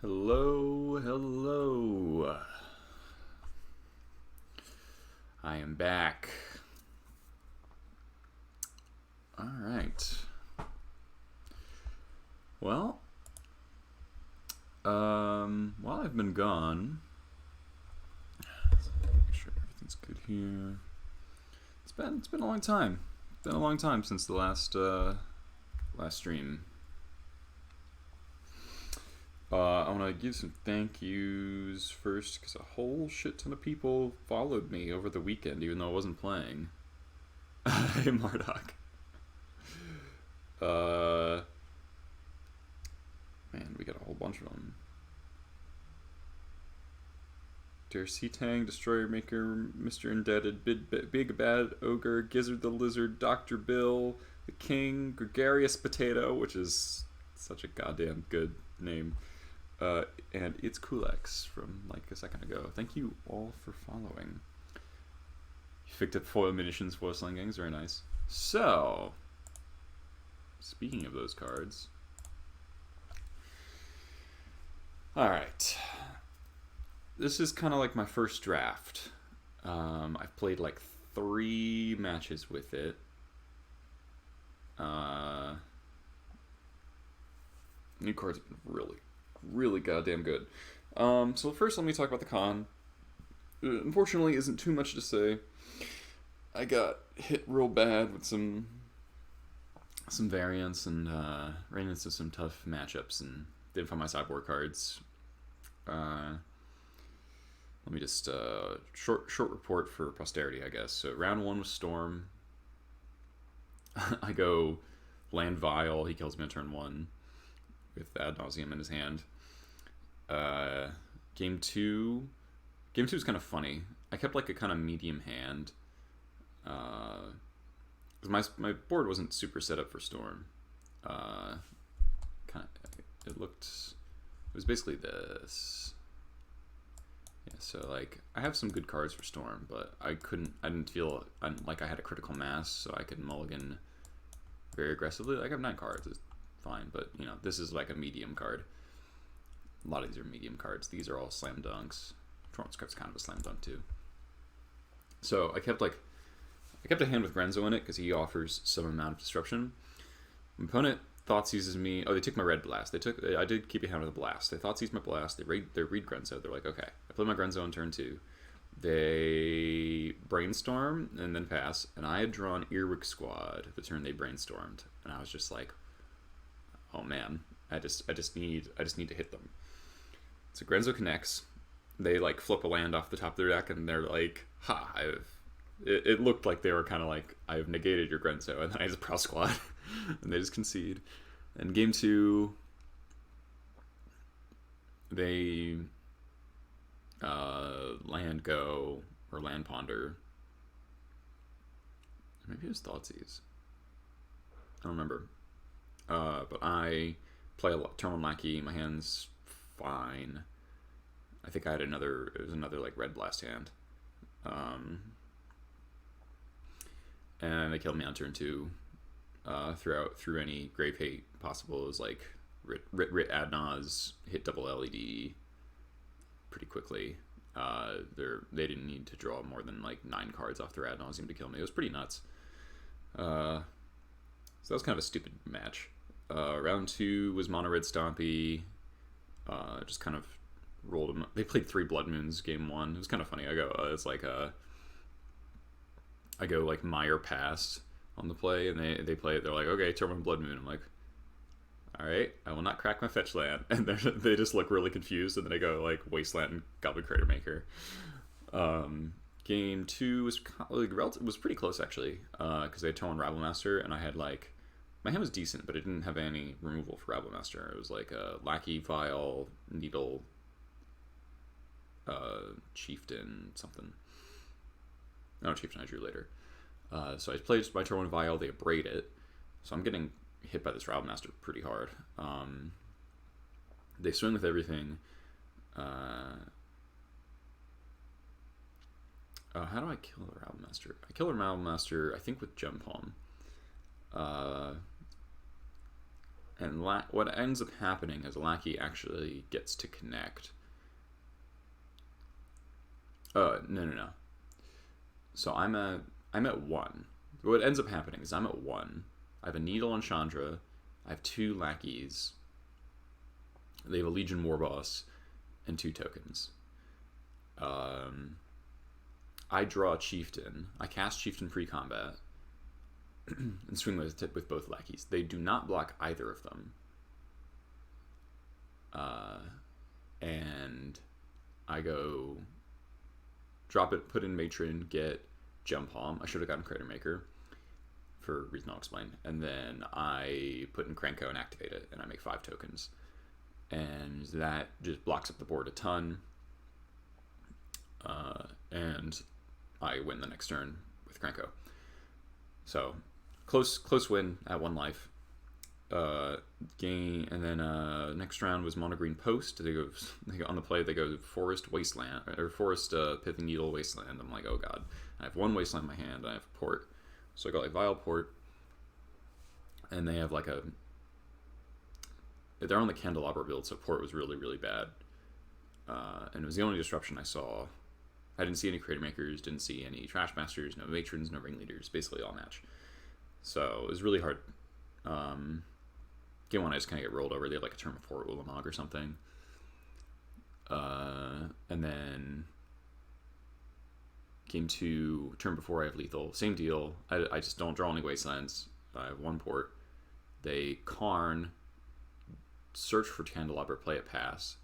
Hello, hello. I am back. All right. Well, while I've been gone, make sure everything's good here. It's been a long time. It's been a long time since the last stream. I want to give some thank yous first because a whole shit ton of people followed me over the weekend, even though I wasn't playing. Hey, Marduk. Man, we got a whole bunch of them. Dear Sea-Tang, Destroyer Maker, Mr. Indebted, Big Bad Ogre, Gizzard the Lizard, Dr. Bill, the King, Gregarious Potato, which is such a goddamn good name. And it's Kulex from like a second ago. Thank you all for following. You picked up foil munitions, foil sling gangs, very nice. So, speaking of those cards, alright. This is kind of like my first draft. I've played like 3 matches with it. New cards have been really goddamn good. So first let me talk about the con. Unfortunately isn't too much to say. I got hit real bad with some variants and ran into some tough matchups and didn't find my sideboard cards. Let me just short report for posterity, I guess. So round 1 was Storm. I go land Vile, he kills me on turn 1 with Ad Nauseam in his hand. Game 2 is kind of funny. I kept like a kind of medium hand. My board wasn't super set up for Storm. It was basically this. Yeah, so like I have some good cards for Storm, but I didn't feel like I had a critical mass, so I could mulligan very aggressively. Like I have 9 cards, it's fine, but you know this is like a medium card. A lot of these are medium cards. These are all slam dunks. Torrent's card's kind of a slam dunk too. So I kept a hand with Grenzo in it because he offers some amount of disruption. My opponent thought seizes me. Oh, they took my red blast. I did keep a hand with a blast. They thought seized my blast. They read Grenzo. They're like, okay. I play my Grenzo on turn 2. They brainstorm and then pass. And I had drawn Earwig Squad the turn they brainstormed, and I was just like, oh man, I just need to hit them. So Grenzo connects. They like flip a land off the top of their deck, and they're like, ha! It looked like they were kind of like, I've negated your Grenzo, and then I just Prowl Squad, and they just concede. And game 2, they land Go or land Ponder. Maybe it was Thoughtseize. I don't remember. But I play a turn 1 Lackey. My hand's fine. I think I had another like red blast hand. And they killed me on turn 2. Through any grave hate possible. It was like Rit Adnaz, hit double LED pretty quickly. They didn't need to draw more than like 9 cards off their Ad Nauseam to kill me. It was pretty nuts. So that was kind of a stupid match. Round 2 was Mono Red Stompy. Just kind of rolled them. They played 3 Blood Moons game 1. It was kind of funny. I go like Meyer Pass on the play, and they play it. They're like, okay, turn 1 Blood Moon. I'm like, all right, I will not crack my fetch land. And they just look really confused, and then I go like Wasteland and Goblin Crater Maker. Game 2 was pretty close actually, because they had turn 1 Rabble Master, and I had like, my hand was decent, but it didn't have any removal for Rabble Master. It was like a Lackey, Vial, Needle, Chieftain, something. No, Chieftain I drew later. So I played my turn 1 Vial, they abrade it. So I'm getting hit by this Rabble Master pretty hard. They swing with everything. How do I kill the Rabble Master? I kill the Rabble Master, I think, with Gem Palm. And what ends up happening is Lackey actually gets to connect. No. So I'm at 1. What ends up happening is I'm at 1. I have a Needle and Chandra. I have 2 lackeys. They have a Legion Warboss and 2 tokens. I draw a Chieftain. I cast Chieftain pre-combat and swing with both lackeys. They do not block either of them. And I go drop it, put in Matron, get Jump Palm. I should have gotten Crater Maker for a reason I'll explain. And then I put in Krenko and activate it, and I make 5 tokens. And that just blocks up the board a ton. And I win the next turn with Krenko. So close win at 1 life. Game, and then next round was Mono Green Post. They go on the play. They go Forest Wasteland or Forest Pithing Needle Wasteland. I'm like, oh god, I have 1 Wasteland in my hand. I have a Port, so I got like Vile Port, and they have like they're on the Candelabra build, so Port was really bad, and it was the only disruption I saw. I didn't see any Crater Makers, didn't see any Trash Masters, no Matrons, no Ringleaders, basically all match. So it was really hard. Game 1, I just kind of get rolled over. They had like a turn before Ulamog or something. And then game 2, turn before I have Lethal. Same deal. I just don't draw any Wastelands. I have 1 Port. They Karn, search for Candelabra, play it pass.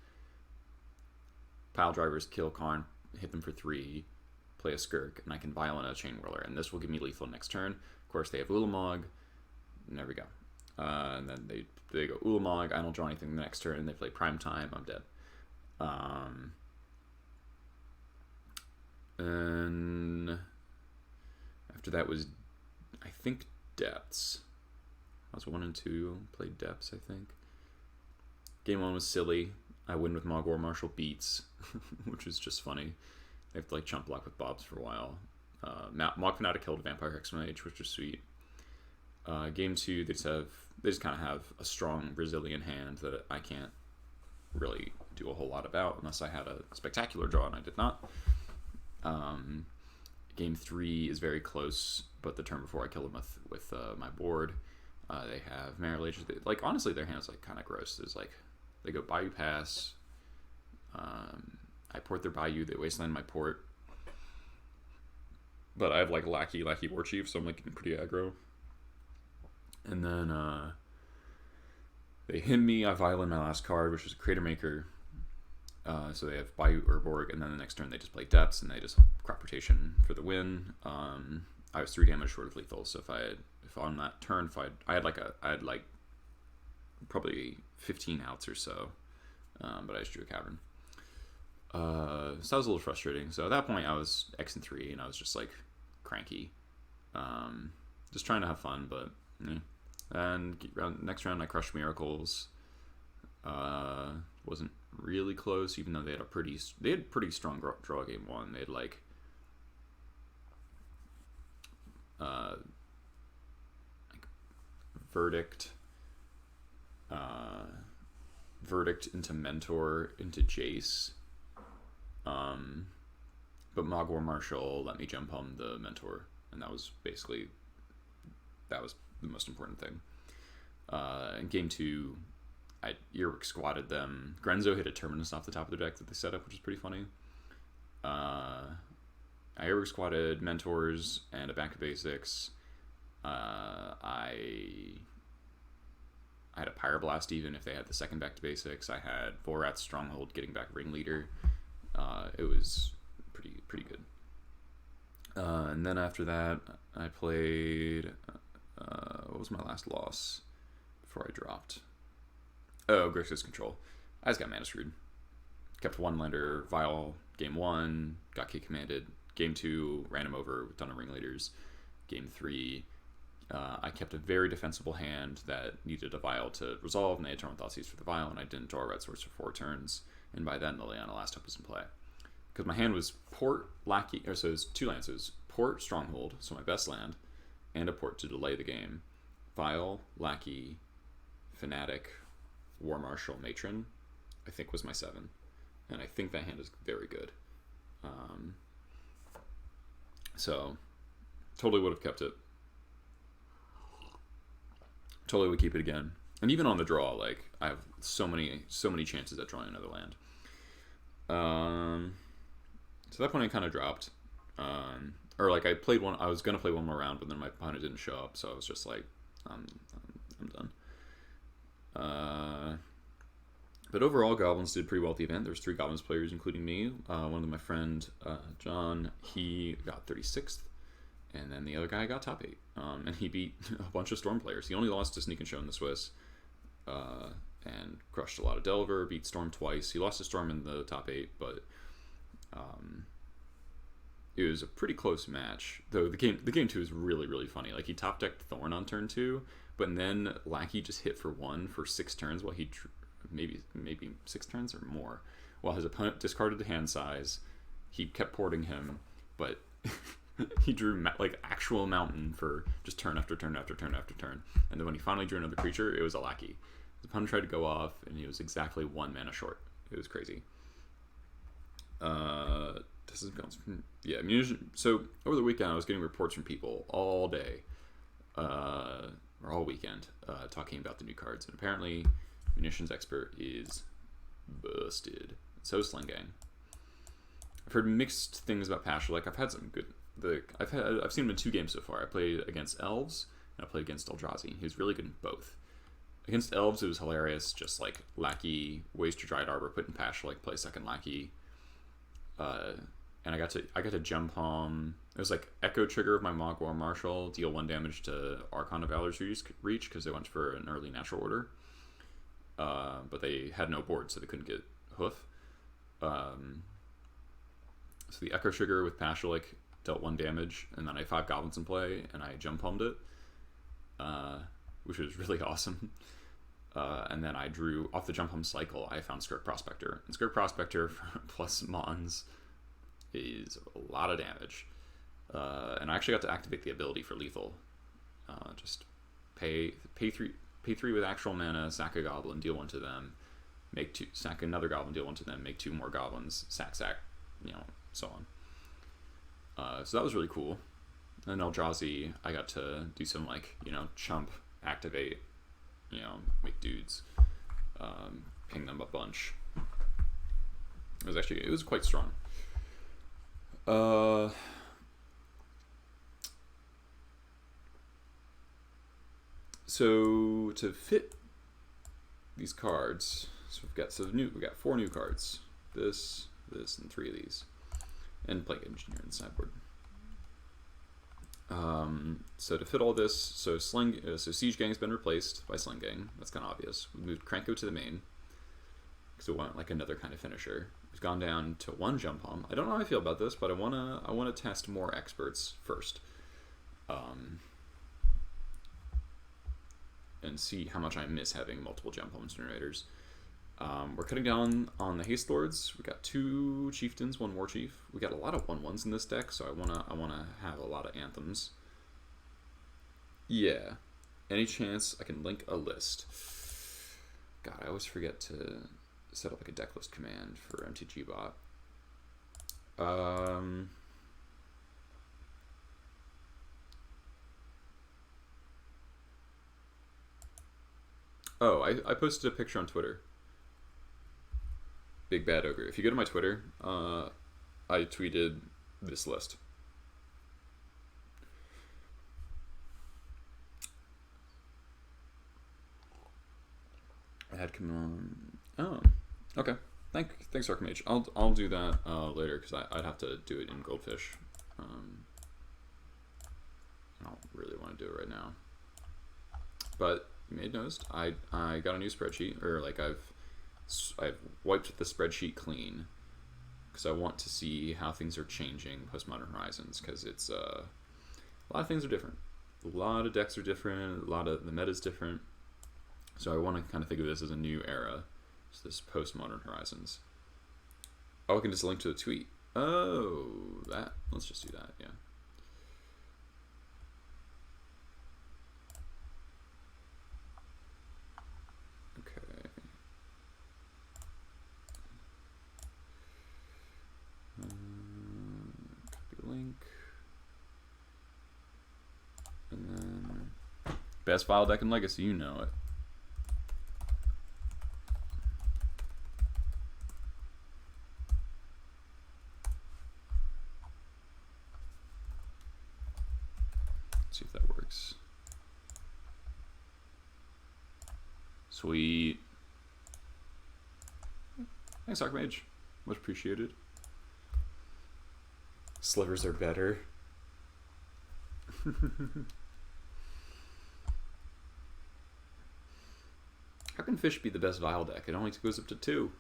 Pile Drivers kill Karn, hit them for 3, play a Skirk, and I can Violent a Chain Whirler, and this will give me Lethal next turn. Of course, they have Ulamog. And there we go. And then they go Ulamog. I don't draw anything the next turn, and they play Prime Time. I'm dead. And after that was, I think, Depths. I was 1 and 2. Played Depths, I think. Game 1 was silly. I win with Mogwar Marshall Beats, which is just funny. They have to like chump block with Bobs for a while. Mog Fanatic killed a Vampire Hexmage, which is sweet. Game 2, they just kind of have a strong Brazilian hand that I can't really do a whole lot about unless I had a spectacular draw, and I did not. Game 3 is very close, but the turn before I kill them with my board, they have Marital Age. Like, honestly, their hand is like kind of gross. There's like, they go Bayou Pass. I port their Bayou, they wasteland my port. But I have like Lackey War Chief, so I'm like getting pretty aggro. And then they hit me. I violate my last card, which is a Crater Maker. So they have Bayou Urborg, and then the next turn they just play Depths, and they just crop rotation for the win. I was 3 damage short of lethal, so if on that turn, I had like probably 15 outs or so, but I just drew a Cavern. So that was a little frustrating. So at that point, I was X and 3, and I was just like cranky, just trying to have fun, but. Yeah. And next round I crushed Miracles. Wasn't really close, even though they had pretty strong draw game 1. They had like Verdict into Mentor into Jace. But Mogwar Marshall let me jump on the Mentor, and that was the most important thing. In game 2, I Earwig squatted them. Grenzo hit a Terminus off the top of their deck that they set up, which is pretty funny. I Earwig squatted Mentors and a Back to Basics. I had a Pyroblast even if they had the second Back to Basics. I had Vorat's Stronghold getting back Ringleader. It was pretty good. And then after that, I played... what was my last loss before I dropped? Oh, Grixis Control. I just got mana screwed. Kept 1 lander, Vile, game 1, got kick commanded. Game 2, ran him over with a ton of Ringleaders. Game 3, I kept a very defensible hand that needed a Vile to resolve, and they had turn Thoughtseize for the Vile, and I didn't draw a red source for 4 turns, and by then the Liliana Last Hope was in play. Because my hand was Port, Lackey, so it was 2 lands. It was Port, Stronghold, so my best land, and a Port to delay the game. Vile, Lackey, Fanatic, War Marshal, Matron, I think was my 7. And I think that hand is very good. So, totally would have kept it. Totally would keep it again. And even on the draw, like, I have so many chances at drawing another land. So at that point I kind of dropped. Or like I was going to play one more round, but then my opponent didn't show up, so I was just like, I'm done. But overall, Goblins did pretty well at the event. There's 3 Goblins players, including me. One of my friend, John, he got 36th. And then the other guy got top 8. And he beat a bunch of Storm players. He only lost to Sneak and Show in the Swiss. And crushed a lot of Delver, beat Storm twice. He lost to Storm in the top 8, but it was a pretty close match. Though the game 2 is really, really funny. Like, he top decked Thorn on turn 2, but then Lackey just hit for 1 for 6 turns while he maybe 6 turns or more. While his opponent discarded the hand size, he kept porting him, but he drew like actual mountain for just turn after turn after turn after turn. And then when he finally drew another creature, it was a Lackey. His opponent tried to go off, and he was exactly 1 mana short. It was crazy. Yeah, munition. So over the weekend, I was getting reports from people all day, or all weekend, talking about the new cards. And apparently, Munitions Expert is busted. So is Sling Gang. I've heard mixed things about Pashalek. I've had some good. I've seen him in 2 games so far. I played against Elves and I played against Eldrazi. He was really good in both. Against Elves, it was hilarious. Just like Lackey, Waste your Dried Arbor, put in Pashalek, play second Lackey. And I got to jump home. It was like Echo Trigger of my Mog War Marshal, deal 1 damage to Archon of Valor's Reach because they went for an early natural order. But they had no board, so they couldn't get Hoof. So the Echo Trigger with Pashalek dealt 1 damage, and then I had 5 Goblins in play, and I jump homed it, which was really awesome. And then I drew off the jump home cycle. I found Skirk Prospector, and Skirk Prospector plus Mons is a lot of damage. And I actually got to activate the ability for lethal. Just pay 3 with actual mana, sack a Goblin, deal 1 to them, make 2, sack another Goblin, deal 1 to them, make 2 more Goblins, sack, so on. So that was really cool. And Eldrazi, I got to do some chump, activate, make dudes, ping them a bunch. It was quite strong. So to fit these cards, so we got 4 new cards. This, and 3 of these, and Plague Engineer in the sideboard. So to fit all this, so Siege Gang's been replaced by Sling Gang. That's kind of obvious. We moved Krenko to the main because we want like another kind of finisher. We've gone down to 1 jump home. I don't know how I feel about this, but I wanna test more experts first, and see how much I miss having multiple jump home generators. We're cutting down on the Haste Lords. We got 2 Chieftains, 1 War Chief. We got a lot of 1/1s in this deck, so I wanna have a lot of Anthems. Yeah. Any chance I can link a list? God, I always forget to set up like a deck list command for MTG bot. Oh, I posted a picture on Twitter. Big Bad Ogre. If you go to my Twitter, I tweeted this list. I had come on. Oh, okay. Thanks, Archmage. I'll do that later because I'd have to do it in Goldfish. I don't really want to do it right now. But you may have noticed I got a new spreadsheet, or like I've wiped the spreadsheet clean because I want to see how things are changing post Modern Horizons, because it's a lot of things are different. A lot of decks are different. A lot of the meta's different. So I want to kind of think of this as a new era. So this post Modern Horizons. Oh, I can just link to the tweet. Oh, that. Let's just do that. Yeah. Best Vile deck in Legacy, you know it. Let's see if that works. Sweet. Thanks, Archmage. Much appreciated. Slivers are better. How can Fish be the best Vile deck? It only goes up to 2.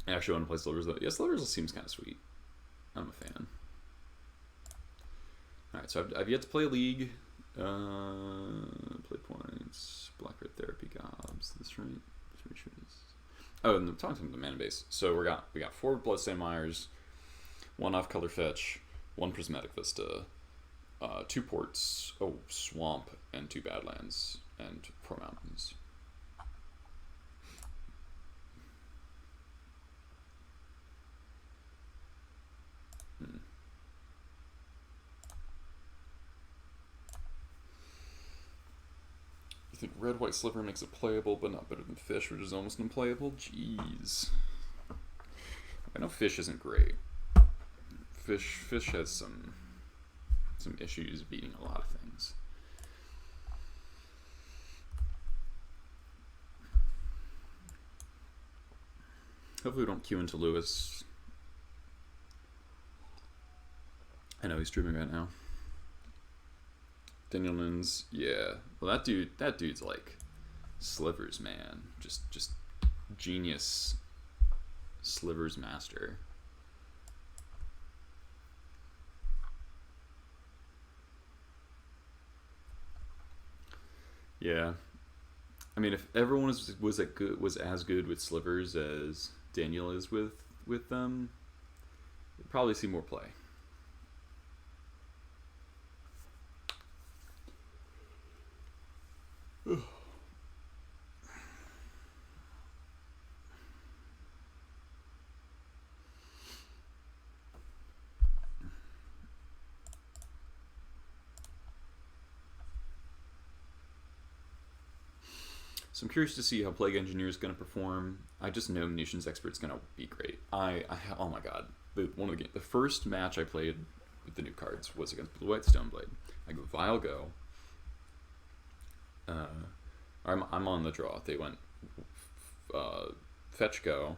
I actually want to play Slivers though. Yeah, Slivers seems kind of sweet. I'm a fan. Alright, so I've yet to play League. Play points. Black Red Therapy Gobs. This right? Oh, and I'm talking about the mana base. So we got 4 Bloodstained Mires, 1 off-color fetch, 1 Prismatic Vista, 2 ports, Swamp, and 2 Badlands, and 4 Mountains. I think Red-White Sliver makes it playable, but not better than Fish, which is almost unplayable. Jeez. I know Fish isn't great. Fish has some issues beating a lot of things. Hopefully we don't queue into Lewis. I know he's streaming right now. Daniel Nunes, yeah. Well, that dude's like Slivers, man. Just genius Slivers master. Yeah. I mean, if everyone was as good with Slivers as Daniel is with them, you'd probably see more play. So I'm curious to see how Plague Engineer is going to perform. I just know Munitions Expert's going to be great. Oh my god, the first match I played with the new cards was against Blue White Stoneblade. I go Vile Go. I'm on the draw. They went Fetch Go.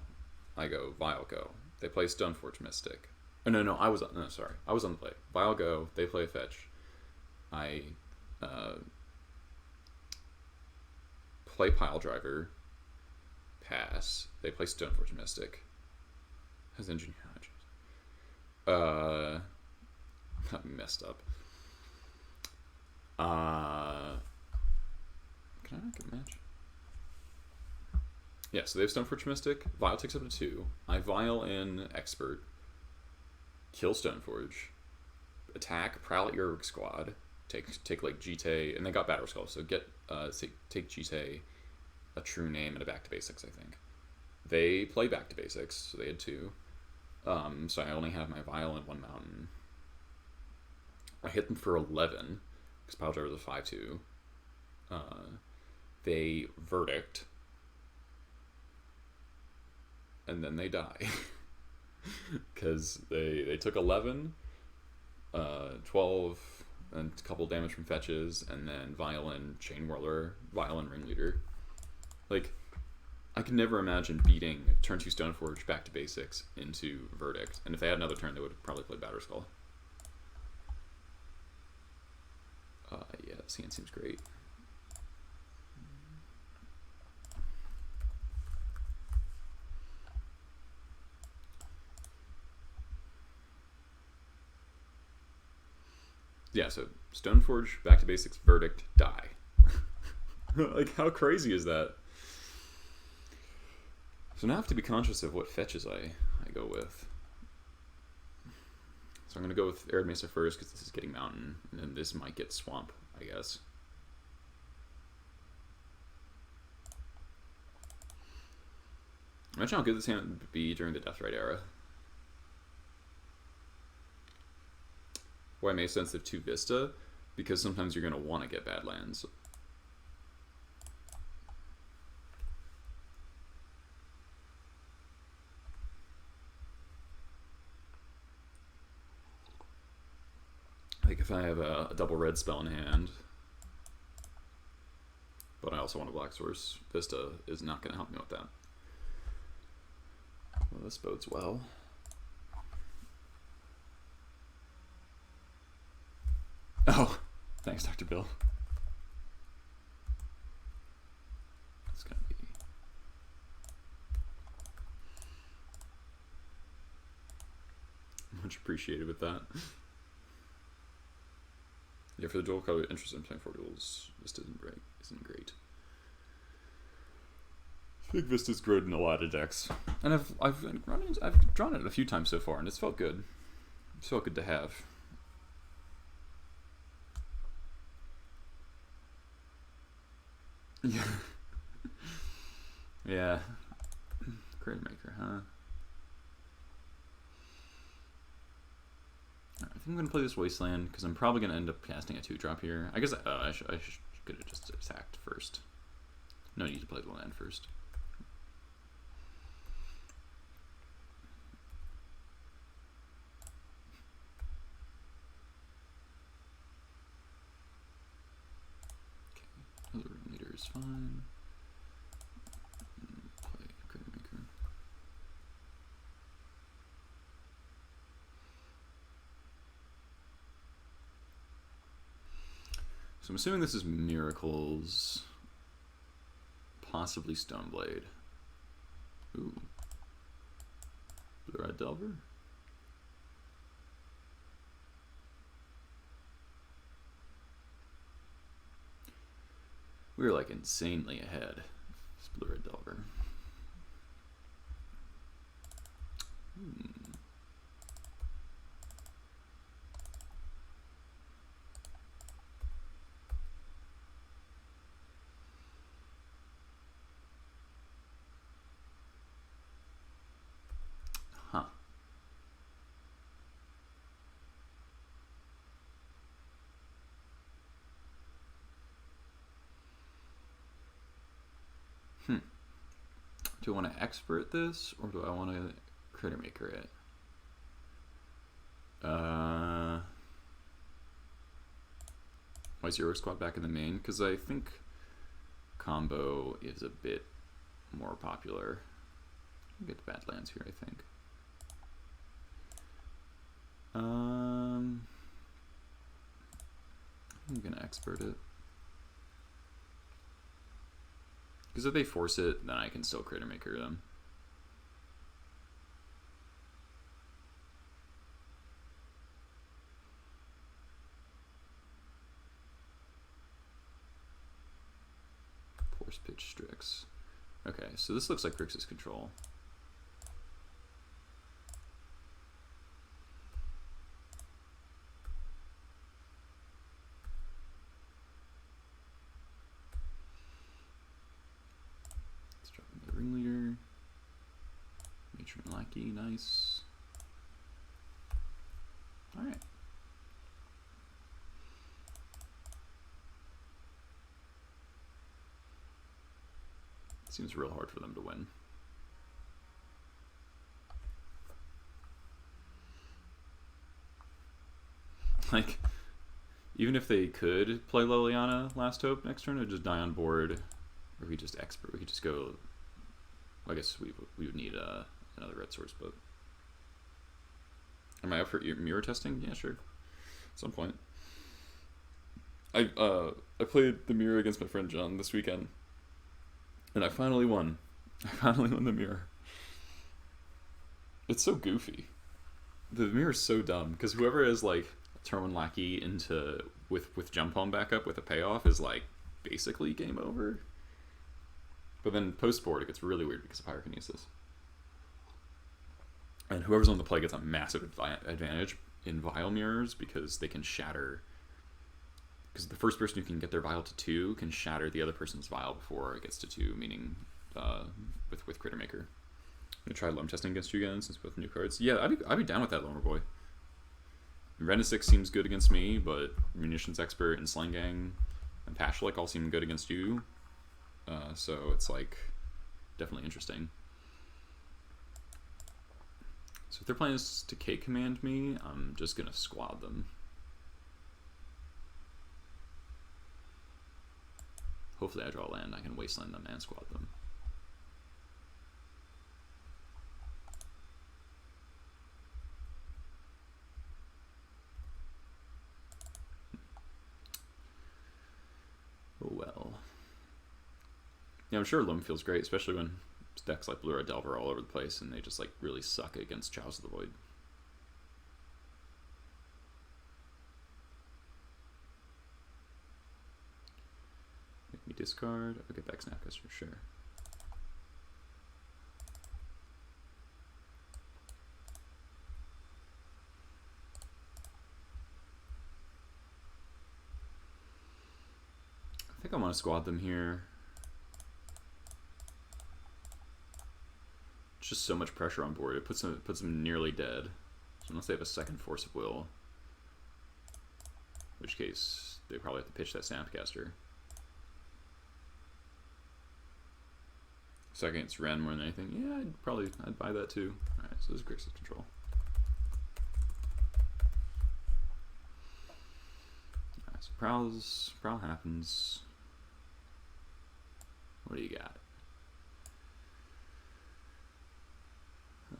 I go Vile Go. They play Stoneforge Mystic. Oh no, I was on the play. Vile Go. They play Fetch. I play Pile Driver. Pass. They play Stoneforge Mystic. Has Engineer. I messed up. Can I not get a match? Yeah, so they have Stoneforge Mystic. Vile takes up to 2. I Vile in Expert. Kill Stoneforge. Attack, prowl at your squad. Take like Jite, and they got Battle Skull, so get take Jite, a True Name, and a Back to Basics, I think. They play Back to Basics, so they had 2. So I only have my Vile and 1 Mountain. I hit them for 11, because Pile Driver was a 5-2. They Verdict, and then they die. Because they took 11, 12, and a couple damage from fetches, and then Violin, Chain Whirler, Violin Ringleader. Like, I could never imagine beating turn 2 Stoneforge Back to Basics into Verdict, and if they had another turn, they would probably play Batter Skull. Yeah, this hand seems great. Yeah, so Stoneforge, Back to Basics, Verdict, die. Like, how crazy is that? So now I have to be conscious of what fetches I go with. So I'm going to go with Arid Mesa first, because this is getting Mountain, and then this might get Swamp, I guess. Imagine how good this hand would be during the Deathrite era. Why May sensitive to Vista? Because sometimes you're going to want to get bad lands. Like if I have a double red spell in hand, but I also want a black source, Vista is not going to help me with that. Well, this bodes well. Oh, thanks, Dr. Bill. It's going to be... much appreciated with that. Yeah, for the dual color interest in playing 4 duels, Vista isn't great. I think Vista's good in a lot of decks, and I've drawn it a few times so far, and it's felt good. It's felt good to have. Yeah. Yeah. Creator Maker, huh? I think I'm going to play this Wasteland, because I'm probably going to end up casting a 2-drop here. I guess I could have just attacked first. No need to play the land first. Okay, other room leader is fine. Play Creator Maker. So I'm assuming this is Miracles, possibly Stoneblade. Ooh. Blue-Red Delver? We were like insanely ahead. It's Blue-Red Delver. Huh. Do I want to expert this, or do I want to Critter Maker it? Why is Zero Squad back in the main? Because I think combo is a bit more popular. I'll get the Badlands here, I think. I'm gonna expert it. Because if they force it, then I can still Critter Maker them. Force Pitch Strix. Okay, so this looks like Grixis Control. Ringleader, Matron Lackey, nice. Alright. Seems real hard for them to win. Like, even if they could play Liliana Last Hope next turn, it would just die on board. Or we just expert, we could just go. I guess we would need another red source, but am I up for mirror testing? Yeah, sure. At some point. I played the mirror against my friend John this weekend, and I finally won. I finally won the mirror. It's so goofy. The mirror is so dumb because whoever is like turn 1 Lackey into with jump home backup with a payoff is like basically game over. But then post-board, it gets really weird because of Pyrokinesis. And whoever's on the play gets a massive advantage in Vial Mirrors because they can shatter. Because the first person who can get their Vial to 2 can shatter the other person's Vial before it gets to 2, meaning with Critter Maker. gonna try Loam testing against you again since both new cards. Yeah, I'd be down with that, Loamer boy. Renisix seems good against me, but Munitions Expert and Slang Gang and Pashlik all seem good against you. So it's like definitely interesting. So if their plan is to K command me, I'm just gonna squad them. Hopefully I draw land, I can wasteland them and squad them. Oh well. Yeah, I'm sure Loam feels great, especially when decks like Blue Red Delver are all over the place and they just like really suck against Chows of the Void. Make me discard. I'll get back Snapcaster for sure. I think I want to squad them here. Just so much pressure on board. It puts them nearly dead. So unless they have a second Force of Will, in which case they probably have to pitch that Snapcaster. Second, it's Ren more than anything. Yeah, I'd buy that too. All right, so this is Grixis Control. All right, so Prowl happens. What do you got?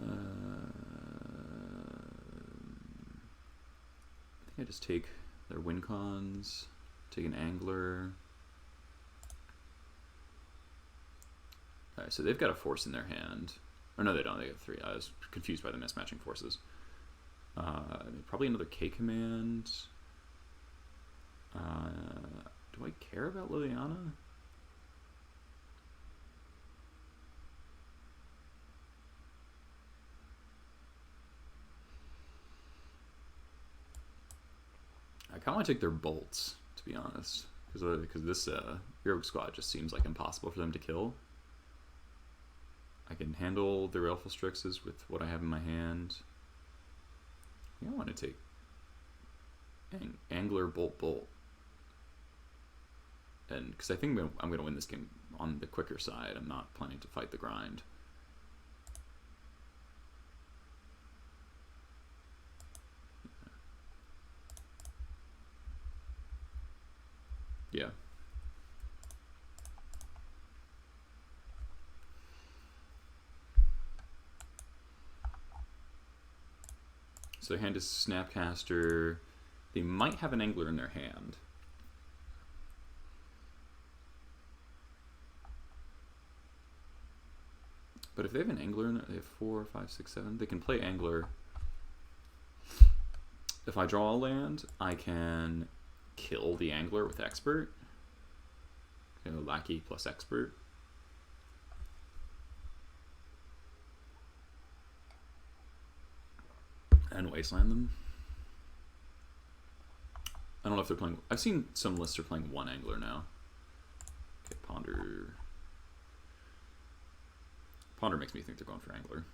I think I just take their win cons, take an Angler. Alright, so they've got a Force in their hand. Or no, they don't, they have 3. I was confused by the mismatching forces. Probably another K command. Do I care about Liliana? I kind of want to take their bolts, to be honest, because this Rogue Squad just seems like impossible for them to kill. I can handle their Elful Strixes with what I have in my hand. I think I want to take Angler Bolt, and because I think I'm going to win this game on the quicker side. I'm not planning to fight the grind. Yeah. So their hand is Snapcaster. They might have an Angler in their hand. But if they have an Angler in there, they have 4, 5, 6, 7. They can play Angler. If I draw a land, I can kill the Angler with Expert. You know, Lackey plus Expert. And wasteland them. I don't know if they're playing. I've seen some lists are playing 1 Angler now. Okay, Ponder. Ponder makes me think they're going for Angler.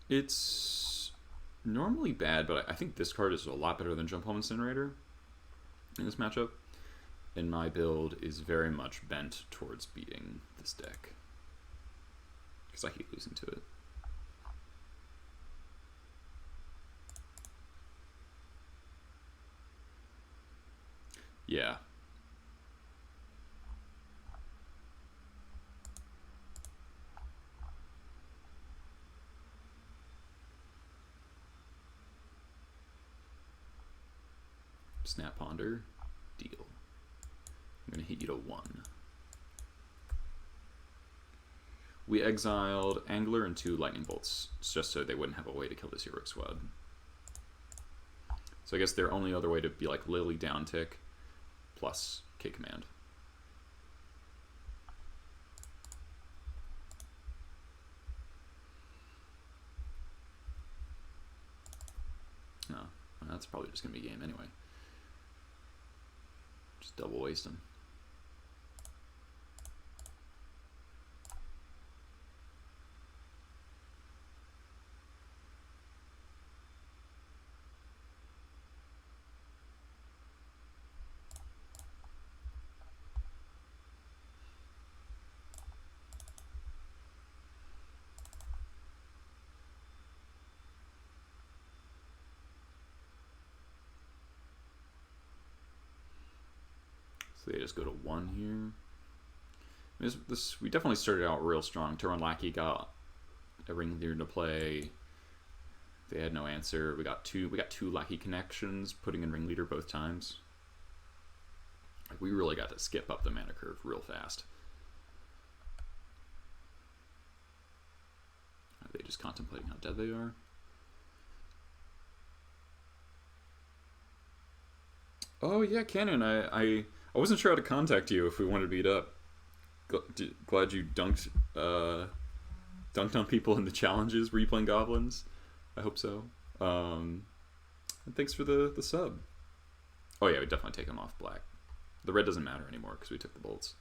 It's normally bad, but I think this card is a lot better than Jump Home Incinerator in this matchup. And my build is very much bent towards beating this deck, because I keep losing to it. Yeah. Snap Ponder, deal. I'm going to hit you to 1. We exiled Angler and 2 Lightning Bolts, just so they wouldn't have a way to kill this Heroic Squad. So I guess their only other way to be like Lily down tick plus K command. No, that's probably just going to be game anyway. Just double waste them. So they just go to 1 here. We definitely started out real strong. Turn 1 Lackey got a ringleader to play. They had no answer. We got two Lackey connections, putting in ringleader both times. Like, we really got to skip up the mana curve real fast. Are they just contemplating how dead they are? Oh yeah, Cannon. I wasn't sure how to contact you if we wanted to meet up. Glad you dunked on people in the challenges. Were you playing Goblins? I hope so. And thanks for the sub. Oh yeah, we definitely take them off black. The red doesn't matter anymore because we took the bolts.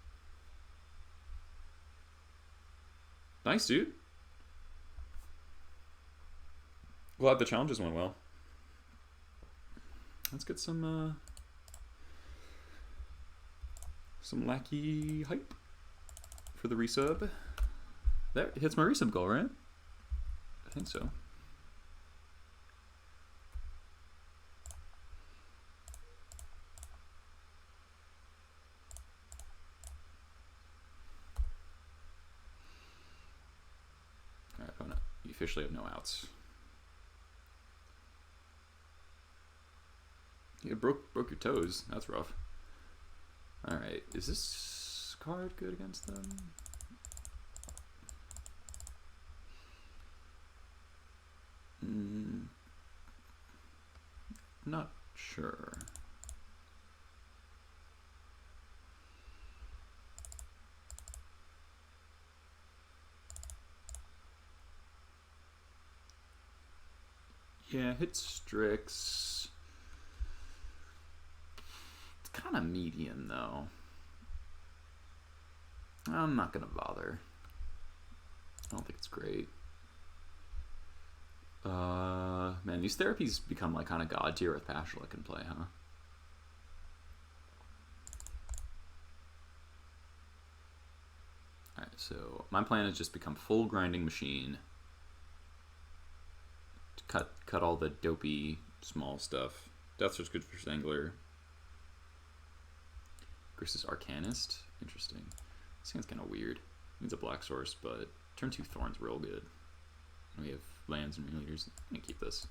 Nice, dude. Glad the challenges went well. Let's get some Lackey hype for the resub. That hits my resub goal, right? I think so. Alright, opponent. You officially have no outs. You broke your toes. That's rough. Alright, is this card good against them? Not sure. Yeah, hit Strix. It's kind of medium though. I'm not gonna bother. I don't think it's great. Man, these therapies become like kind of god tier with Pashluk in play, huh? Alright, so my plan is just become full grinding machine. To cut all the dopey small stuff. Death's good for Sangler. Grixis Arcanist? Interesting. This thing's kind of weird. Needs a black source, but turn 2 Thorn's real good. And we have lands and ringleaders. I'm gonna keep this.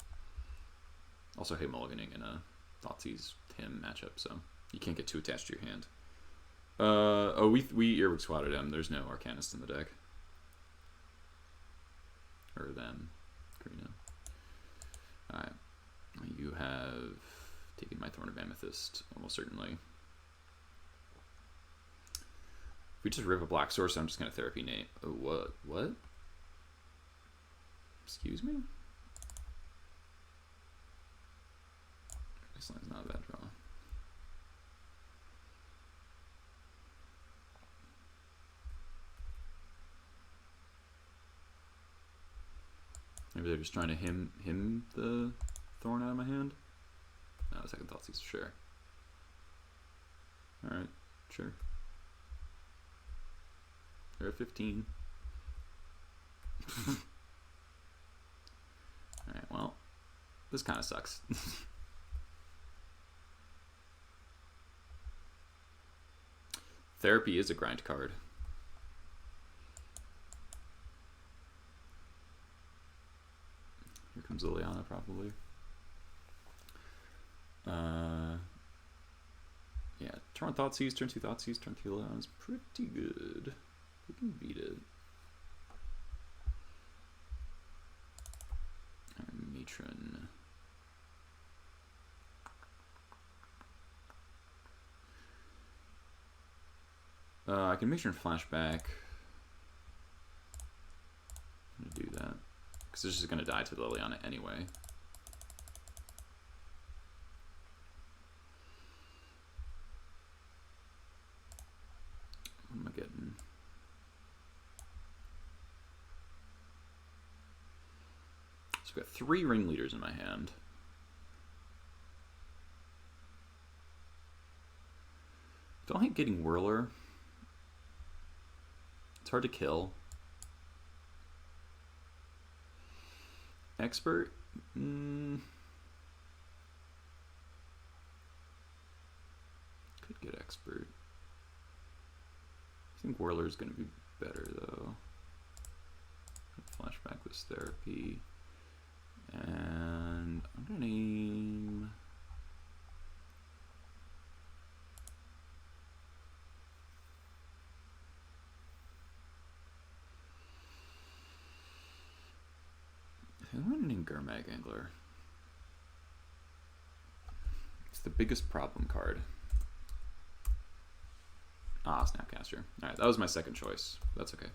Also hate mulliganing in a Thoughtseize Tim matchup, so you can't get too attached to your hand. Oh, we Earwig squatted him. There's no Arcanist in the deck. Or them. Karina. Alright. You have taken my Thorn of Amethyst, almost certainly. If we just rip a black source, I'm just gonna therapy Nate. Oh, what? What? Excuse me? This line's not a bad draw. Maybe they're just trying to him the Thorn out of my hand? No, second thoughts, he's sure. Alright, sure. They're at 15. Alright, well, this kind of sucks. Therapy is a grind card. Here comes Liliana, probably. Yeah, turn 1 Thoughtseize, turn 2 Thoughtseize, turn 2 Liliana is pretty good. We can beat it. Matron. I can Matron flashback. I'm gonna do that because this is gonna die to Liliana anyway. What am I getting? So I've got 3 ringleaders in my hand. Don't hate getting Whirler. It's hard to kill. Expert? Could get Expert. think Whirler's going to be better though. Flashback this therapy. And I'm going to name... I'm going to name Gurmag Angler. It's the biggest problem card. Ah, Snapcaster. Alright, that was my second choice. That's okay.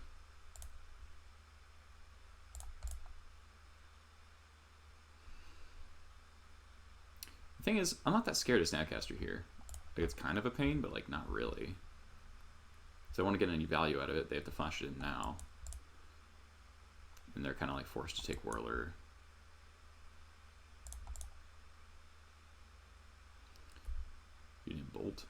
The thing is, I'm not that scared of Snapcaster here. Like, it's kind of a pain, but like not really. If they want to get any value out of it, they have to flash it in now. And they're kind of like forced to take Whirler. You need Bolt.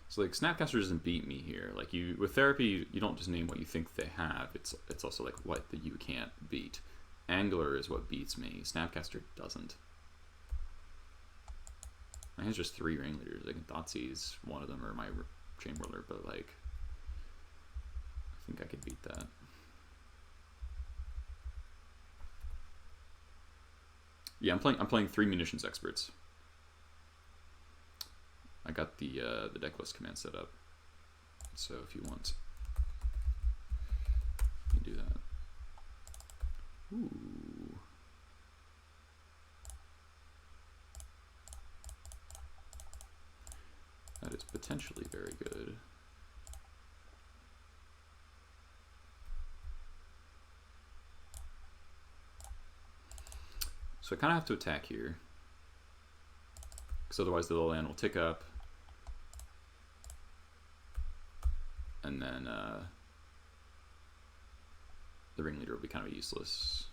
So like Snapcaster doesn't beat me here. Like you with therapy, you don't just name what you think they have. It's also like what that you can't beat. Angler is what beats me. Snapcaster doesn't. I have just 3 ringleaders. Like Thoughtseize, one of them, or my Chain Whirler, but like I think I could beat that. Yeah, I'm playing 3 munitions experts. I got the deck list command set up, so if you want, you can do that. Ooh. That is potentially very good. So I kind of have to attack here, because otherwise the little land will tick up. And then the ringleader will be kind of useless.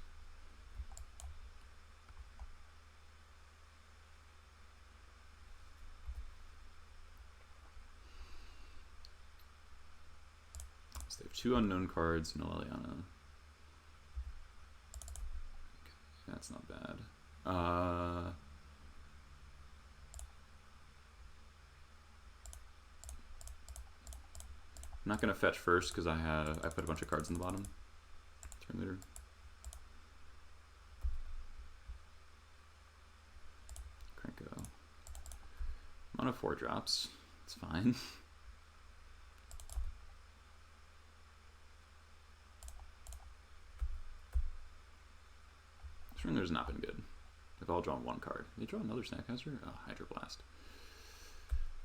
So they have 2 unknown cards, no Liliana. Okay, that's not bad. I'm not gonna fetch first because I put a bunch of cards in the bottom. Turn leader. Cranko. I'm on a 4 drops. It's fine. This ringleader's not been good. They've all drawn 1 card. They draw another Snapcaster? Oh, Hydroblast.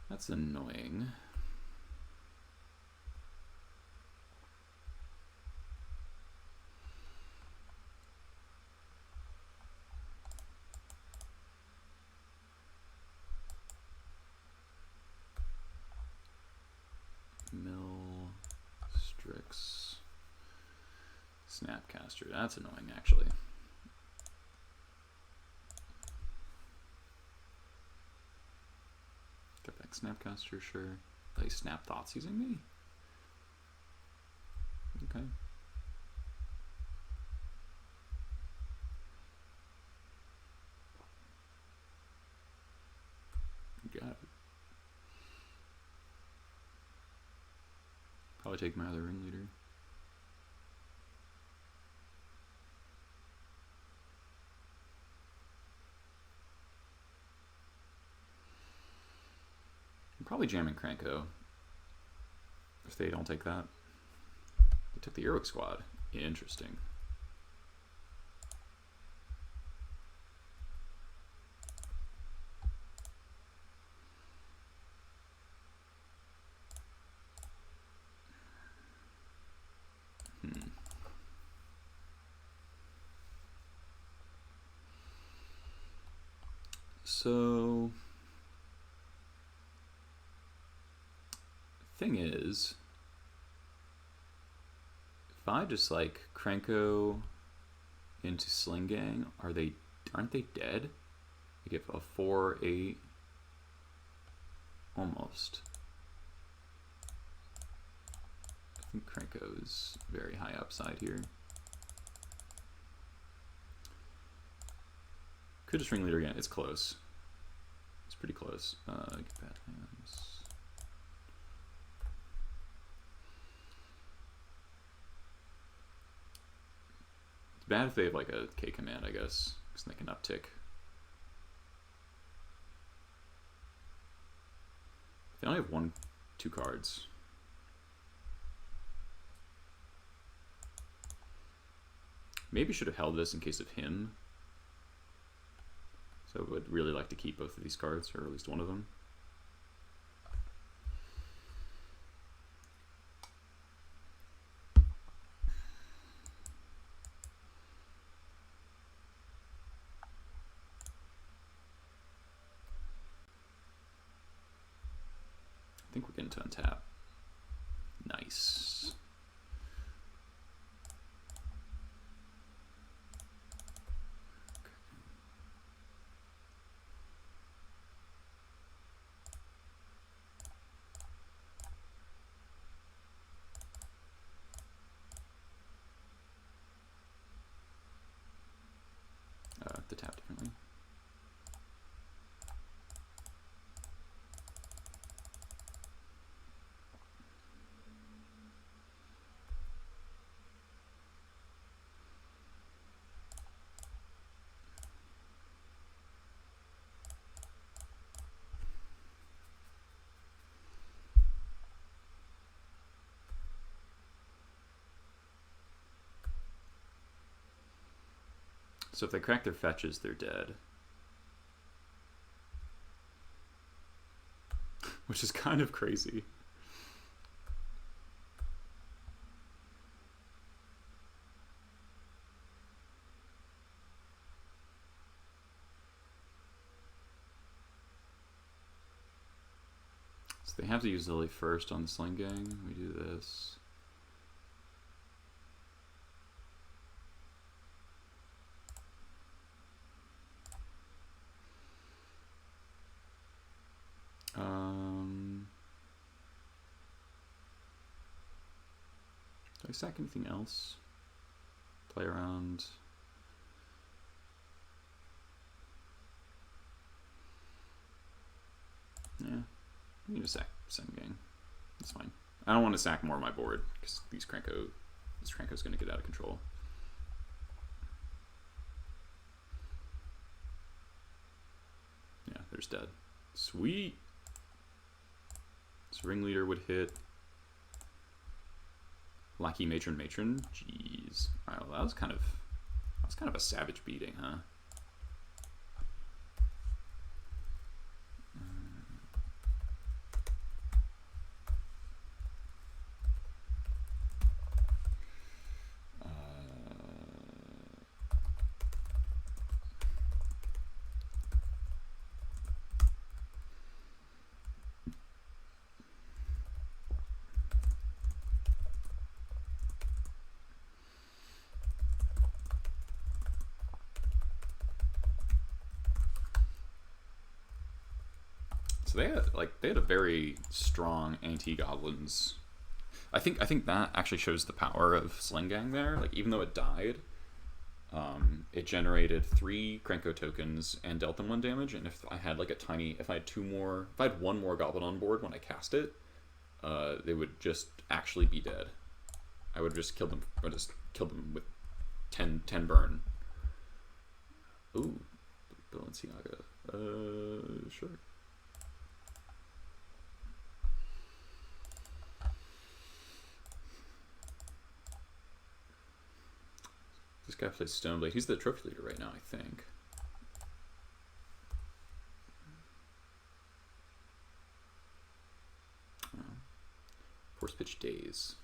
That's annoying. Snapcaster, that's annoying actually. Get back Snapcaster, sure. They snap thoughts using me? Okay. Got it. Probably take my other ringleader. Probably jamming Cranko if they don't take that. They took the Heroic Squad. Interesting. So thing is, if I just like Cranko into Sling Gang, aren't they dead? I get a 4/8 almost. I think Cranko is very high upside here. Could just ringleader again. It's close. It's pretty close. Get bad hands. It's bad if they have like a K command, I guess, because they can uptick. They only have 2 cards. Maybe should have held this in case of him. So I would really like to keep both of these cards, or at least one of them. I think we're getting to untap. Nice. To tap differently. So if they crack their fetches, they're dead. Which is kind of crazy. So they have to use Lily first on the Sling Gang. We do this. Do I sack anything else? Play around. Yeah, I need to sack Sling Gang. That's fine. I don't want to sack more of my board because this Krenko's going to get out of control. Yeah, there's dead. Sweet. So ringleader would hit. Lackey matron. Jeez. Alright, well, that was kind of a savage beating, huh? So they had a very strong anti-goblins. I think that actually shows the power of Sling Gang there. Like, even though it died, it generated 3 Krenko tokens and dealt them 1 damage. And if I had like if I had 1 more goblin on board when I cast it, they would just actually be dead. I would just kill them, or just kill them with 10 burn. Ooh, Balenciaga. Sure. This guy plays Stoneblade. He's the trophy leader right now, I think. Force pitch days.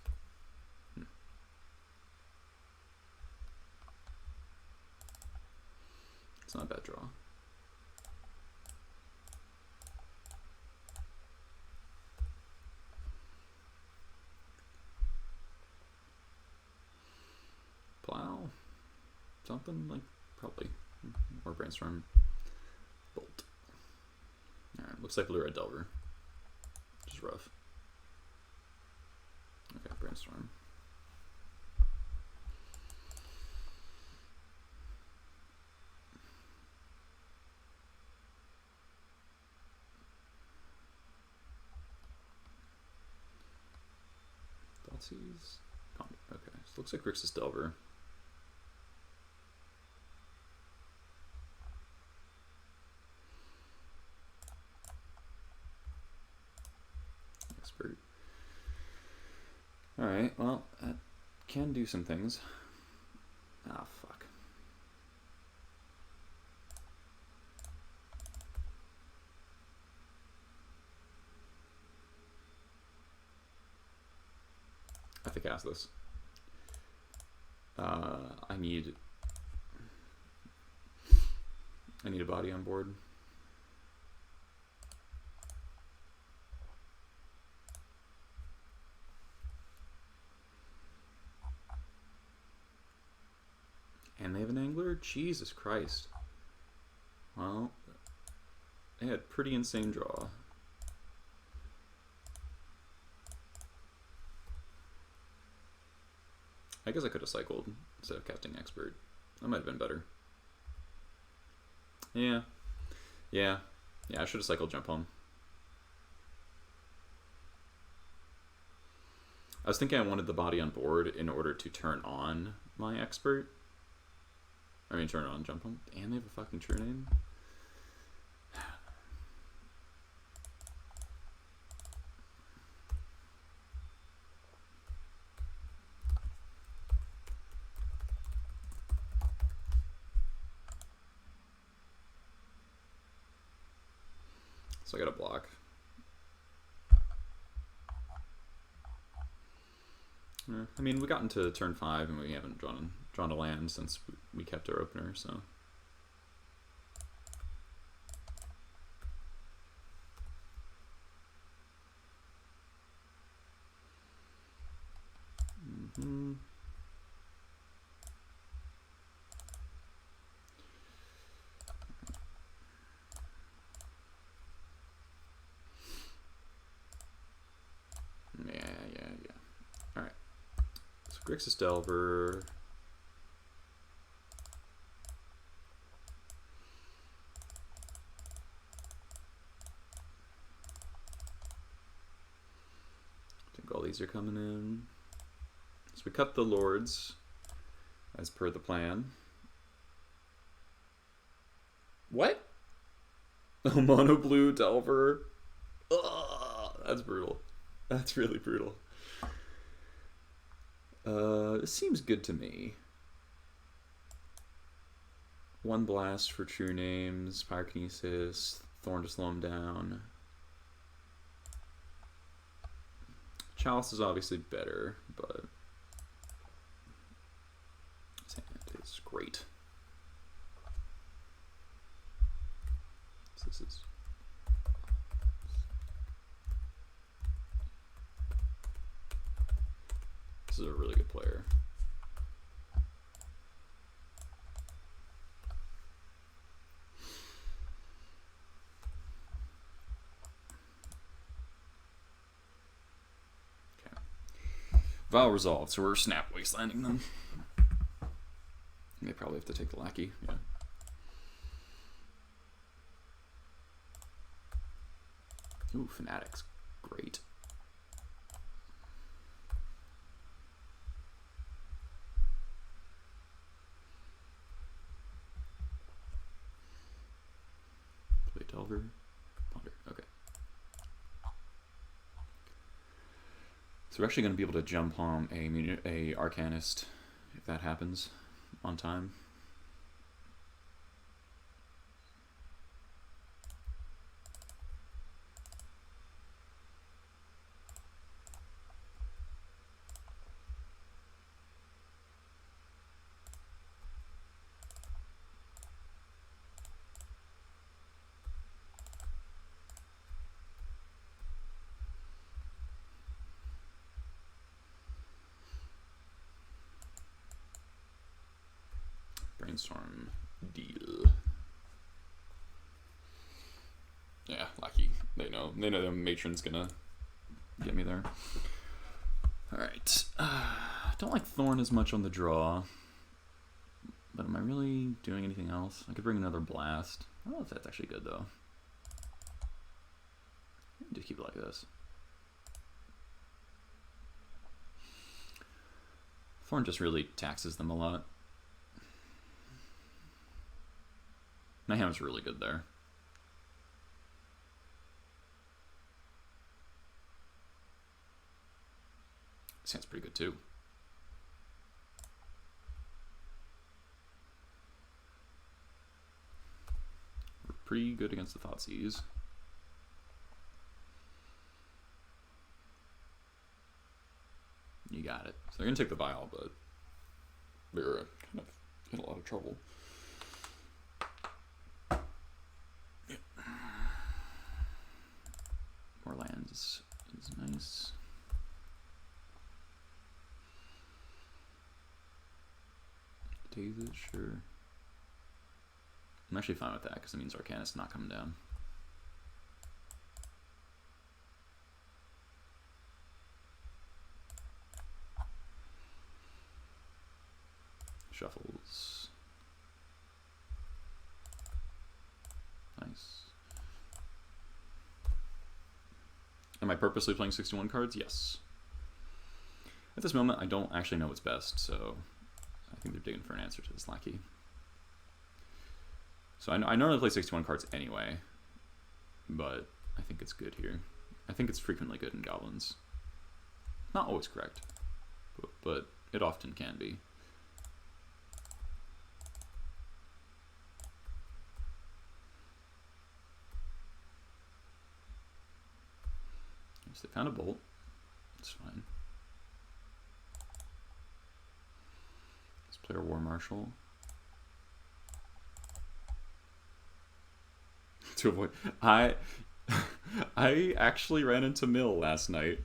It's not a bad draw. Plow. Something like, probably. Or Brainstorm. Bolt. Alright, looks like Blue Red Delver. Which is rough. Okay, Brainstorm. Thoughtseize. Okay, so looks like Grixis Delver. Expert. Alright, well, that can do some things. Ah, fuck. I have to cast this. I need a body on board. And they have an angler? Jesus Christ. Well, they had pretty insane draw. I guess I could have cycled instead of casting Expert. That might have been better. Yeah, I should have cycled Jump Home. I was thinking I wanted the body on board in order to turn on my Expert. I mean, turn on Jump Home. Damn, they have a fucking true name. So I got a block. I mean, we got into turn 5 and we haven't drawn a land since we kept our opener, so. Yeah. Alright. So Grixis Delver. I think all these are coming in. So we cut the Lords as per the plan. What? Oh, mono blue Delver. Ugh, that's brutal. That's really brutal. This seems good to me. 1 blast for true names, Pyrokinesis, Thorn to slow him down. Chalice is obviously better, but his hand is great. So this is. This is a really good player. Okay. Vow resolved, so we're snap wastelanding them. They probably have to take the lackey, yeah. Ooh, Fanatics, great. Delver, Ponder, okay. So we're actually going to be able to jump home a Arcanist if that happens on time. Brainstorm deal. Yeah, lucky. They know the matron's gonna get me there. Alright. Don't like Thorn as much on the draw. But am I really doing anything else? I could bring another blast. I don't know if that's actually good though. Just keep it like this. Thorn just really taxes them a lot. Mayhem's really good there. Sounds pretty good too. We're pretty good against the Thoughtseize. You got it. So they're gonna take the Vial, but they're kind of in a lot of trouble. Yep. More lands is nice. David, sure. I'm actually fine with that because it means Arcanus not coming down. Shuffles. Nice. Am I purposely playing 61 cards? Yes. At this moment, I don't actually know what's best, so I think they're digging for an answer to this lackey. So I normally play 61 cards anyway, but I think it's good here. I think it's frequently good in Goblins. Not always correct, but it often can be. So they found a bolt. It's fine. Let's play our War Marshal. To avoid, I actually ran into Mill last night,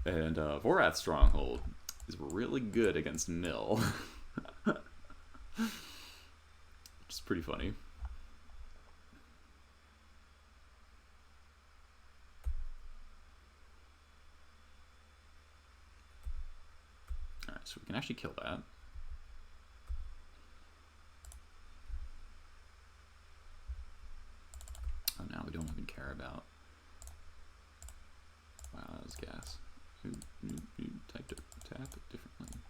and Vorath Stronghold is really good against Mill. It's pretty funny. Alright, so we can actually kill that. Oh, now we don't even care about. Wow, that was gas. You typed it, tap it differently.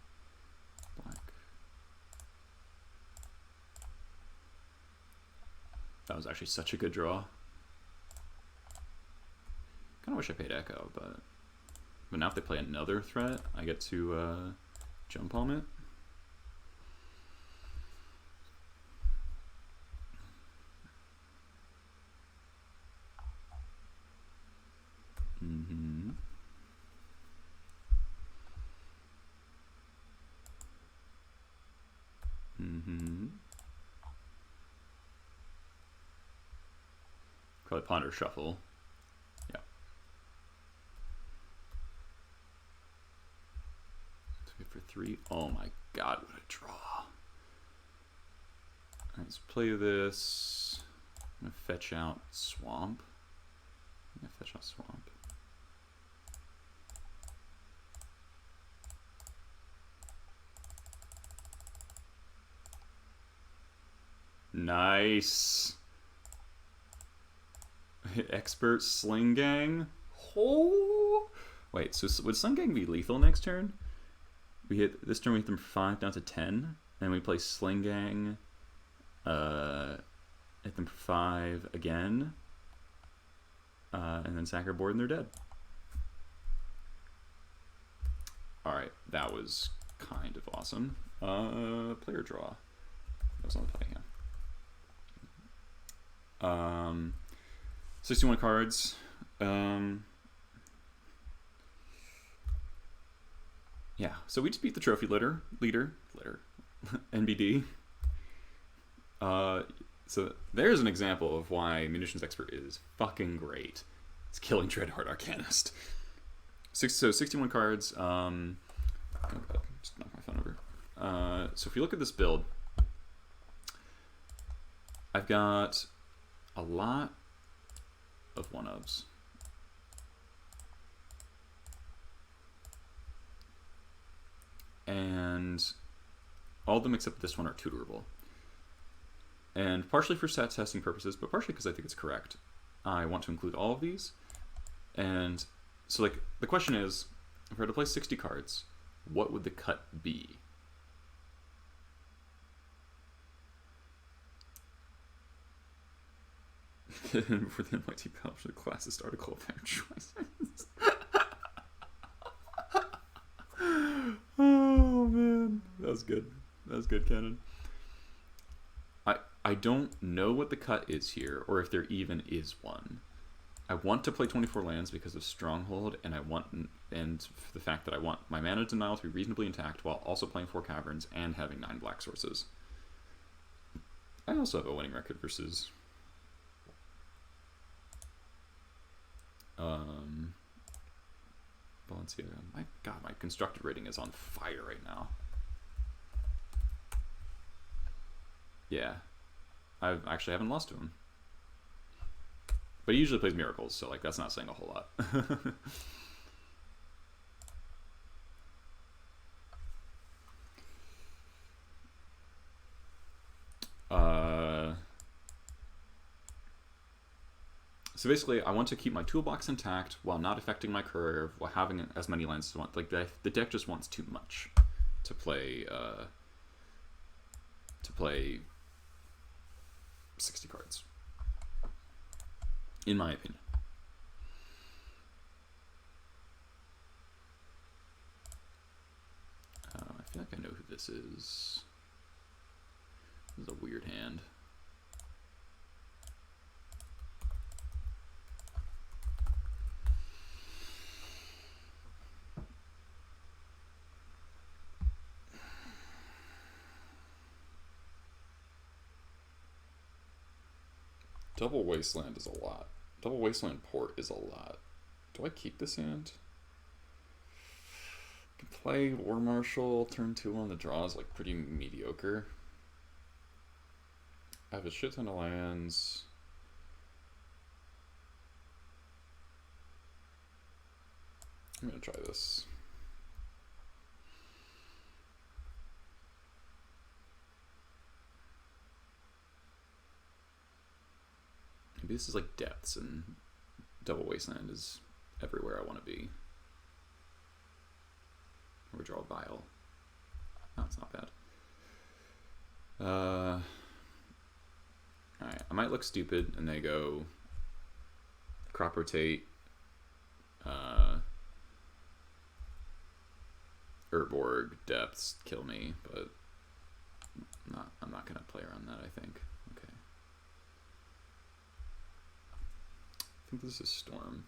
Black. That was actually such a good draw. Kind of wish I paid Echo, but now if they play another threat, I get to jump on it. Mm-hmm. Mm-hmm. Probably Ponder Shuffle. Yeah. 2 for 3. Oh my god, what a draw. Alright, let's play this. I'm gonna fetch out Swamp. I'm gonna fetch out Swamp. Nice. Expert Sling Gang. Oh. Wait, so would Sling Gang be lethal next turn? We hit this turn. We hit them 5 down to 10, and we play Sling Gang. Hit them 5 again, and then sack our board, and they're dead. All right, that was kind of awesome. Player draw. That was on the play, yeah. 61 cards. Yeah, so we just beat the trophy leader, NBD. So there's an example of why Munitions Expert is fucking great. It's killing Dreadheart Arcanist. So 61 cards. Oh god, just knock my phone over. So if you look at this build, I've got a lot of 1-ofs. And all of them except this one are tutorable. And partially for stat testing purposes, but partially because I think it's correct, I want to include all of these. And so like the question is, if I were to play 60 cards, what would the cut be? For the MIT published classist article of their choices. Oh man, that was good. That was good, Cannon. I don't know what the cut is here, or if there even is one. I want to play 24 lands because of Stronghold, and for the fact that I want my mana denial to be reasonably intact while also playing 4 caverns and having 9 black sources. I also have a winning record versus Balenciaga. My god, my constructed rating is on fire right now. Yeah. I actually haven't lost to him. But he usually plays Miracles, so like that's not saying a whole lot. So basically, I want to keep my toolbox intact while not affecting my curve, while having as many lands as I want. Like the deck just wants too much to play 60 cards, in my opinion. I feel like I know who this is. This is a weird hand. Double Wasteland is a lot. Double Wasteland Port is a lot. Do I keep this hand? I can play War Marshal, turn 2 on the draw is like pretty mediocre. I have a shit ton of lands. I'm gonna try this. Maybe this is like depths, and Double Wasteland is everywhere I want to be. Or draw a Vial. No, it's not bad. Alright, I might look stupid and they go Crop Rotate, Urborg, Depths, kill me, but I'm not gonna play around that, I think. Okay. I think this is Storm.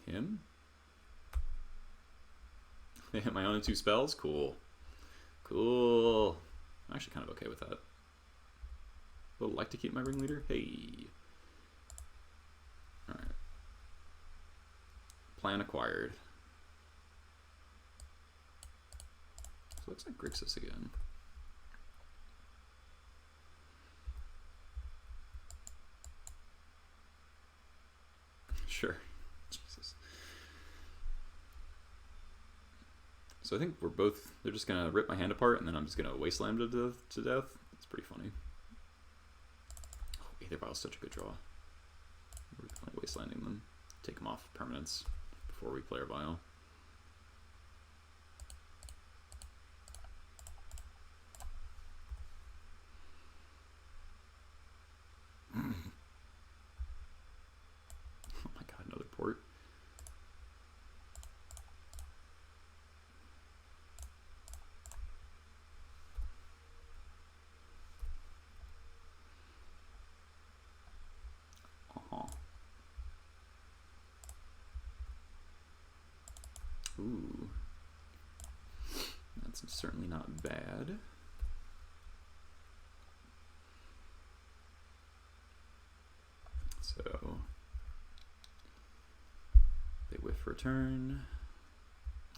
Him? They hit my only 2 spells? Cool. Cool. I'm actually kind of okay with that. Would like to keep my ringleader? Hey. Alright. Plan acquired. So it looks like Grixis again. Sure. Jesus. So I think we're both, they're just going to rip my hand apart and then I'm just going to wasteland to death. It's pretty funny. Oh, Aether Vial is such a good draw. We're definitely wastelanding them. Take them off permanence before we play our Vial. Oh my god, another port. Ooh, that's certainly not bad. So they whiff for a turn,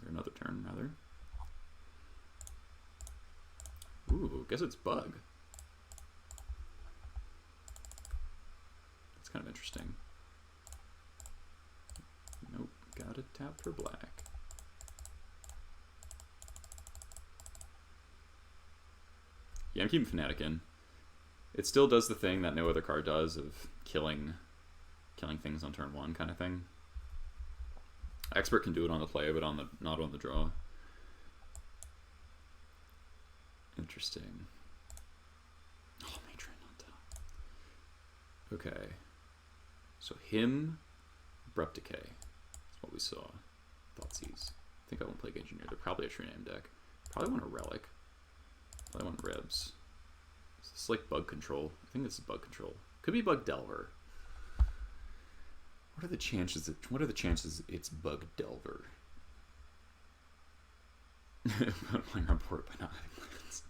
or another turn rather. Ooh, guess it's Bug. That's kind of interesting. Nope, gotta tap for black. Yeah, I'm keeping Fnatic in. It still does the thing that no other card does of killing things on turn 1 kind of thing. Expert can do it on the play, but not on the draw. Interesting. Oh, Matron on top. Okay. So him, Abrupt Decay. That's what we saw. Thoughtseize. I think I won't play Engineer. They're probably a True Name deck. Probably want a Relic. Probably want Rebs. Is this like Bug Control? I think this is Bug Control. Could be Bug Delver. What are the chances? What are the chances it's Bug Delver? I'm playing on board by not having lands.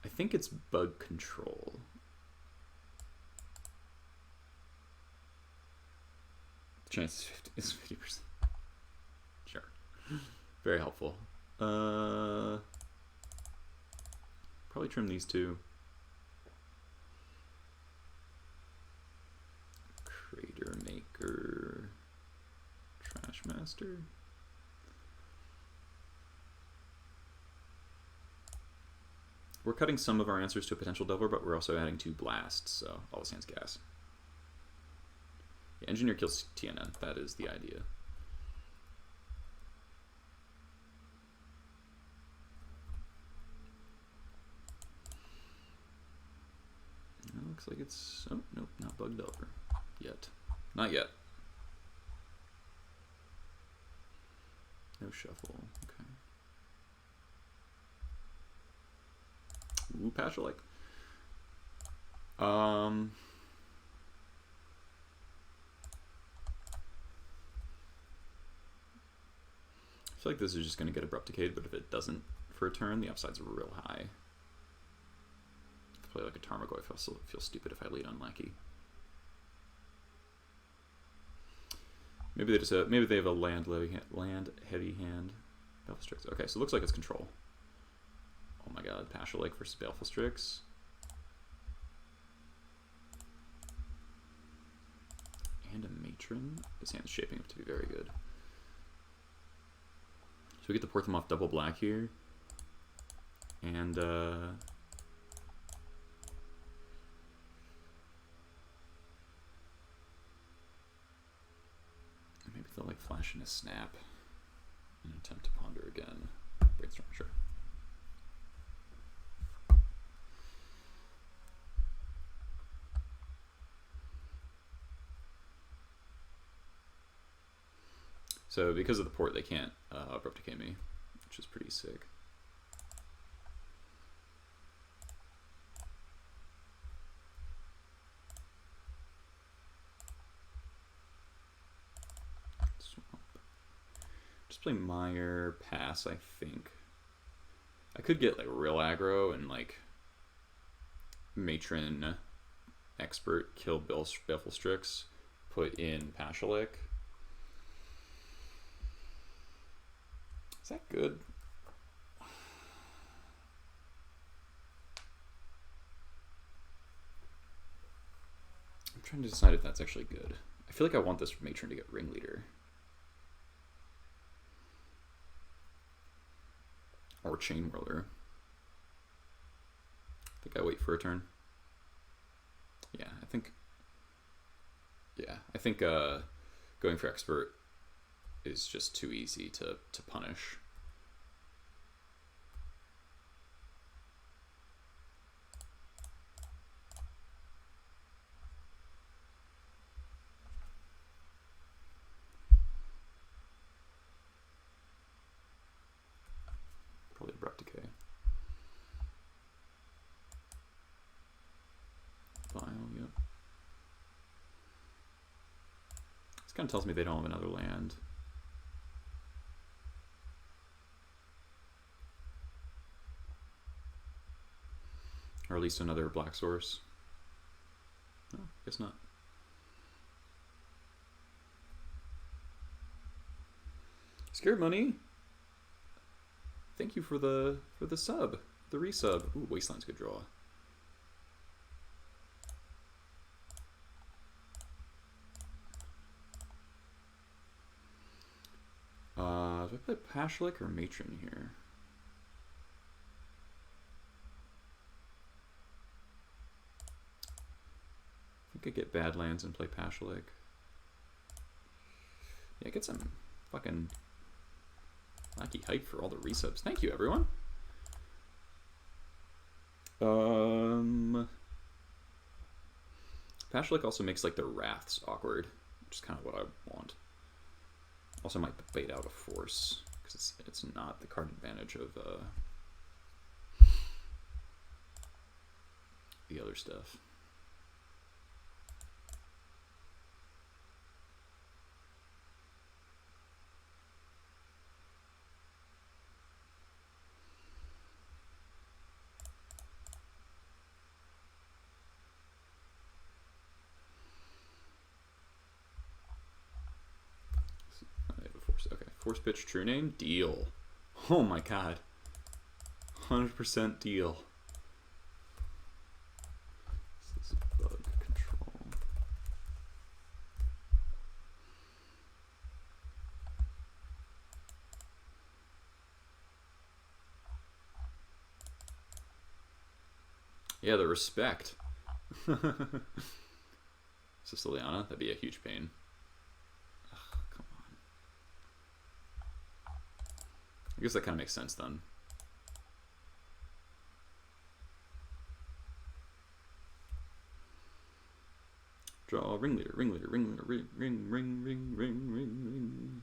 I think it's Bug Control. The chance is 50%. Sure. Very helpful. Probably trim these two. Crater Maker. Trash Master. We're cutting some of our answers to a potential Delver, but we're also adding 2 blasts, so all this hands gas. Yeah, Engineer kills TNN. That is the idea. It looks like it's... Oh, nope, not Bug Delver. Yet. Not yet. No shuffle. Okay. Ooh, Pashalike. I feel like this is just going to get Abrupt Decayed, but if it doesn't for a turn, the upside's real high. Play like a Tarmogoyf, I feel stupid if I lead on Lackey. Maybe they just maybe they have a land heavy hand. Baleful Strix. Okay, so it looks like it's control. Oh my god, Pashalike versus Baleful Strix. And a Matron. This hand's shaping up to be very good. So we get to port them off double black here. And maybe they'll like flash in a snap and attempt to ponder again. Brainstorm, sure. So because of the port, they can't Abrupt Decay me, which is pretty sick. Just play Mire, pass, I think. I could get like real aggro and like Matron Expert, kill Baleful Strix, put in Pashalike. Is that good? I'm trying to decide if that's actually good. I feel like I want this Matron to get Ringleader. Or Chain Whirler. I think I wait for a turn. Yeah, I think going for Expert is just too easy to punish. Probably Abrupt Decay. File, yep. This kind of tells me they don't have another land. Or at least another black source. No, guess not. Scared Money. Thank you for the sub, the resub. Ooh, Wasteland's a good draw. Do I play Pashalike or Matron here? could get Badlands and play Pashalik. Yeah, get some fucking wacky hype for all the resubs. Thank you, everyone. Pashalik also makes like the Wraths awkward, which is kind of what I want. Also might bait out a Force, because it's not the card advantage of the other stuff. Okay, Force Pitch True Name, deal. Oh my god. 100% deal. This is bug control. Yeah, the respect. Siciliana, that'd be a huge pain. I guess that kind of makes sense then. Draw ringleader, ringleader, ringleader, ring.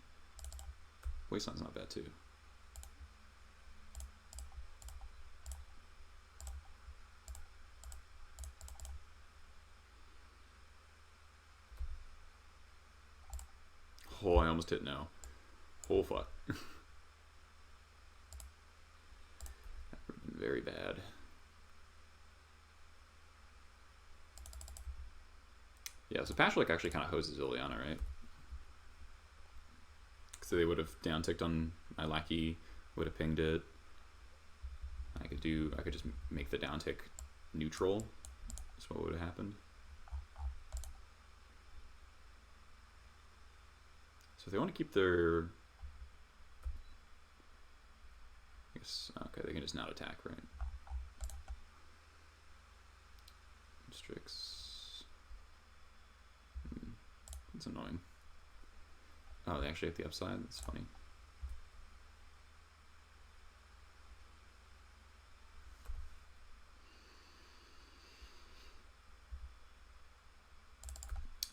Wasteland's not bad too. Oh, I almost hit no. Oh fuck. Very bad. Yeah, so Pashalik actually kind of hoses Ileana, right? So they would have down ticked on my lackey, would have pinged it. I could just make the down tick neutral. That's what would have happened. So if they want to keep their... Okay, they can just not attack, right? Strix. That's annoying. Oh, they actually have the upside? That's funny.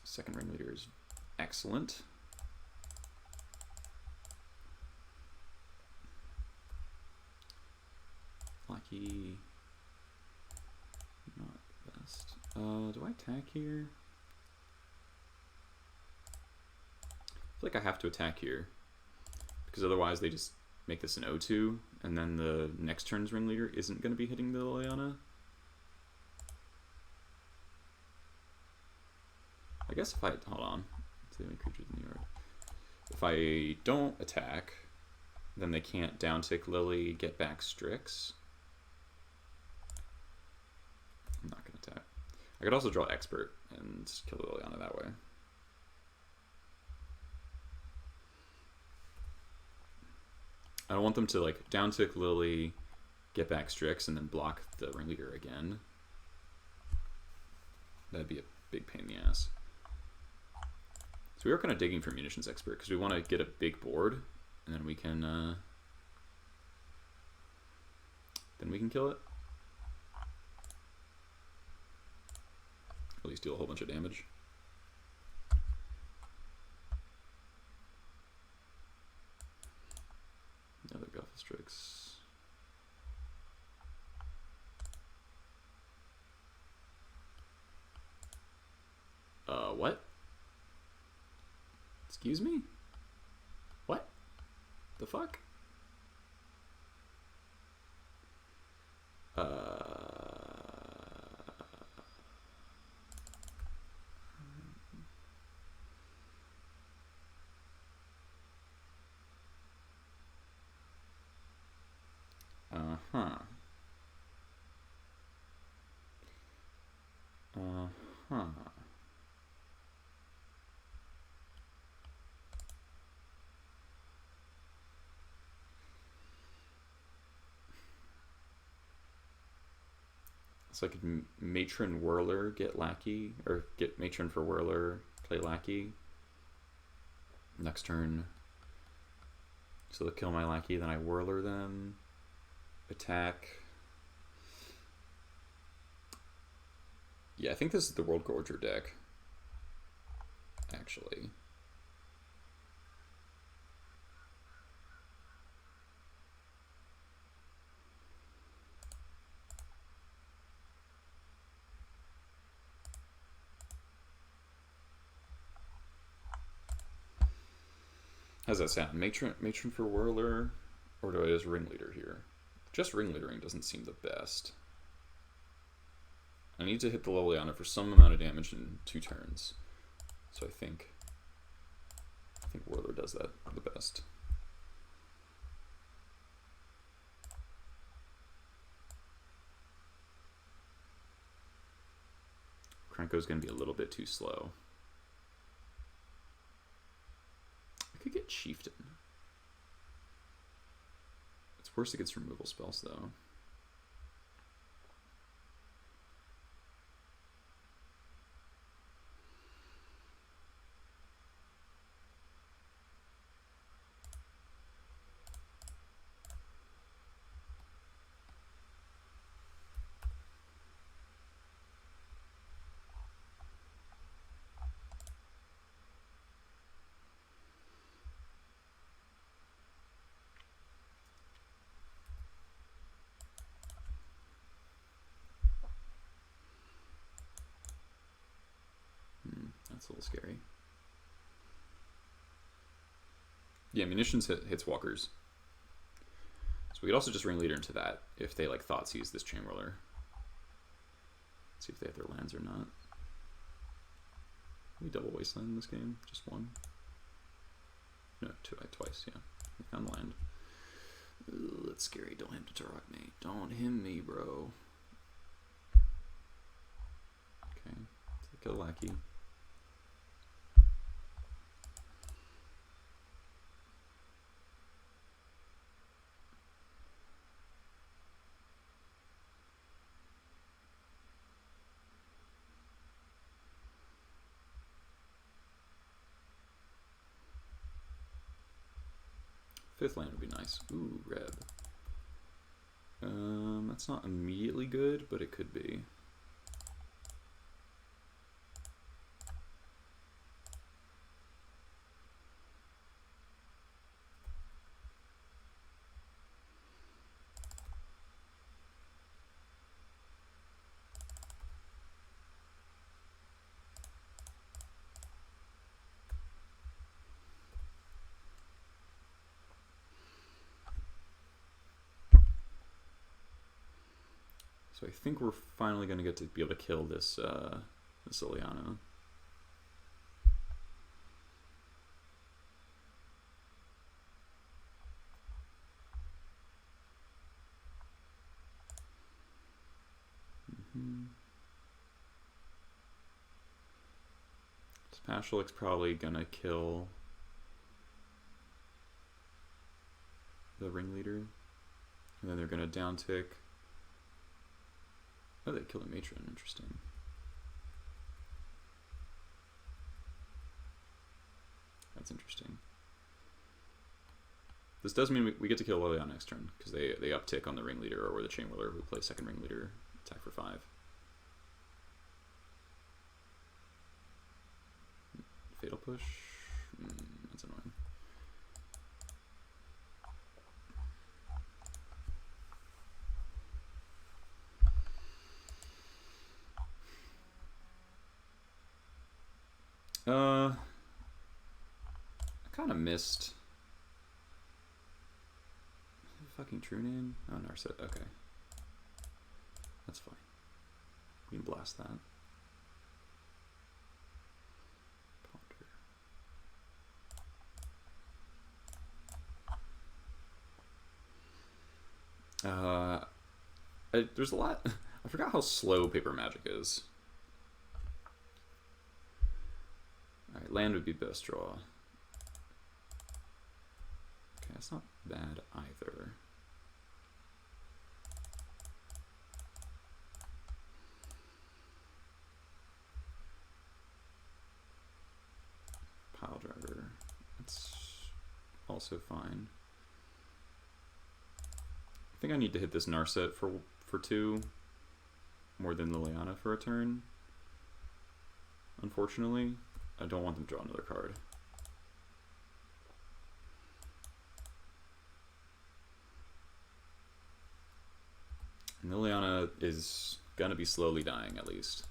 Second ringleader is excellent. Lucky. Not best. Do I attack here? I feel like I have to attack here. Because otherwise they just make this an O2, and then the next turn's ringleader isn't going to be hitting the Liliana. I guess if I... Hold on. See how many creatures in the yard. If I don't attack, then they can't downtick Lily, get back Strix. I'm not going to attack. I could also draw Expert and kill Liliana that way. I don't want them to like downtick Lily, get back Strix, and then block the ringleader again. That'd be a big pain in the ass. So we are kind of digging for Munitions Expert because we want to get a big board, and then we can kill it. At least deal a whole bunch of damage. Another Gothistrix. What? Excuse me? What? The fuck? So I could Matron Whirler, get Lackey, or get Matron for Whirler, play Lackey. Next turn, so they'll kill my Lackey, then I Whirler them, attack. Yeah, I think this is the Worldgorger deck, actually. How's that sound? Matron for Whirler, or do I just Ringleader here? Just Ringleadering doesn't seem the best. I need to hit the Liliana for some amount of damage in 2 turns. So I think Whirler does that the best. Krenko's going to be a little bit too slow. I could get Chieftain. It's worse against removal spells, though. That's a little scary. Yeah, munitions hits walkers. So we could also just Ringleader into that if they like Thoughtseize this Chain Whirler. See if they have their lands or not. We double Wasteland in this game? Just one? No, twice, yeah. We found land. Ooh, that's scary. Don't him to Turok me. Don't him me, bro. Okay, take a Lackey. Fifth land would be nice. Ooh, Reb. That's not immediately good, but it could be. So I think we're finally going to get to be able to kill this this Liliana. Spashulik's probably going to kill the Ringleader. And then they're going to downtick. Oh, they killed a Matron. Interesting. That's interesting. This does mean we get to kill Liliana next turn, because they uptick on the Ringleader or the Chain Whirler who plays second Ringleader, attack for 5. Fatal Push? That's annoying. I kind of missed. Fucking True Name? Oh, Narset. Okay. That's fine. We can blast that. Ponder. There's a lot. I forgot how slow Paper Magic is. Alright, land would be best draw. Okay, that's not bad either. also fine. I think I need to hit this Narset for 2 more than the Liliana for a turn. Unfortunately, I don't want them to draw another card. And Liliana is gonna be slowly dying at least.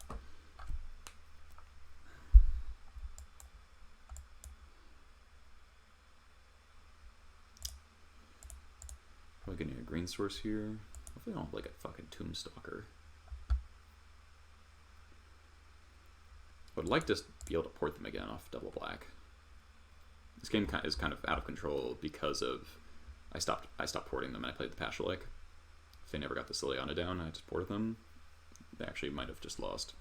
Probably gonna need a green source here. Hopefully I don't have like a fucking Tombstalker. I would like to be able to port them again off double black. This game is kind of out of control because of I stopped porting them and I played the Pashalik. If they never got the Liliana down, I just ported them. They actually might have just lost.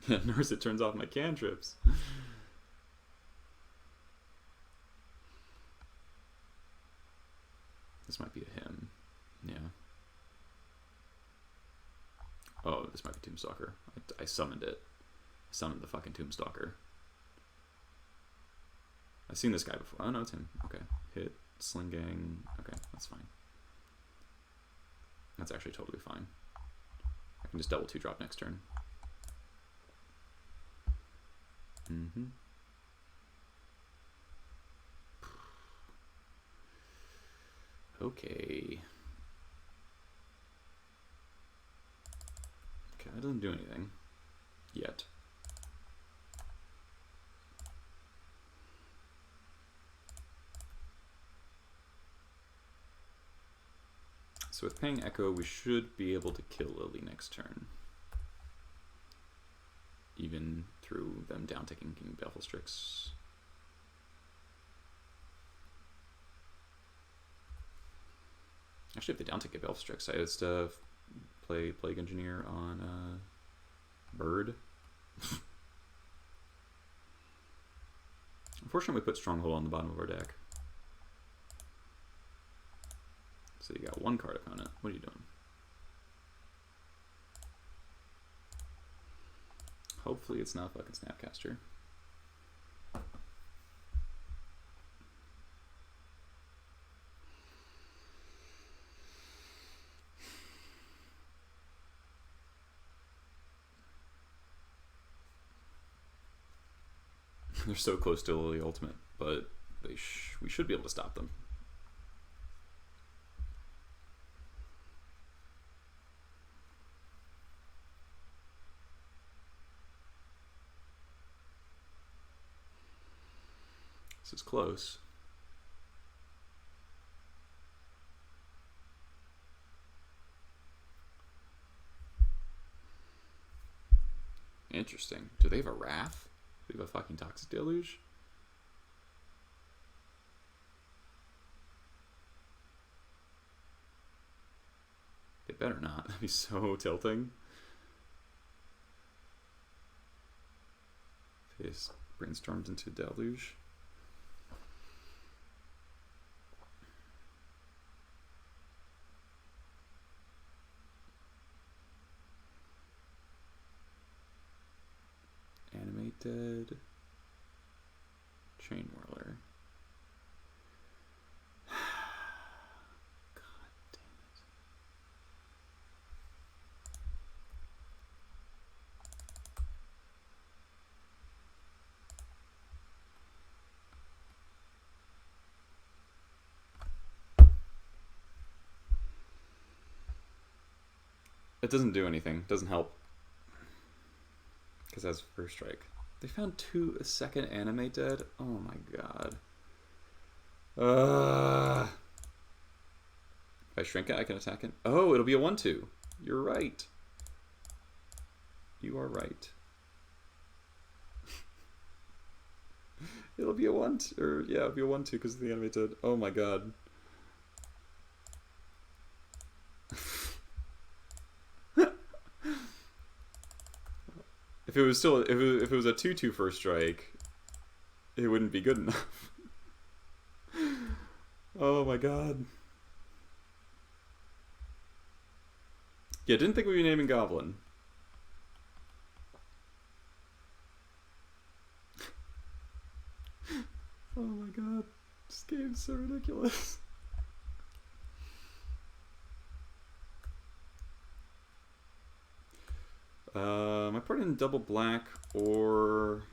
Yeah, Narset turns off my cantrips. This might be a him. Yeah. Oh, this might be Tombstalker. I summoned it. I summoned the fucking Tombstalker. I've seen this guy before. Oh no, it's him. Okay. Hit, Sling Gang. Okay, that's fine. That's actually totally fine. I can just double 2-drop next turn. Mm-hmm. Okay. Okay, that doesn't do anything. Yet. So with paying Echo, we should be able to kill Lily next turn. Even through them down-ticking King Bevelstrix. Actually, if they down-tick Bevelstrix, I just play Plague Engineer on Bird. Unfortunately, we put Stronghold on the bottom of our deck. So you got 1 card opponent. What are you doing? Hopefully it's not fucking Snapcaster. They're so close to Lily Ultimate, but we should be able to stop them. This is close. Interesting. Do they have a Wrath? Do they have a fucking Toxic Deluge? They better not. That'd be so tilting. Face brainstormed into Deluge. Animated. Chain Whirler. God damn it. It doesn't do anything. Doesn't help. Because that's first strike. They found a second Animate dead? Oh my god. If I shrink it, I can attack it. Oh, it'll be a 1/2. You're right. You are right. It'll be a 1/2, or yeah, it'll be a 1/2 because of the Animate dead. Oh my god. If it was still, if it was a 2/2 first strike, it wouldn't be good enough. Oh my god. Yeah, didn't think we'd be naming Goblin. Oh my god, this game's so ridiculous. I put in double black or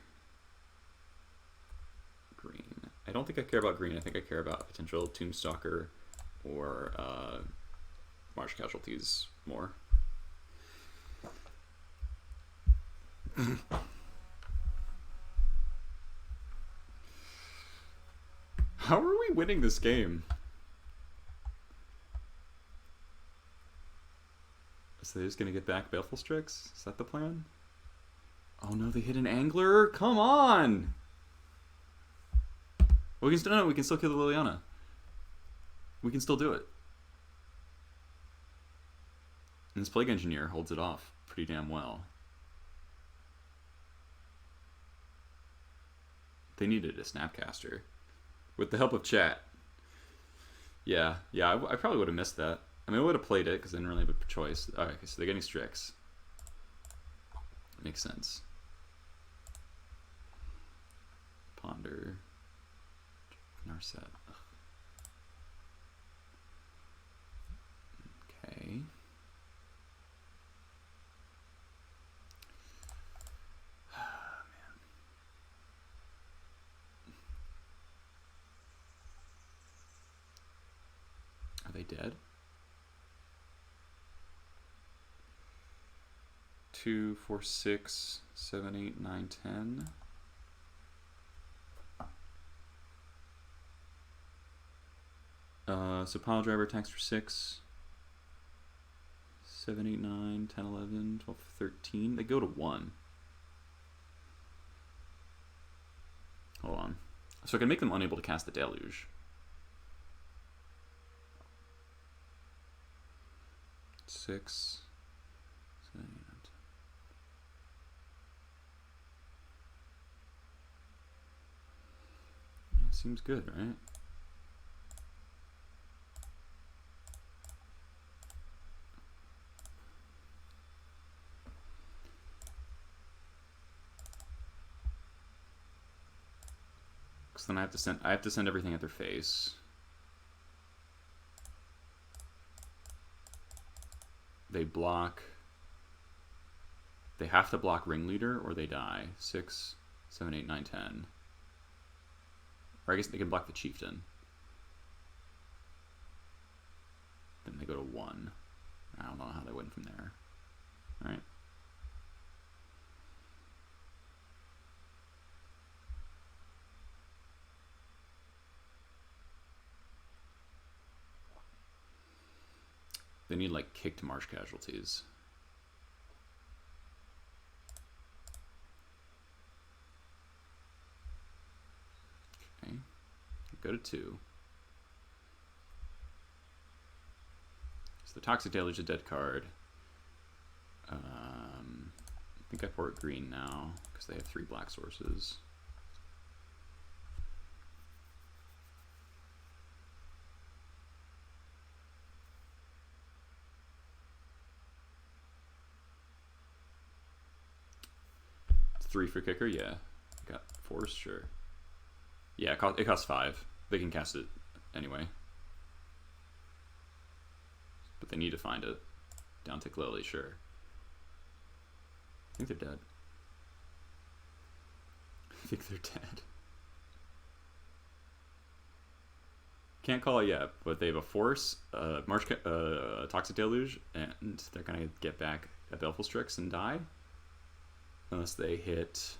green. I don't think I care about green. I think I care about potential Tombstalker or Marsh Casualties more. How are we winning this game? So they're just gonna get back Baleful Strix? Is that the plan? Oh no, they hit an Angler? Come on! We can still no, we can still kill the Liliana. We can still do it. And this Plague Engineer holds it off pretty damn well. They needed a Snapcaster. With the help of chat. Yeah, I probably would have missed that. I mean, I would have played it because I didn't really have a choice. Alright, okay, so they're getting Strix. Makes sense. Ponder. Narset. Okay. Are they dead? 2, 4, 6, 7, 8, 9, 10. So Pile Driver attacks for 6. 7, 8, 9, 10, 11, 12, 13. They go to 1. Hold on. So I can make them unable to cast the Deluge. 6, 7, 8, 9, 10. Yeah, seems good, right? Because then I have to send everything at their face. They block. They have to block Ringleader or they die. 6, 7, 8, 9, 10. Or I guess they can block the Chieftain. Then they go to 1. I don't know how they went from there. Alright. They need like kicked Marsh Casualties. Okay. Go to 2. So the Toxic Deluge is a dead card. I think I port green now because they have 3 black sources. It's 3 for kicker, yeah. Got force, sure. Yeah, it costs 5. They can cast it anyway. But they need to find it. Downtick Lily, sure. I think they're dead. I think they're dead. Can't call it yet, but they have a force, Toxic Deluge, and they're gonna get back a Baleful Strix and die. Unless they hit.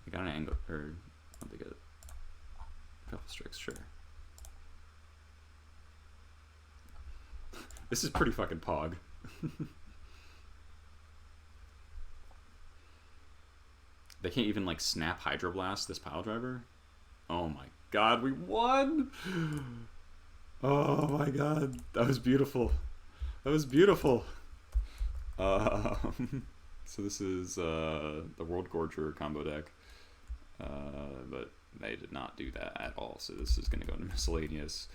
They got an angle, or what they get? Baleful Strix, sure. This is pretty fucking pog. They can't even like snap Hydroblast this Pile Driver. Oh my god, we won! Oh my god, that was beautiful. That was beautiful. So this is the Worldgorger combo deck, but they did not do that at all. So this is going to go into miscellaneous.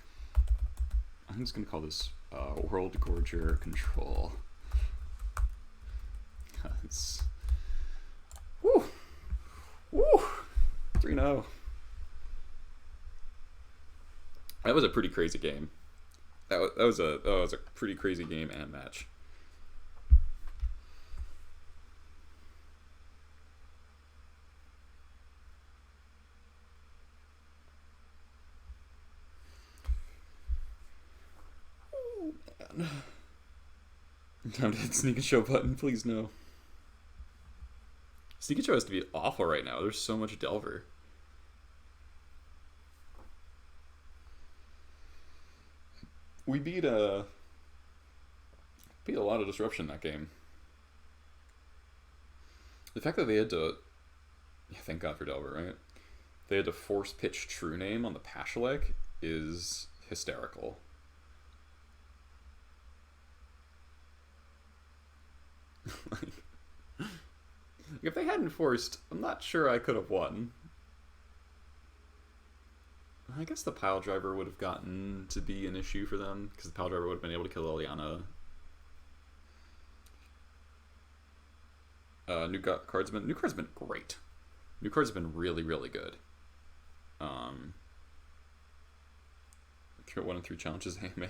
I'm just going to call this Worldgorger Control. Woo! Woo! 3-0. That was a pretty crazy game. That was a pretty crazy game and match. Oh, man. Time to hit Sneak and Show button, please no. Sneak and Show has to be awful right now. There's so much Delver. We beat a lot of disruption that game. The fact that they had to, yeah, thank God for Delver, right? They had to force pitch True Name on the Pashalek is hysterical. Like, if they hadn't forced, I'm not sure I could have won. I guess the pile driver would have gotten to be an issue for them, because the pile driver would have been able to kill Liliana. New cards have been great. New cards have been really, really good. 1 and 3 challenges AMA.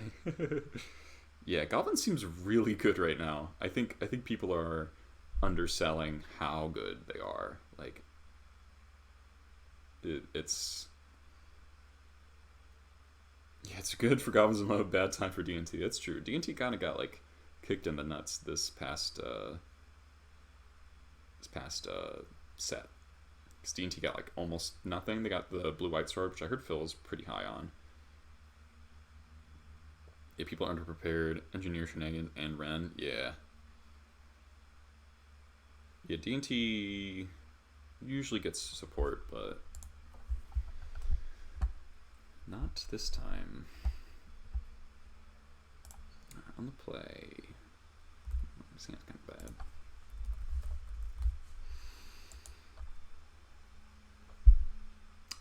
Yeah, Goblins seems really good right now. I think people are underselling how good they are. Like, it's. Yeah, it's good for Goblins and Loam, bad time for D&T. That's true. D&T kind of got, like, kicked in the nuts this past set. Because D&T got, like, almost nothing. They got the blue-white sword, which I heard Phil was pretty high on. Yeah, people are underprepared. Engineer Shenanigans and Ren. Yeah. Yeah, D&T usually gets support, but not this time. On the play. This hand's kind of bad.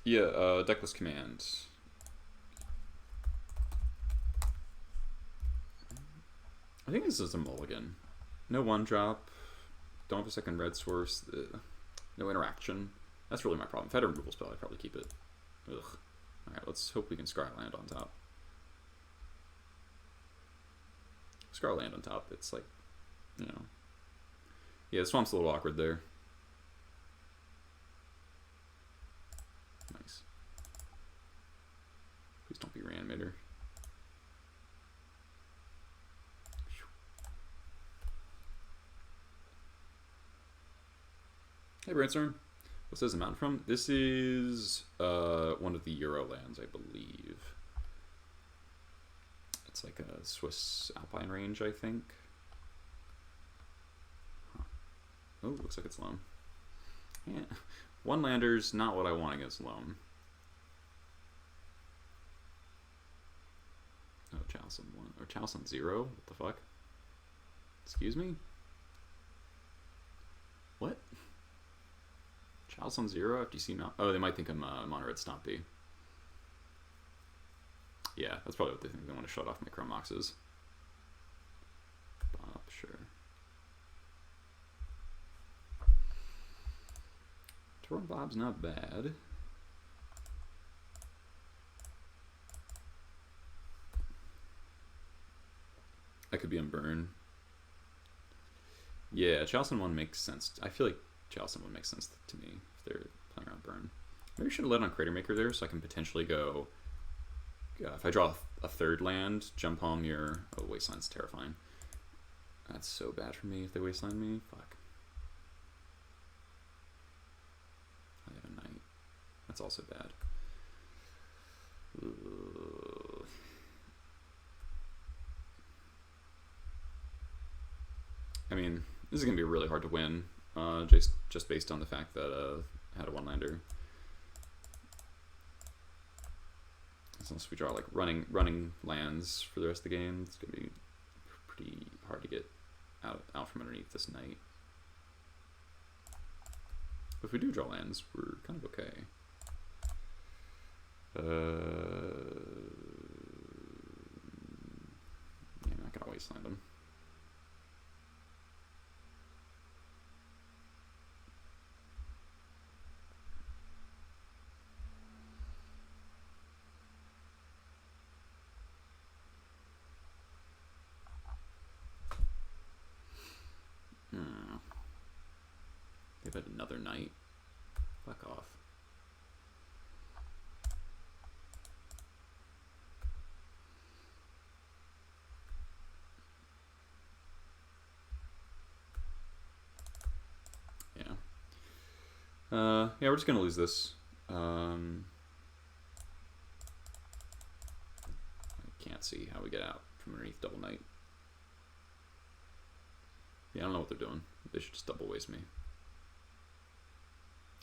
Yeah, deckless command. I think this is a mulligan. No one drop. Don't have a second red source. No interaction. That's really my problem. If I had a removal spell, I'd probably keep it. Ugh. Alright, let's hope we can Scry land on top. Scry land on top, it's like, you know. Yeah, the swamp's a little awkward there. Nice. Please don't be Reanimator. Hey, Brainstorm. What's this amount from? This is one of the Euro lands, I believe. It's like a Swiss Alpine range, I think. Huh. Oh, looks like it's Loam. Yeah. One lander's not what I want against Loam. Oh, Chalice on 1. Or Chalice on 0? What the fuck? Excuse me? What? Chalice on 0 after you see Mount. Oh, they might think I'm Mono Red Stompy. Yeah, that's probably what they think. They want to shut off my Chrome Moxes. Bob, sure. Torn Bob's not bad. I could be on burn. Yeah, Chalice on 1 makes sense. I feel like Chalice on 1 makes sense to me if they're playing around burn. Maybe I should have led on Crater Maker there so I can potentially go. If I draw a third land, jump home your. Oh, Wasteland's terrifying. That's so bad for me if they Wasteland me. Fuck. I have a Knight. That's also bad. Ugh. I mean, this is going to be really hard to win, just based on the fact that I had a one-lander. Unless we draw like running lands for the rest of the game, it's going to be pretty hard to get out from underneath this Knight. But if we do draw lands, we're kind of okay. Yeah, I'm not going to wasteland them. Give it another night. Fuck off. Yeah, we're just gonna lose this. I can't see how we get out from underneath Double Knight. Yeah, I don't know what they're doing. They should just double waste me.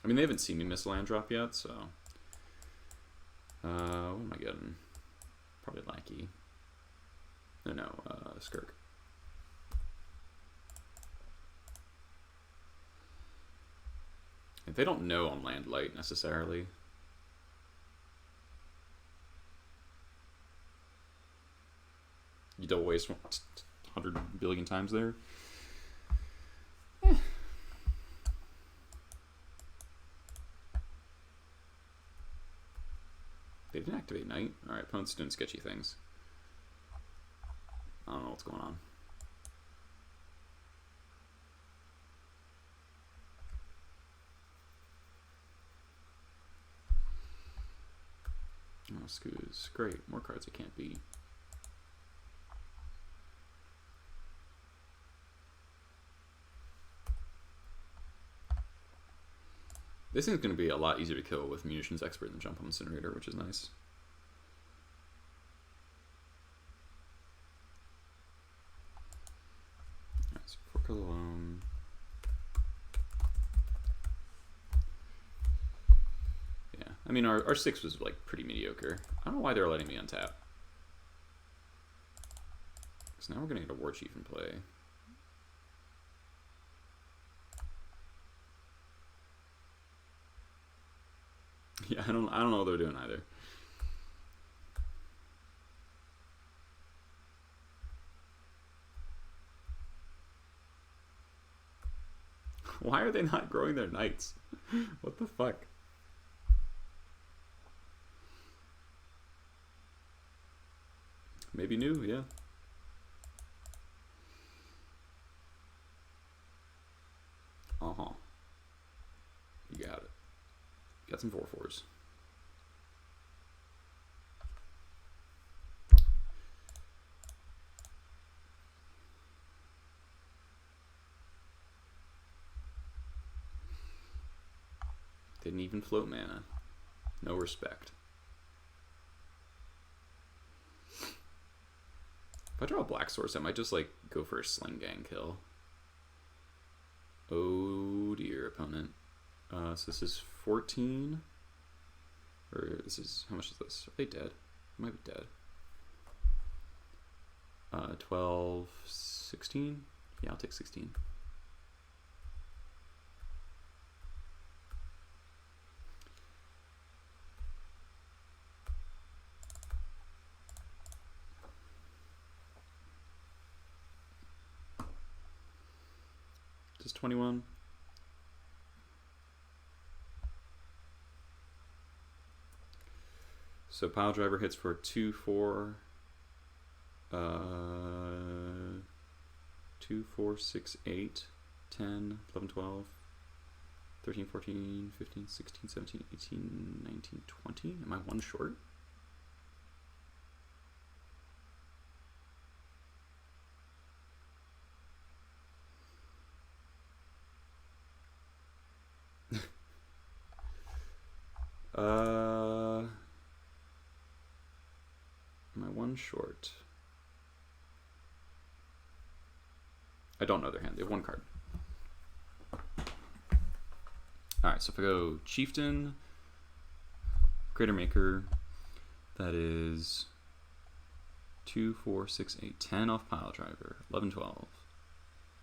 I mean, they haven't seen me miss a land drop yet, so... what am I getting? Probably Lackey. No, Skirk. They don't know on land light necessarily. You double waste 100 billion times there. They didn't activate Knight. Alright, opponent's doing sketchy things. I don't know what's going on. Oh, Scoo's great. More cards I can't beat. This thing's going to be a lot easier to kill with Munitions Expert than Jump on Incinerator, which is nice. Alright, so 4 color Loam. Yeah, I mean, our 6 was like pretty mediocre. I don't know why they're letting me untap. Because now we're going to get a War Chief in play. Yeah, I don't know what they're doing either. Why are they not growing their knights? What the fuck? Maybe new, yeah. Uh-huh. You got it. Got some 4/4s. Didn't even float mana. No respect. If I draw a black source, I might just like go for a Sling Gang kill. Oh dear, opponent. So this is 14, or this is, how much is this? Are they dead? They might be dead. 12, 16? Yeah, I'll take 16. Just 21. So Pile Driver hits for 2, 4, 2, 4, 6, 8, 10, 11, 12, 13, 14, 15, 16, 17, 18, 19, 20. Am I one short? Am I one short? I don't know their hand. They have one card. Alright, so if I go Chieftain, Greater Maker, that is 2, 4, 6, 8, 10 off Pile Driver, 11, 12,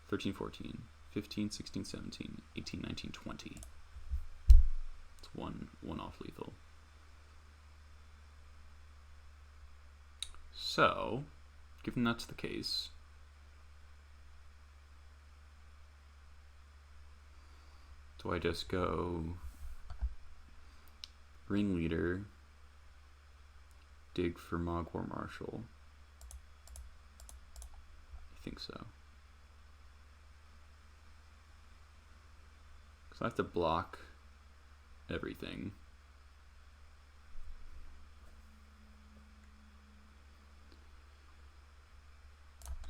13, 14, 15, 16, 17, 18, 19, 20. It's one off lethal. So, given that's the case, do I just go Ringleader, dig for Mogwar Marshal? I think so. So I have to block everything.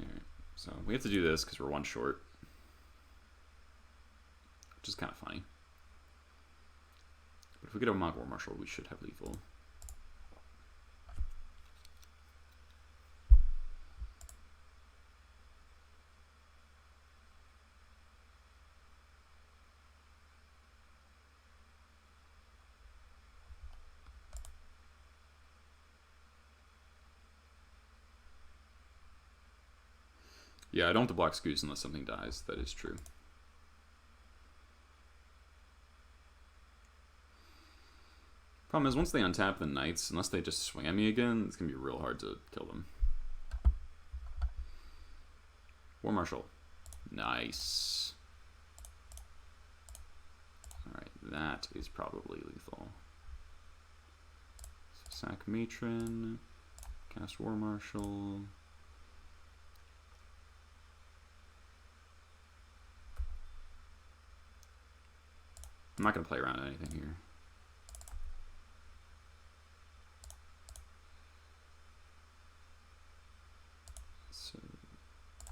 Alright, so we have to do this because we're one short. Which is kind of funny. But if we get a Mogwai Marshal, we should have lethal. Yeah, I don't have to block Scoos unless something dies. That is true. Problem is, once they untap the Knights, unless they just swing at me again, it's going to be real hard to kill them. War Marshal. Nice. Alright, that is probably lethal. So sack Matron. Cast War Marshal. I'm not going to play around anything here. So,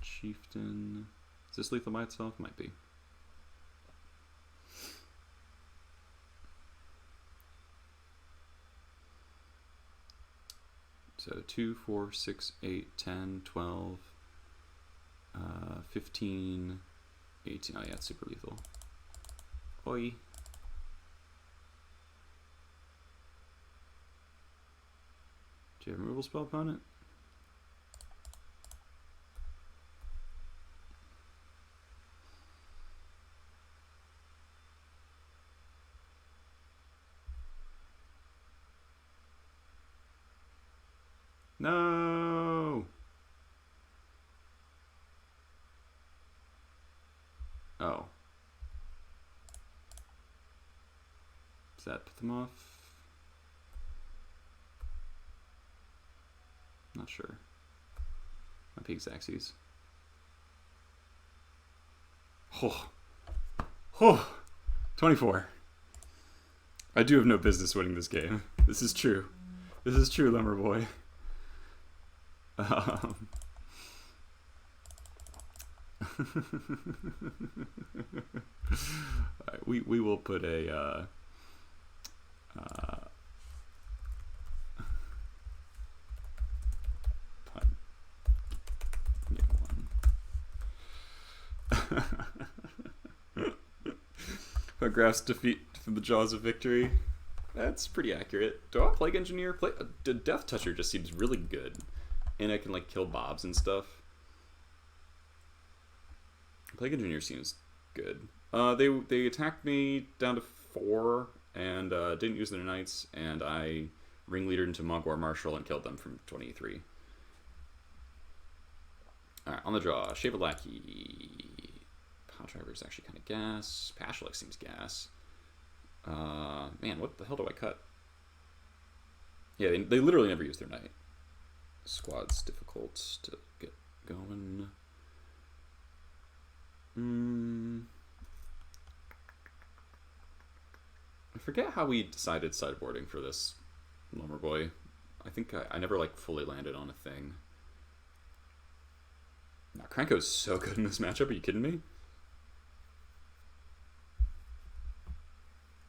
Chieftain. Is this lethal by itself? Might be. So 2, 4, 6, 8, 10, 12, 15, 18. Oh yeah, it's super lethal. Oi. Do you have a removal spell, opponent? No. Oh. Does that put them off? Not sure. Might be Xaxes. Oh. Oh. 24. I do have no business winning this game. This is true. This is true, Lumber Boy. Right, we will put a pun. Get one. Photographs defeat from the jaws of victory. That's pretty accurate. Do I Plague Engineer? The Death Toucher just seems really good. And I can like kill mobs and stuff. Plague Engineer seems good. They attacked me down to 4 and didn't use their knights, and I ringleadered into Mogwai Marshal and killed them from 23. Alright, on the draw. Shavelaki. Power Driver is actually kind of gas. Pashalik seems gas. Man, what the hell do I cut? Yeah, they literally never use their knight. Squad's difficult to get going. I forget how we decided sideboarding for this Lumber Boy. I think I never like fully landed on a thing. Now, Krenko's so good in this matchup. Are you kidding me?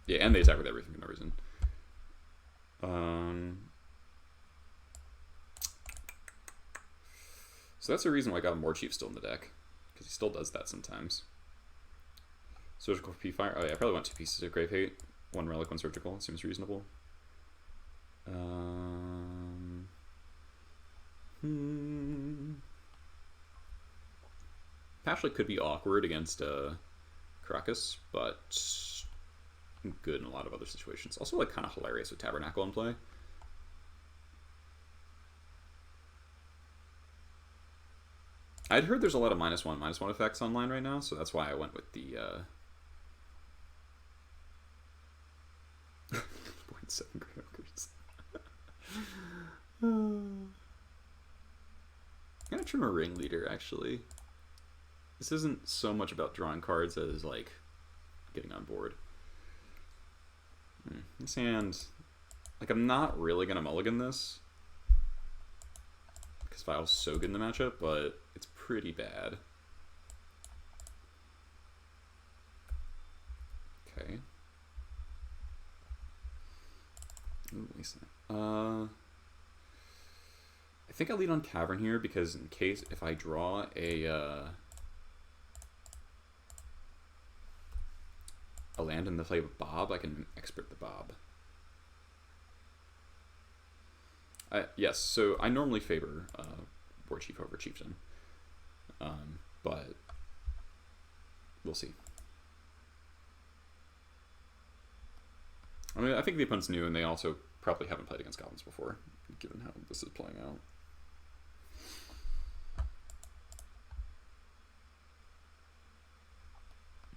Yeah, and they attack with everything for no reason. So that's the reason why I got a War Chief still in the deck. Because he still does that sometimes. Surgical P-Fire. Oh yeah, I probably want 2 pieces of Grave Hate. 1 Relic, 1 Surgical. Seems reasonable. Pashlik could be awkward against Caracas, but good in a lot of other situations. Also, like, kind of hilarious with Tabernacle in play. I'd heard there's a lot of -1/-1 effects online right now, so that's why I went with the 0.7 Grixis. I'm gonna trim a Ringleader, actually. This isn't so much about drawing cards as, like, getting on board. This hand, like, I'm not really gonna mulligan this because Vial's so good in the matchup, but it's pretty bad. Okay. Ooh, waste that. I think I lead on Cavern here because in case if I draw a land in the play with Bob, I can expert the Bob. Yes, so I normally favor War Chief over Chieftain, but we'll see. I mean, I think the opponent's new, and they also probably haven't played against Goblins before, given how this is playing out.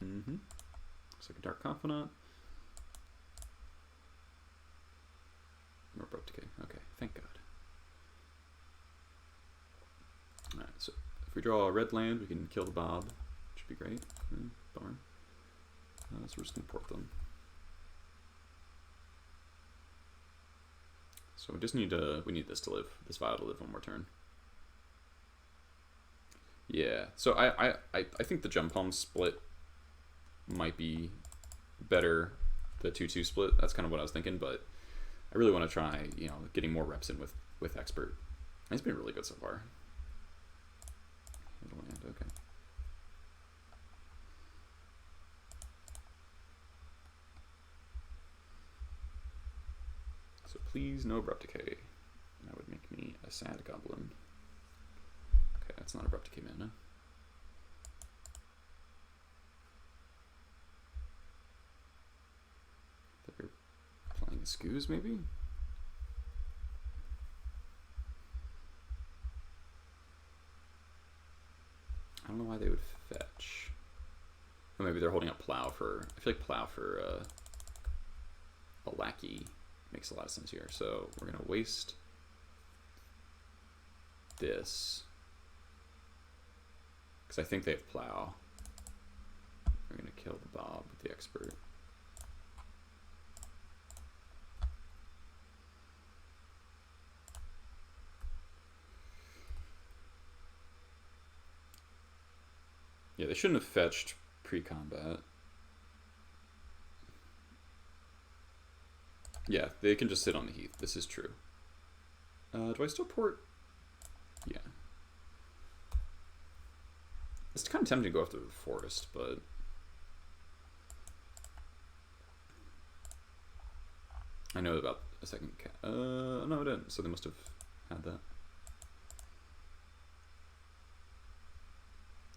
Looks like a Dark Confidant. More Abrupt Decay. Okay, thank God. Alright, so if we draw a red land, we can kill the Bob. Should be great. Bummer. So we're just going to port them. So we just need we need this to live, this Vial to live one more turn. Yeah, so I think the Gem Palm split might be better, the 2-2 split. That's kind of what I was thinking, but I really want to try, you know, getting more reps in with Expert. It's been really good so far. Okay. So please no Abrupt Decay. That would make me a sad goblin. Okay, that's not Abrupt Decay mana. They're playing Scoos maybe? I don't know why they would fetch. Or maybe they're holding up Plow for... I feel like Plow for a Lackey makes a lot of sense here. So we're going to waste this. Because I think they have Plow. We're going to kill the Bob with the Expert. Yeah, they shouldn't have fetched pre-combat. Yeah, they can just sit on the heath. This is true. Do I still port? Yeah. It's kind of tempting to go after the forest, but... I know about a second no, I didn't, so they must have had that.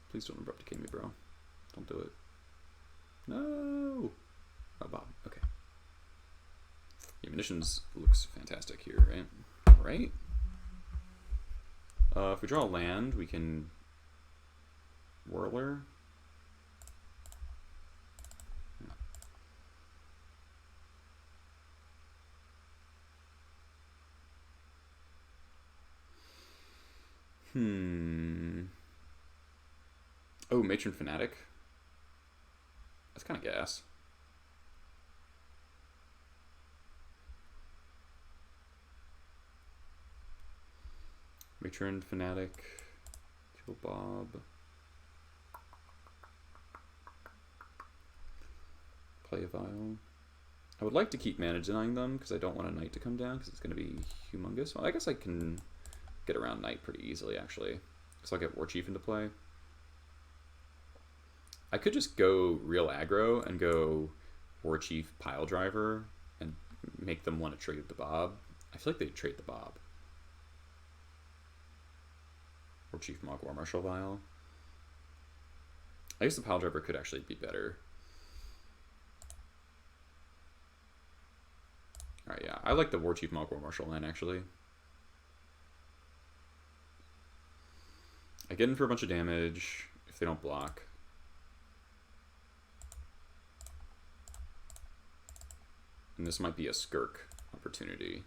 Please don't Abrupt Decay me, bro. Don't do it. No! Oh, Bob. Okay. Yeah, munitions looks fantastic here, right? Right? If we draw a land, we can... Whirler. Oh, Matron Fanatic. That's kind of gas. Matron Fanatic. Kill Bob. Play a Vial. I would like to keep mana denying them because I don't want a Knight to come down because it's going to be humongous. Well, I guess I can get around Knight pretty easily, actually. So I'll get War Chief into play. I could just go real aggro and go War Chief Pile Driver and make them want to trade the Bob. I feel like they'd trade the Bob. War Chief Mog War Marshal Vial. I guess the Pile Driver could actually be better. Alright, yeah. I like the War Chief Mog War Marshal line, actually. I get in for a bunch of damage if they don't block. And this might be a Skirk opportunity.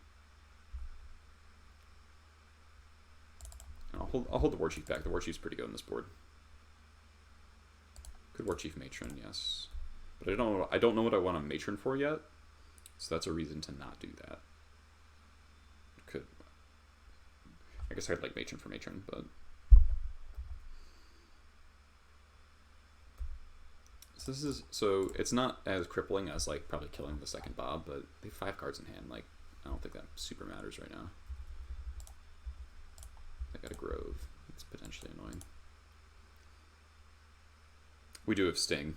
I'll hold the War Chief back. The War Chief's pretty good on this board. Could War Chief Matron, yes. But I don't know what I want a matron for yet, so that's a reason to not do that. I guess I'd like matron for matron, but so it's not as crippling as like probably killing the second Bob, but they have 5 cards in hand. Like I don't think that super matters right now. I got a Grove. It's potentially annoying. We do have Sting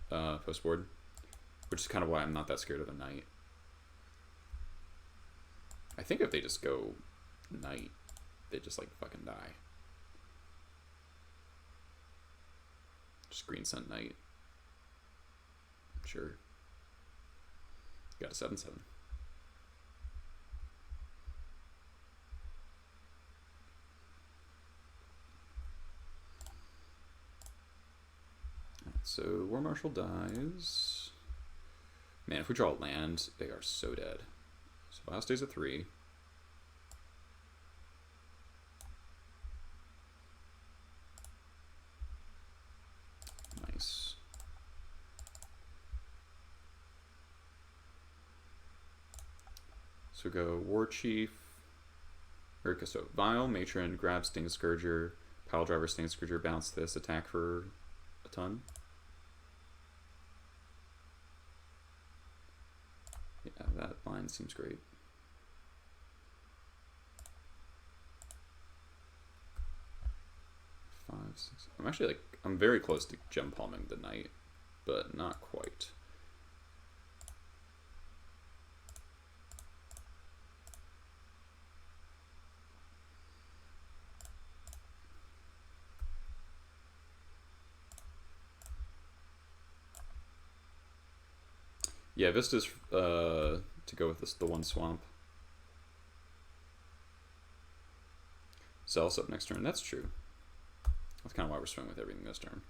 post board, which is kind of why I'm not that scared of the Knight. I think if they just go Knight, they just like fucking die. Just green sun Knight. Sure. Got a 7/7. So War Marshal dies. Man, if we draw land, they are so dead. So Bios stays at 3. Nice. So go War Chief. So Vile, Matron, grab Sting Scourger, Pile Driver, Sting Scourger, bounce this, attack for a ton. Yeah, that line seems great. 5, 6. I'm actually like, I'm very close to gem palming the Knight, but not quite. Yeah, Vista's to go with this, the 1 swamp. Zealous up next turn. That's true. That's kind of why we're swinging with everything this turn.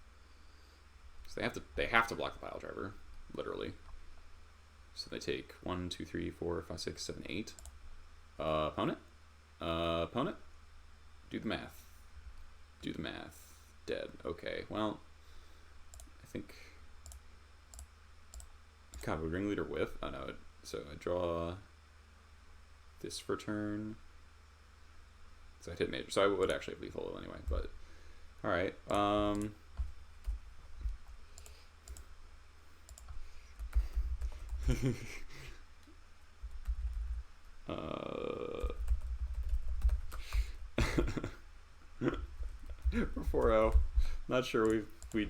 Because they have to block the Pile Driver, literally. So they take 1, 2, 3, 4, 5, 6, 7, 8. Opponent. Opponent. Do the math. Do the math. Dead. Okay. Well, I think. God, would Ringleader whiff? Oh no. So I draw this for turn. So I hit major. So I would actually have lethal anyway, but alright. For 4-0. Not sure we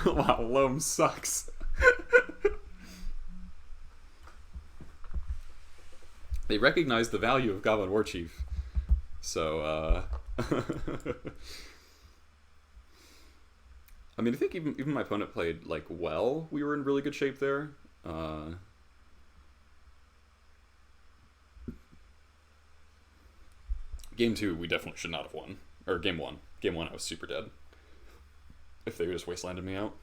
wow, Loam sucks. They recognize the value of Goblin War Chief. So, I mean, I think even my opponent played, like, well. We were in really good shape there. Game 2, we definitely should not have won. Or Game 1. Game 1, I was super dead. If they just wastelanded me out.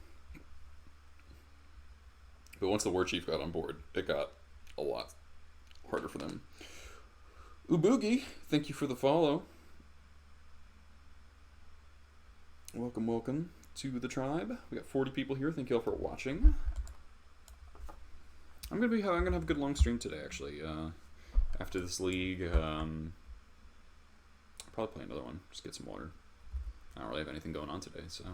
But once the War Chief got on board, it got a lot harder for them. Uboogie, thank you for the follow. Welcome, welcome to the tribe. We got 40 people here. Thank you all for watching. I'm gonna have a good long stream today, actually. After this league, I'll probably play another one. Just get some water. I don't really have anything going on today, so.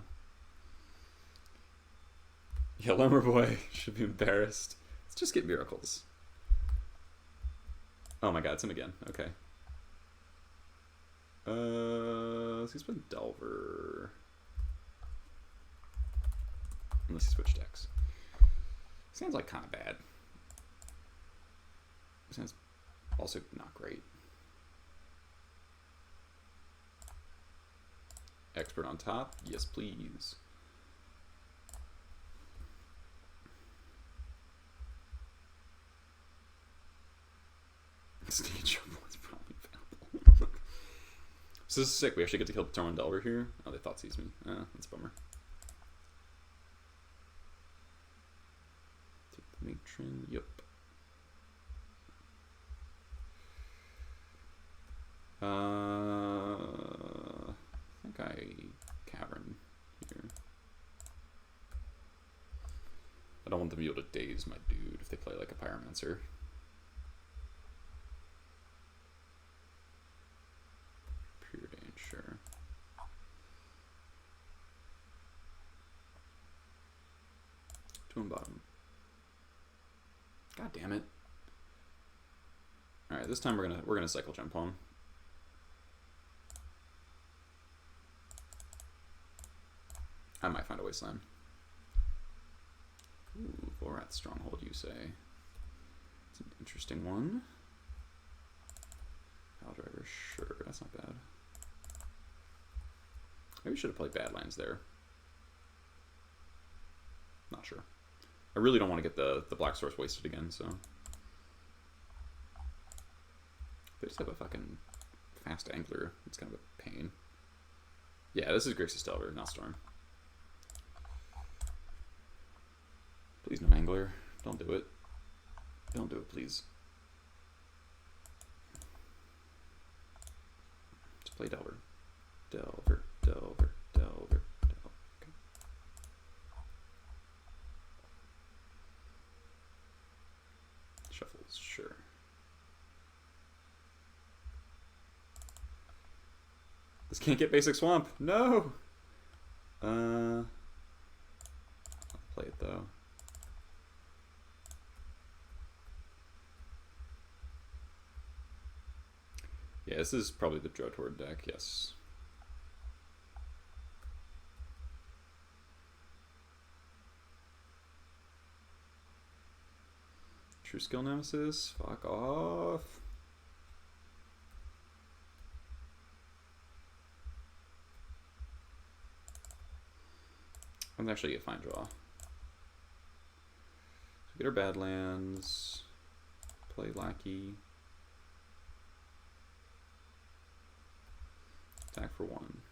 Yeah, Lumber Boy should be embarrassed. Let's just get miracles. Oh my god, it's him again. Okay. He's been Delver. Unless he switched decks. Sounds like kind of bad. Sounds also not great. Expert on top? Yes, please. Stage is probably valuable. So this is sick. We actually get to kill Tormund Delver here. Oh, they thought sees me. That's a bummer. Take the matron. Yep. I think I cavern here. be able to daze my dude if they play like a Pyromancer. Preordained, sure. Two on bottom. God damn it. Alright, this time we're gonna cycle jump home. I might find a wasteland. Ooh, Vorath Stronghold, you say. It's an interesting one. Pile Driver, sure, that's not bad. Maybe we should have played Badlands there. Not sure. I really don't want to get the Black Source wasted again, so. They just have a fucking fast angler. It's kind of a pain. Yeah, this is Grixis Delver, not Storm. Please no angler. Don't do it. Don't do it, please. Just play Delver. Delver, Delver, Delver, Delver. Okay. Shuffles, sure. This can't get basic swamp. No. I'll play it though. Yeah, this is probably the Drotord deck, yes. True Skill Nemesis? Fuck off. That's actually a fine draw. So get our Badlands, play Lackey. Attack for 1.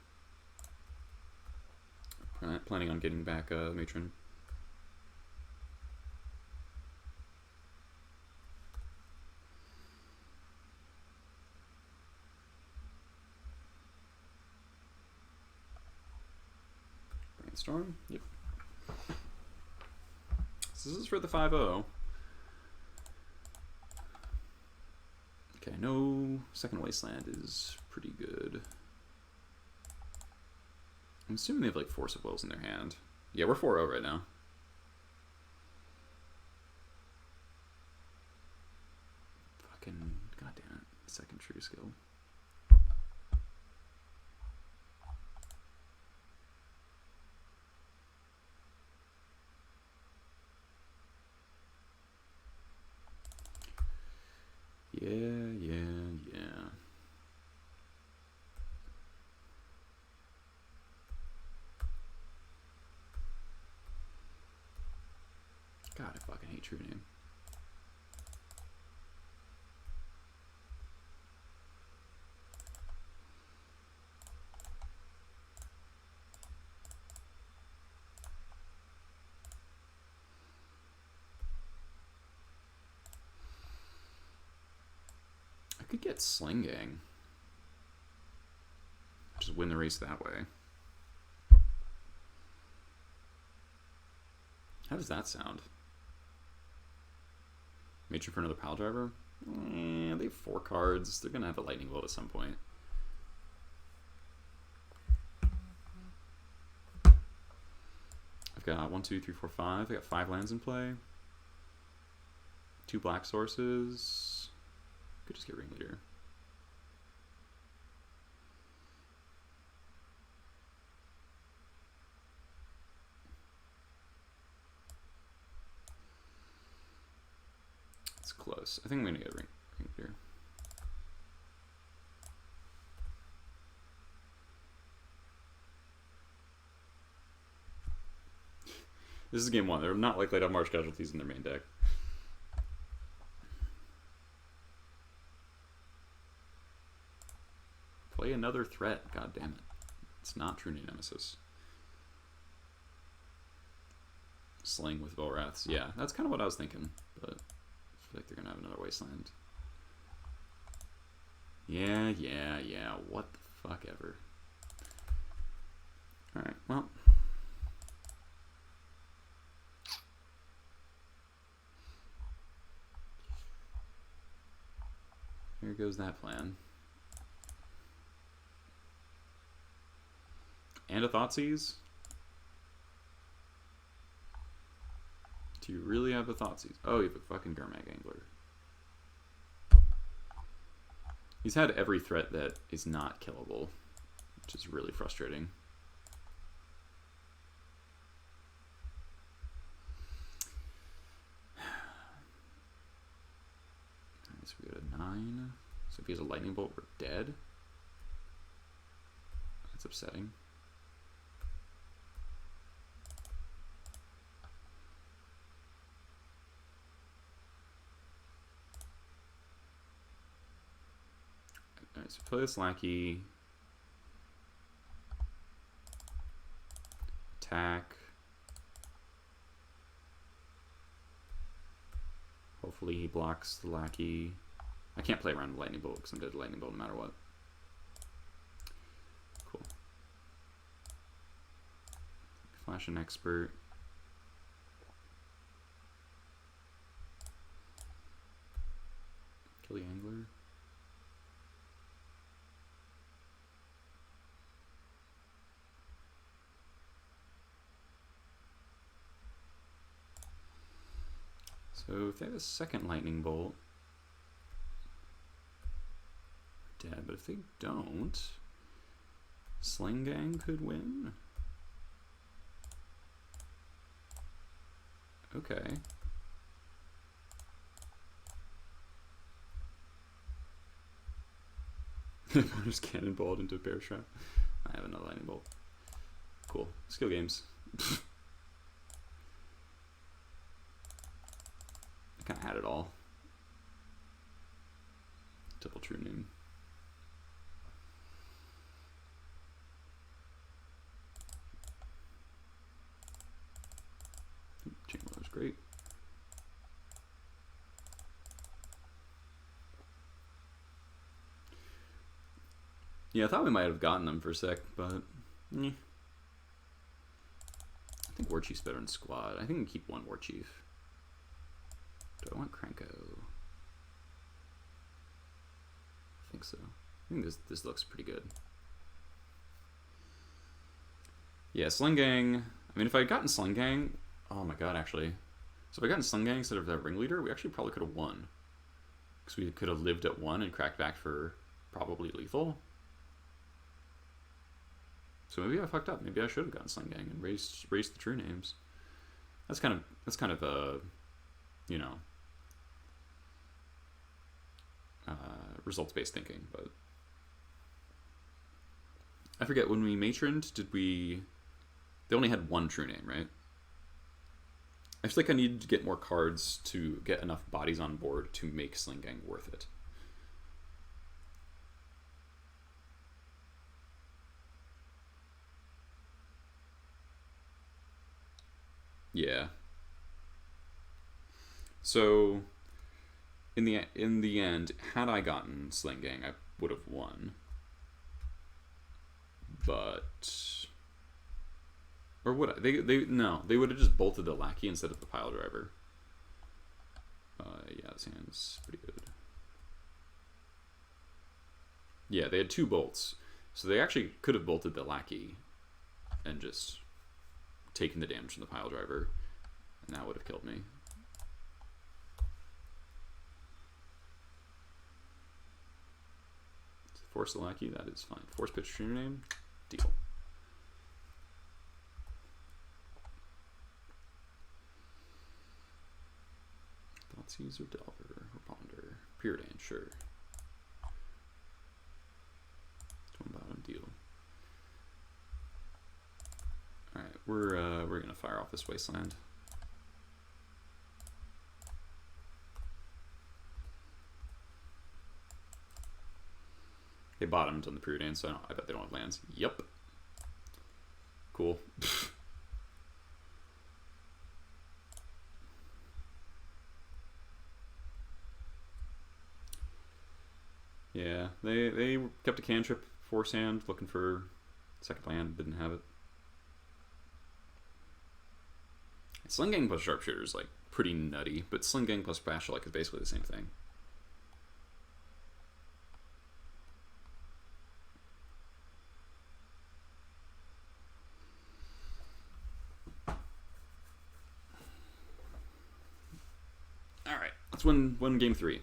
Planning on getting back Matron. Brainstorm? Yep. So this is for the 5-0. Okay, no. Second Wasteland is pretty good. I'm assuming they have like Force of Wills in their hand. Yeah, we're 4-0 right now. Fucking goddamn it. Second True Skill. Yeah. God, I fucking hate True Name. I could get Sling Gang. Just win the race that way. How does that sound? Matron for another Pile Driver? They have 4 cards. They're going to have a Lightning Bolt at some point. I've got 1, 2, 3, 4, 5. I got 5 lands in play. 2 black sources. Could just get Ringleader. It's close. I think I'm going to get Ringleader. This is game 1. They're not likely to have March Casualties in their main deck. Play another threat. God damn it. It's not True Nemesis. Sling with Voraths. Yeah, that's kind of what I was thinking. But I feel like they're going to have another Wasteland. Yeah. What the fuck ever. Alright, well. There goes that plan. And a Thoughtseize? Do you really have a Thoughtseize? Oh, you have a fucking Gurmag Angler. He's had every threat that is not killable, which is really frustrating. Alright, so we go to 9. So if he has a Lightning Bolt, we're dead. That's upsetting. Alright, so play this Lackey. Attack. Hopefully he blocks the Lackey. I can't play around the Lightning Bolt because I'm dead to Lightning Bolt no matter what. Cool. Flash an Expert. Kill the Angler. So if they have a second Lightning Bolt, we're dead. But if they don't, Sling Gang could win. Okay. Just cannonballed into a Bear Trap. I have another Lightning Bolt. Cool. Skill games. I kind of had it all. Double True Name. Chamberlain's great. Yeah, I thought we might have gotten them for a sec, but I think War Chief's better than Squad. I think we can keep one War Chief. Do I want Kranko? I think so. I think this looks pretty good. Yeah, Sling Gang. I mean, if I had gotten Sling Gang, oh my god, actually. So if I gotten Sling Gang instead of that Ringleader, we actually probably could have won. Because we could have lived at 1 and cracked back for probably lethal. So maybe I fucked up. Maybe I should have gotten Sling Gang and raised the true names. That's kind of a, you know, results-based thinking. But I forget, when we matroned, they only had 1 true name, right? I feel like I needed to get more cards to get enough bodies on board to make Sling Gang worth it. Yeah. So in the end, had I gotten Sling Gang, I would have won. But or would I? No, they would have just bolted the Lackey instead of the Pile Driver. Yeah, this hand's pretty good. Yeah, they had 2 bolts, so they actually could have bolted the Lackey and just taken the damage from the Pile Driver, and that would have killed me. Force the Lackey, that is fine. Force Pitch True Name, deal. Thoughtseize or Delver or Ponder. Preordain, sure. 1 bottom, deal. Alright, we're gonna fire off this Wasteland. They bottomed on the Preordain, so I bet they don't have lands. Yep. Cool. Yeah, they kept a cantrip, force hand, looking for second land, didn't have it. Sling Gang plus Sharpshooter is like pretty nutty, but Sling Gang plus Spatial like is basically the same thing. Let's win game 3.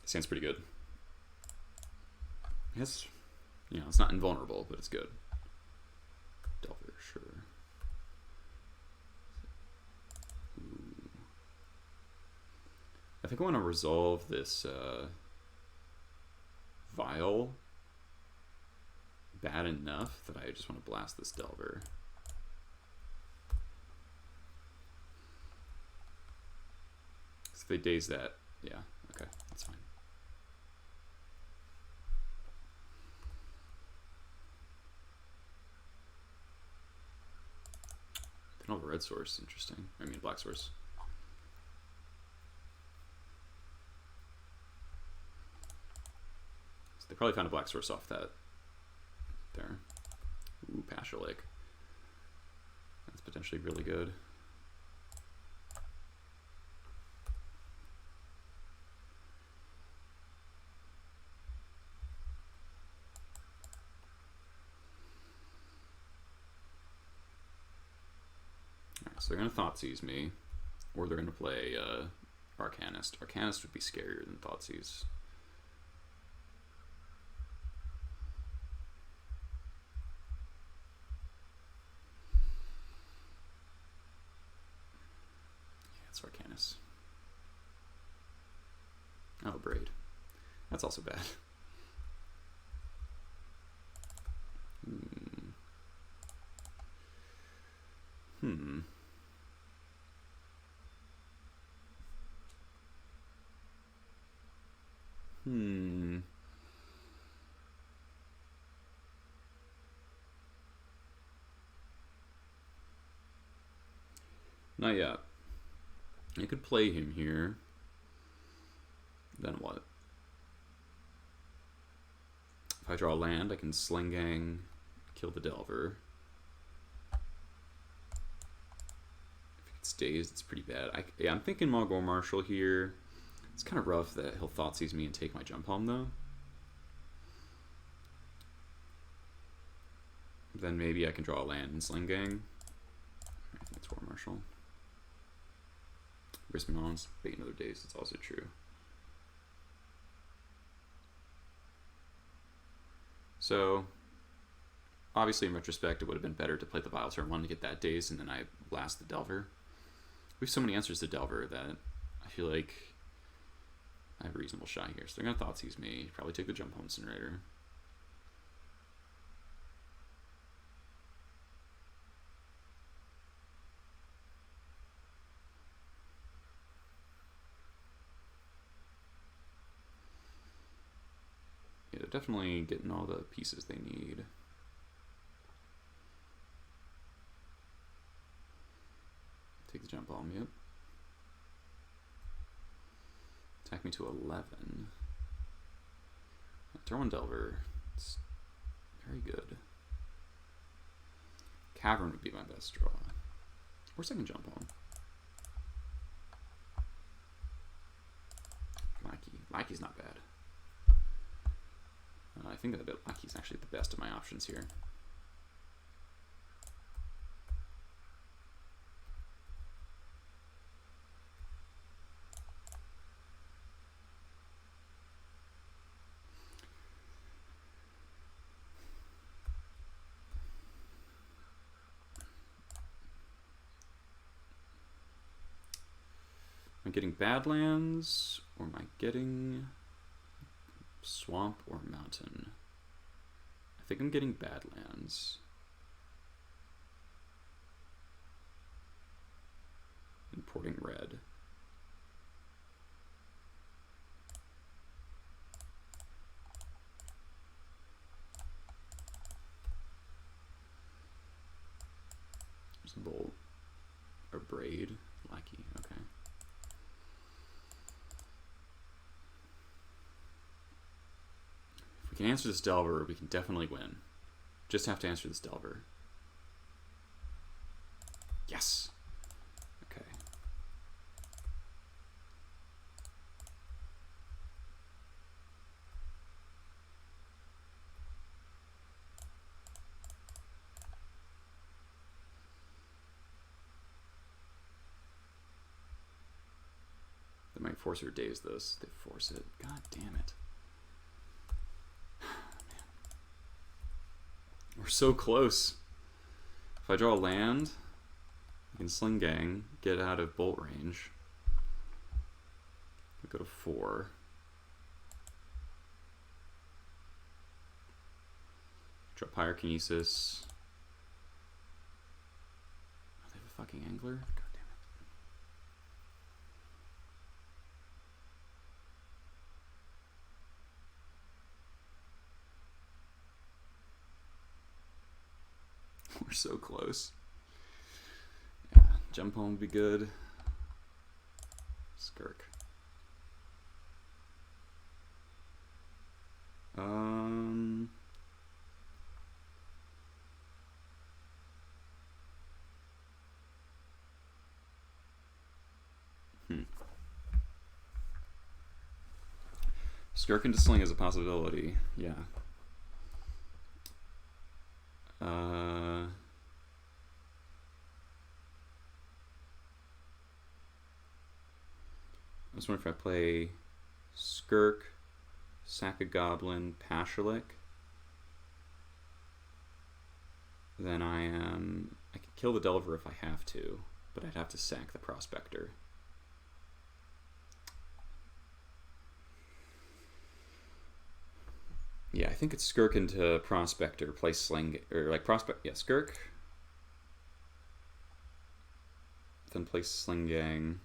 Sounds pretty good. It's, you know, it's not invulnerable, but it's good. Delver, sure. Ooh. I think I want to resolve this Vial bad enough that I just want to blast this Delver. So if they daze that, yeah, okay, that's fine. They don't have a red source, interesting. I mean, black source. So they probably found a black source off that there. Ooh, Pasture Lake. That's potentially really good. Alright, so they're going to Thoughtseize me, or they're going to play Arcanist. Arcanist would be scarier than Thoughtseize. Arcanus. Oh, Braid. That's also bad. Not yet. I could play him here. Then what? If I draw land, I can Sling Gang, kill the Delver. If it gets dazed, it's pretty bad. Yeah, I'm thinking Mogor Marshal here. It's kind of rough that he'll Thoughtseize me and take my Jump Home, though. Then maybe I can draw a land and Sling Gang. I think it's War Marshal. Risk Melons, bait another daze, it's also true. So, obviously in retrospect, it would have been better to play the Vile turn 1 to get that daze, and then I blast the Delver. We have so many answers to Delver that I feel like I have a reasonable shot here. So they're going to Thoughtseize me, probably take the Jump Home Incinerator. They're definitely getting all the pieces they need. Take the Jump Bomb, yep. Attack me to 11. Turn 1 Delver. It's very good. Cavern would be my best draw. Or second Jump Bomb. Lackey's not bad. I think that Lackey's actually the best of my options here. Am I getting Badlands, or am I getting Swamp or Mountain? I think I'm getting Badlands. Importing red. There's a Bolt. Or Braid. Lackey, okay. If we can answer this Delver, we can definitely win. Just have to answer this Delver. Yes! Okay. force or daze this. They force it. God damn it. We're so close. If I draw a land, I can Sling Gang, get out of bolt range. We go to 4. Draw Pyrokinesis. Oh, they have a fucking Angler? God damn it. We're so close. Yeah, Gem Poem would be good. Skirk. Skirk into Sling is a possibility, yeah. I was wondering if I play Skirk, sack a Goblin, Pasherlick. Then I can kill the Delver if I have to, but I'd have to sack the Prospector. Yeah, I think it's Skirk into Prospector, play Sling, or like Prospect, yeah, Skirk. Then play Sling Gang.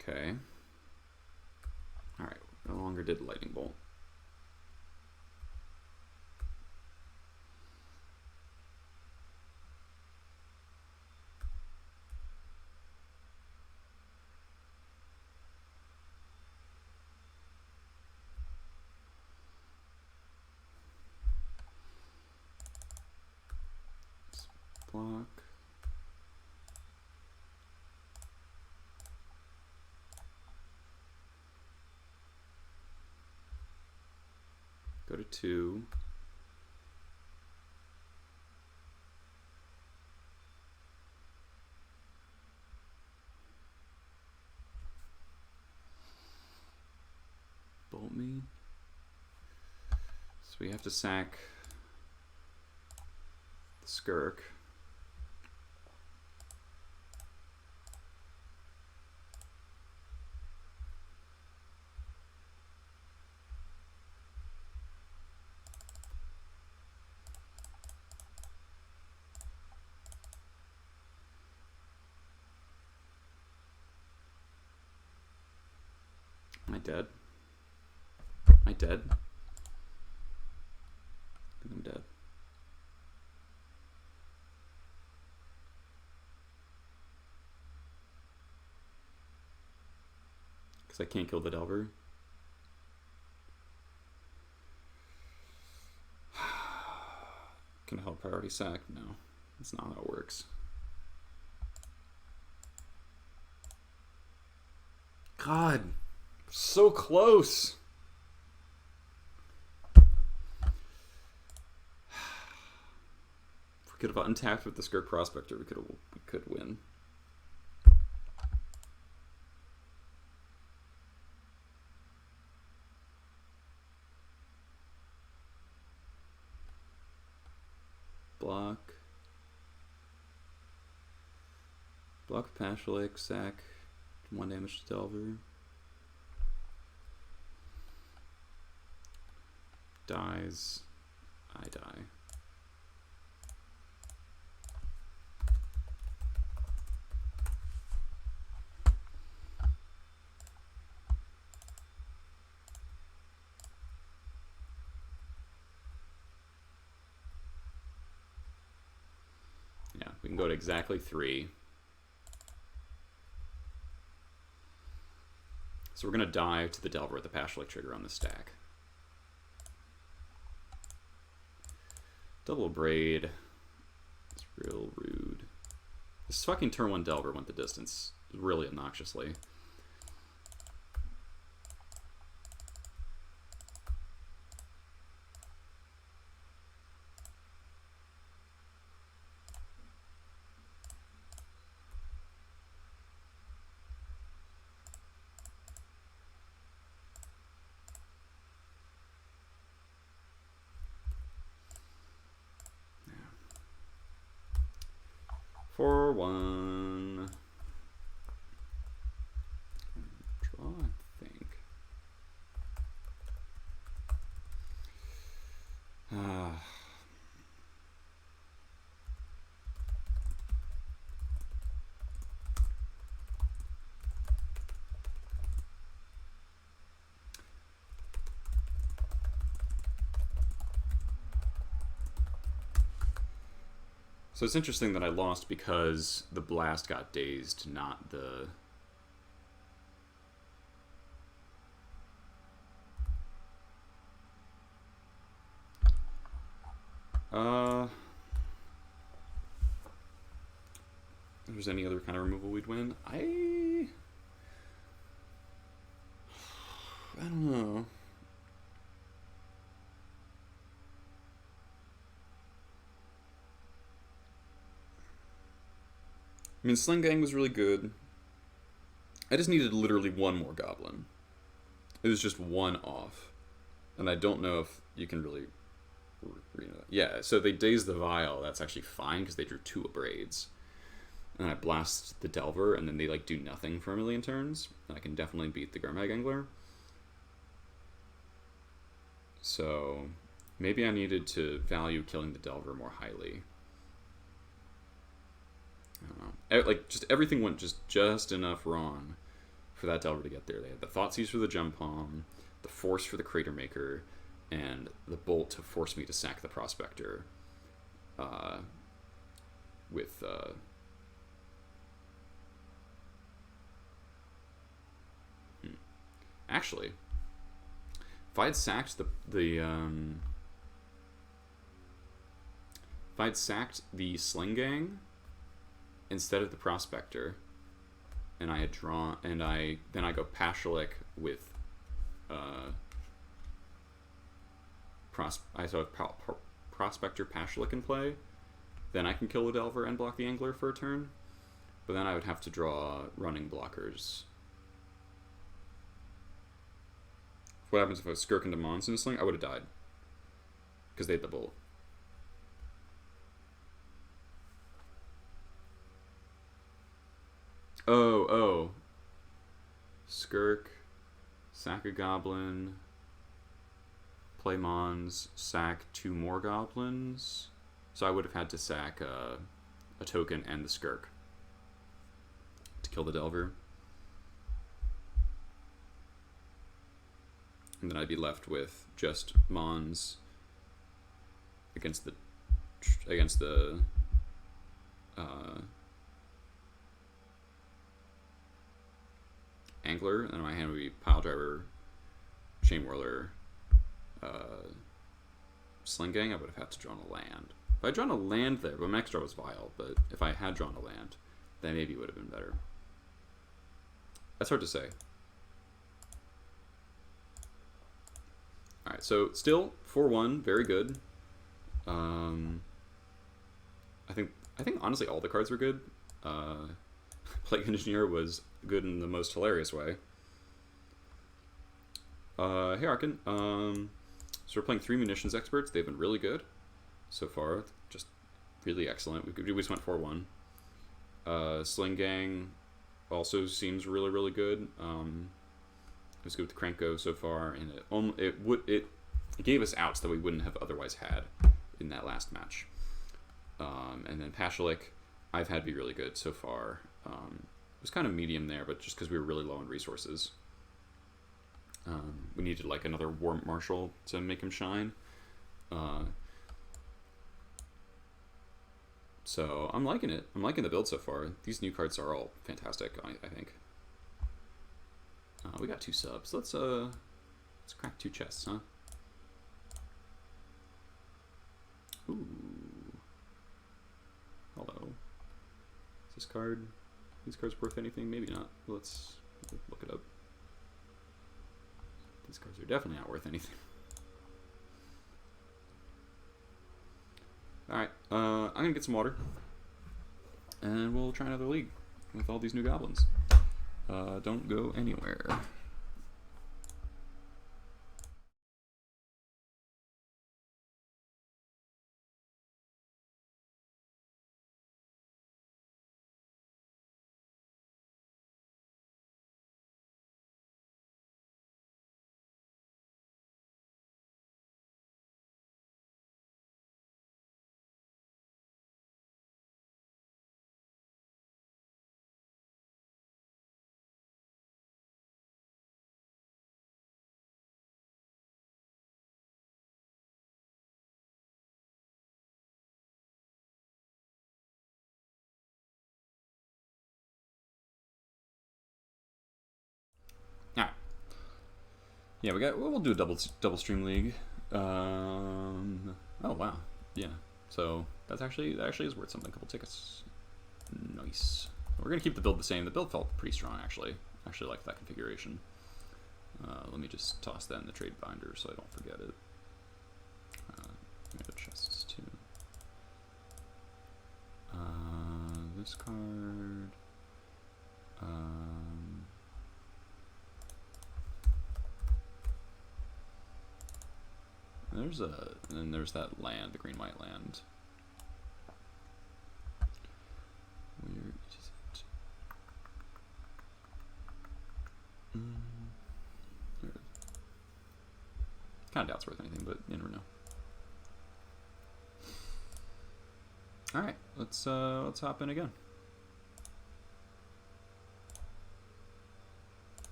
Okay. Alright, no longer did Lightning Bolt. Block. Go to 2. Bolt me. So we have to sack the Skirk. Am I dead? Am I dead? I think I'm dead. Because I can't kill the Delver. Can I help priority sack? No, that's not how it works. God, so close. If we could have untapped with the Skirk Prospector, we could win. Block. Block Pasherlick, sack, 1 damage to Delver. Dies. I die. Yeah, we can go to exactly 3. So we're going to die to the Delver with the Pasherlick trigger on the stack. Double Braid. It's real rude. This fucking turn 1 Delver went the distance really obnoxiously. For 1. Draw, I think. So it's interesting that I lost because the blast got dazed, not the... If there's any other kind of removal we'd win, I don't know. I mean, Sling Gang was really good. I just needed literally one more Goblin. It was just one off. And I don't know if you can really... Yeah, so they dazed the Vial. That's actually fine, because they drew 2 Abrades. And I blast the Delver, and then they like do nothing for a million turns. And I can definitely beat the Gurmag Angler. So maybe I needed to value killing the Delver more highly. I don't know. Like, just everything went just enough wrong for that Delver to get there. They had the Thoughtseize for the Jump Palm, the Force for the Crater Maker, and the Bolt to force me to sack the Prospector. Actually, if I had sacked if I'd sacked the Sling Gang instead of the Prospector, and I had drawn, and then I go Pashalik with I saw Prospector Pashalik in play, then I can kill the Delver and block the Angler for a turn, but then I would have to draw running blockers. What happens if I skirk into Mons in a Sling? I would have died. Because they had the Bolt. Oh. Skirk, sack a Goblin, play Mons, sack 2 more Goblins. So I would have had to sack a token and the Skirk to kill the Delver. And then I'd be left with just Mons against the Angler, and my hand would be Piledriver, Chainwhirler, Sling Gang. I would have had to draw a land. If I'd drawn a land there, but my next draw was Vial, but if I had drawn a land, then maybe it would have been better. That's hard to say. Alright, so still 4-1, very good. I think honestly all the cards were good. Plague Engineer was good in the most hilarious way. Hey Arkin, so we're playing 3 Munitions Experts. They've been really good so far, just really excellent. We just went 4-1. Sling Gang also seems really good. It was good with Krenko so far, and it gave us outs that we wouldn't have otherwise had in that last match. And then Pashalik, I've had to be really good so far. It was kind of medium there, but just because we were really low on resources. We needed like another War Marshal to make him shine. So I'm liking it. I'm liking the build so far. These new cards are all fantastic, I think. We got 2 subs. Let's crack 2 chests, huh? Ooh. Hello. this card? These cards worth anything? Maybe not. Let's look it up. These cards are definitely not worth anything. Alright, I'm gonna get some water. And we'll try another league with all these new goblins. Don't go anywhere. Alright. Yeah, we'll do a double stream league. Oh wow. Yeah. So that actually is worth something. A couple tickets. Nice. We're gonna keep the build the same. The build felt pretty strong actually. Actually liked that configuration. Let me just toss that in the trade binder so I don't forget it. Let me chests too. This card. There's that land, the green-white land. Where is it? Kind of doubt it's worth anything, but you never know. All right, let's hop in again.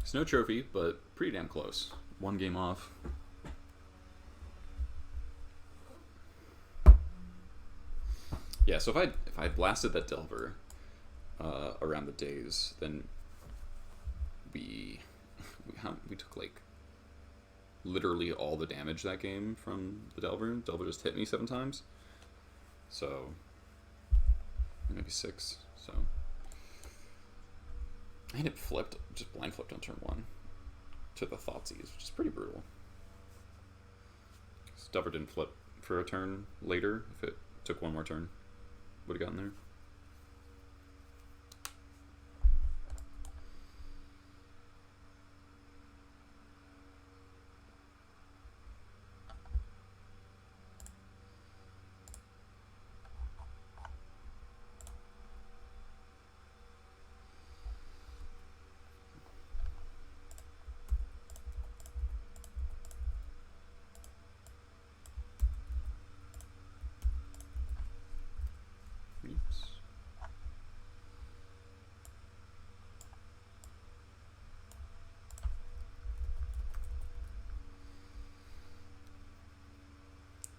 It's no trophy, but pretty damn close. One game off. Yeah, so if I blasted that Delver around the days, then we took like literally all the damage that game from the Delver. Delver just hit me 7 times, so maybe 6. So. And it flipped, just blind flipped on turn 1 to the Thoughtseize, which is pretty brutal. Delver didn't flip for a turn later. If it took one more turn, would have gotten there.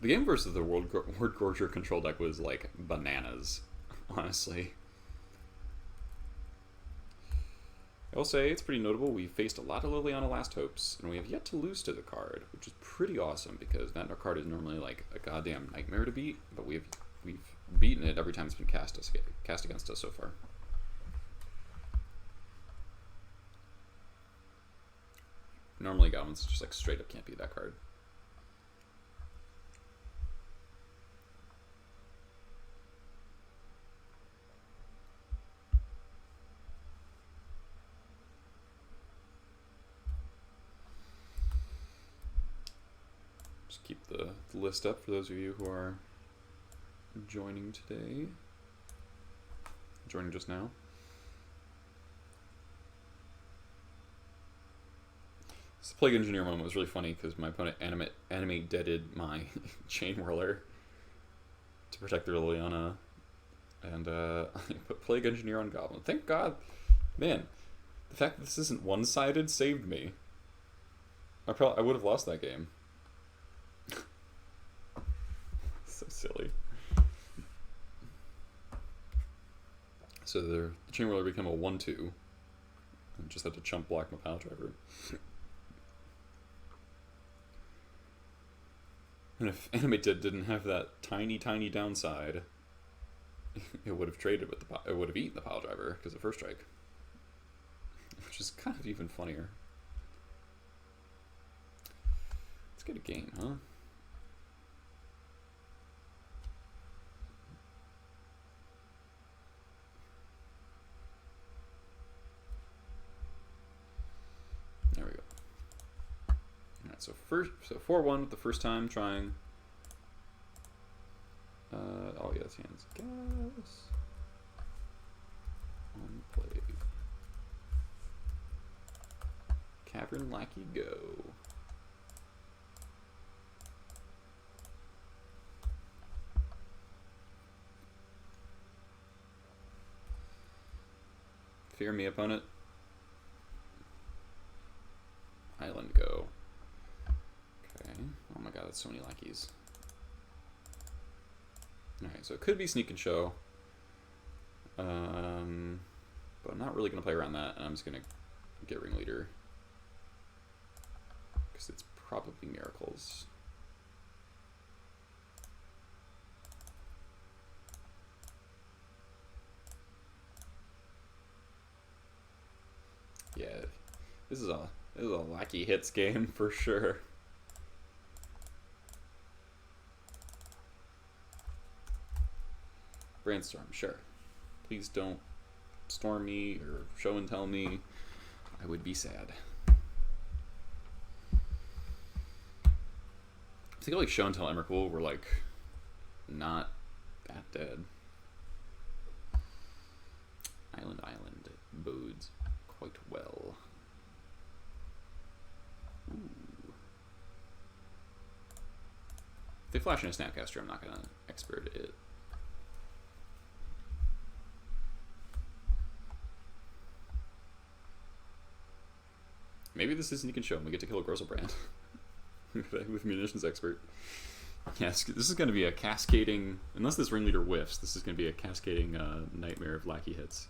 The game versus the Worldgorger control deck was like bananas, honestly. I will say it's pretty notable. We faced a lot of Liliana Last Hopes, and we have yet to lose to the card, which is pretty awesome because that card is normally like a goddamn nightmare to beat, but we've beaten it every time it's been cast against us so far. Normally Goblins just like straight up can't beat that card. Keep the list up for those of you who are joining today. Joining just now. This Plague Engineer moment was really funny because my opponent animate deaded my Chain Whirler to protect their Liliana, and I put Plague Engineer on Goblin. Thank God, man. The fact that this isn't one-sided saved me. I would have lost that game. So silly. So the Chain Whirler became a 1/2. And just had to chump block my Pile Driver. And if Animated didn't have that tiny, tiny downside, it would have traded with the it would have eaten the pile driver because of first strike, which is kind of even funnier. Let's get a game, huh? There we go. Alright, so 4-1 with the first time trying. Oh yeah, that's hands. Gas. On play. Cavern Lackey go. Fear me, opponent. Island go. Okay. Oh my god, that's so many lackeys. Alright, so it could be Sneak and Show. But I'm not really going to play around that, and I'm just going to get Ringleader. Because it's probably Miracles. Yeah, this is a lackey hits game for sure. Brainstorm, sure. Please don't storm me or show and tell me. I would be sad. I think like show and tell Emrakul were like not that dead. Island bodes quite well. Ooh. If they flash in a Snapcaster, I'm not gonna expert it. Maybe this is Sneak and Show and we get to kill a Grosselbrand with Munitions Expert. Yes, this is going to be a cascading, unless this Ringleader whiffs, this is going to be a cascading nightmare of lackey hits.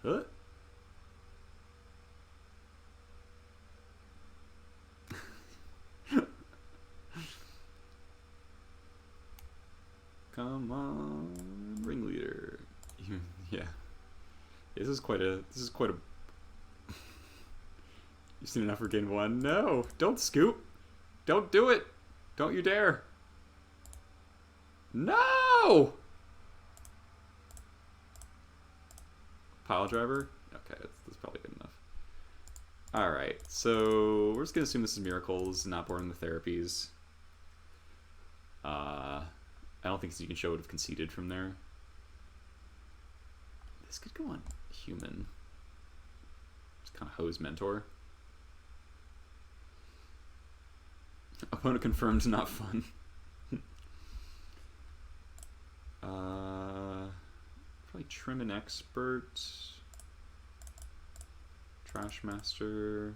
Huh? Come on, Ringleader. Yeah. This is quite a You've seen enough for game 1? No! Don't scoop! Don't do it! Don't you dare! No! Pile driver? Okay, that's probably good enough. Alright, so we're just gonna assume this is Miracles, not Born in the Therapies. I don't think Sneak and Show would have conceded from there. This could go on Human. It's kind of Hose Mentor. Opponent confirmed, not fun. Probably Trim and Expert. Trashmaster.